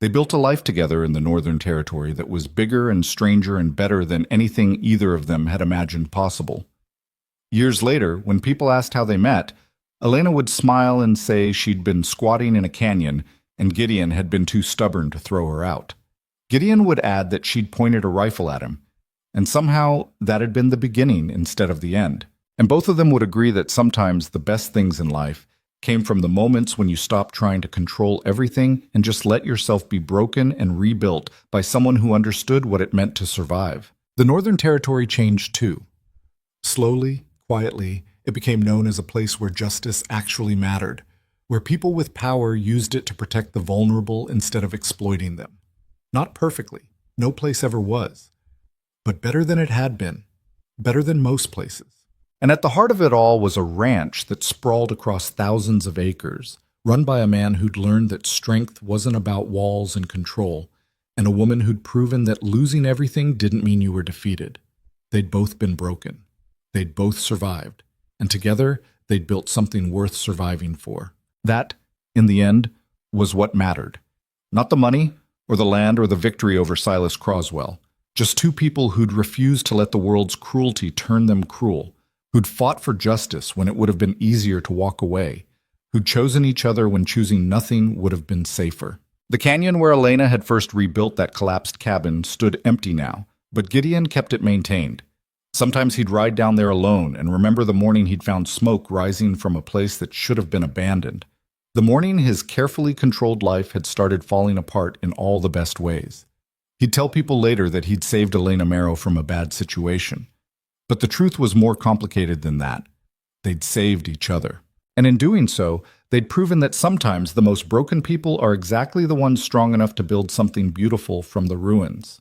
they built a life together in the Northern Territory that was bigger and stranger and better than anything either of them had imagined possible. Years later, when people asked how they met, Elena would smile and say she'd been squatting in a canyon and Gideon had been too stubborn to throw her out. Gideon would add that she'd pointed a rifle at him, and somehow that had been the beginning instead of the end. And both of them would agree that sometimes the best things in life came from the moments when you stopped trying to control everything and just let yourself be broken and rebuilt by someone who understood what it meant to survive. The Northern Territory changed too. Slowly, quietly, it became known as a place where justice actually mattered, where people with power used it to protect the vulnerable instead of exploiting them. Not perfectly, no place ever was, but better than it had been, better than most places. And at the heart of it all was a ranch that sprawled across thousands of acres, run by a man who'd learned that strength wasn't about walls and control, and a woman who'd proven that losing everything didn't mean you were defeated. They'd both been broken. they'd both survived, and together they'd built something worth surviving for. That, in the end, was what mattered. Not the money, or the land, or the victory over Silas Croswell. Just two people who'd refused to let the world's cruelty turn them cruel, who'd fought for justice when it would have been easier to walk away, who'd chosen each other when choosing nothing would have been safer. The canyon where Elena had first rebuilt that collapsed cabin stood empty now, but Gideon kept it maintained. Sometimes he'd ride down there alone and remember the morning he'd found smoke rising from a place that should have been abandoned. The morning his carefully controlled life had started falling apart in all the best ways. He'd tell people later that he'd saved Elena Marrow from a bad situation. But the truth was more complicated than that. They'd saved each other. And in doing so, they'd proven that sometimes the most broken people are exactly the ones strong enough to build something beautiful from the ruins.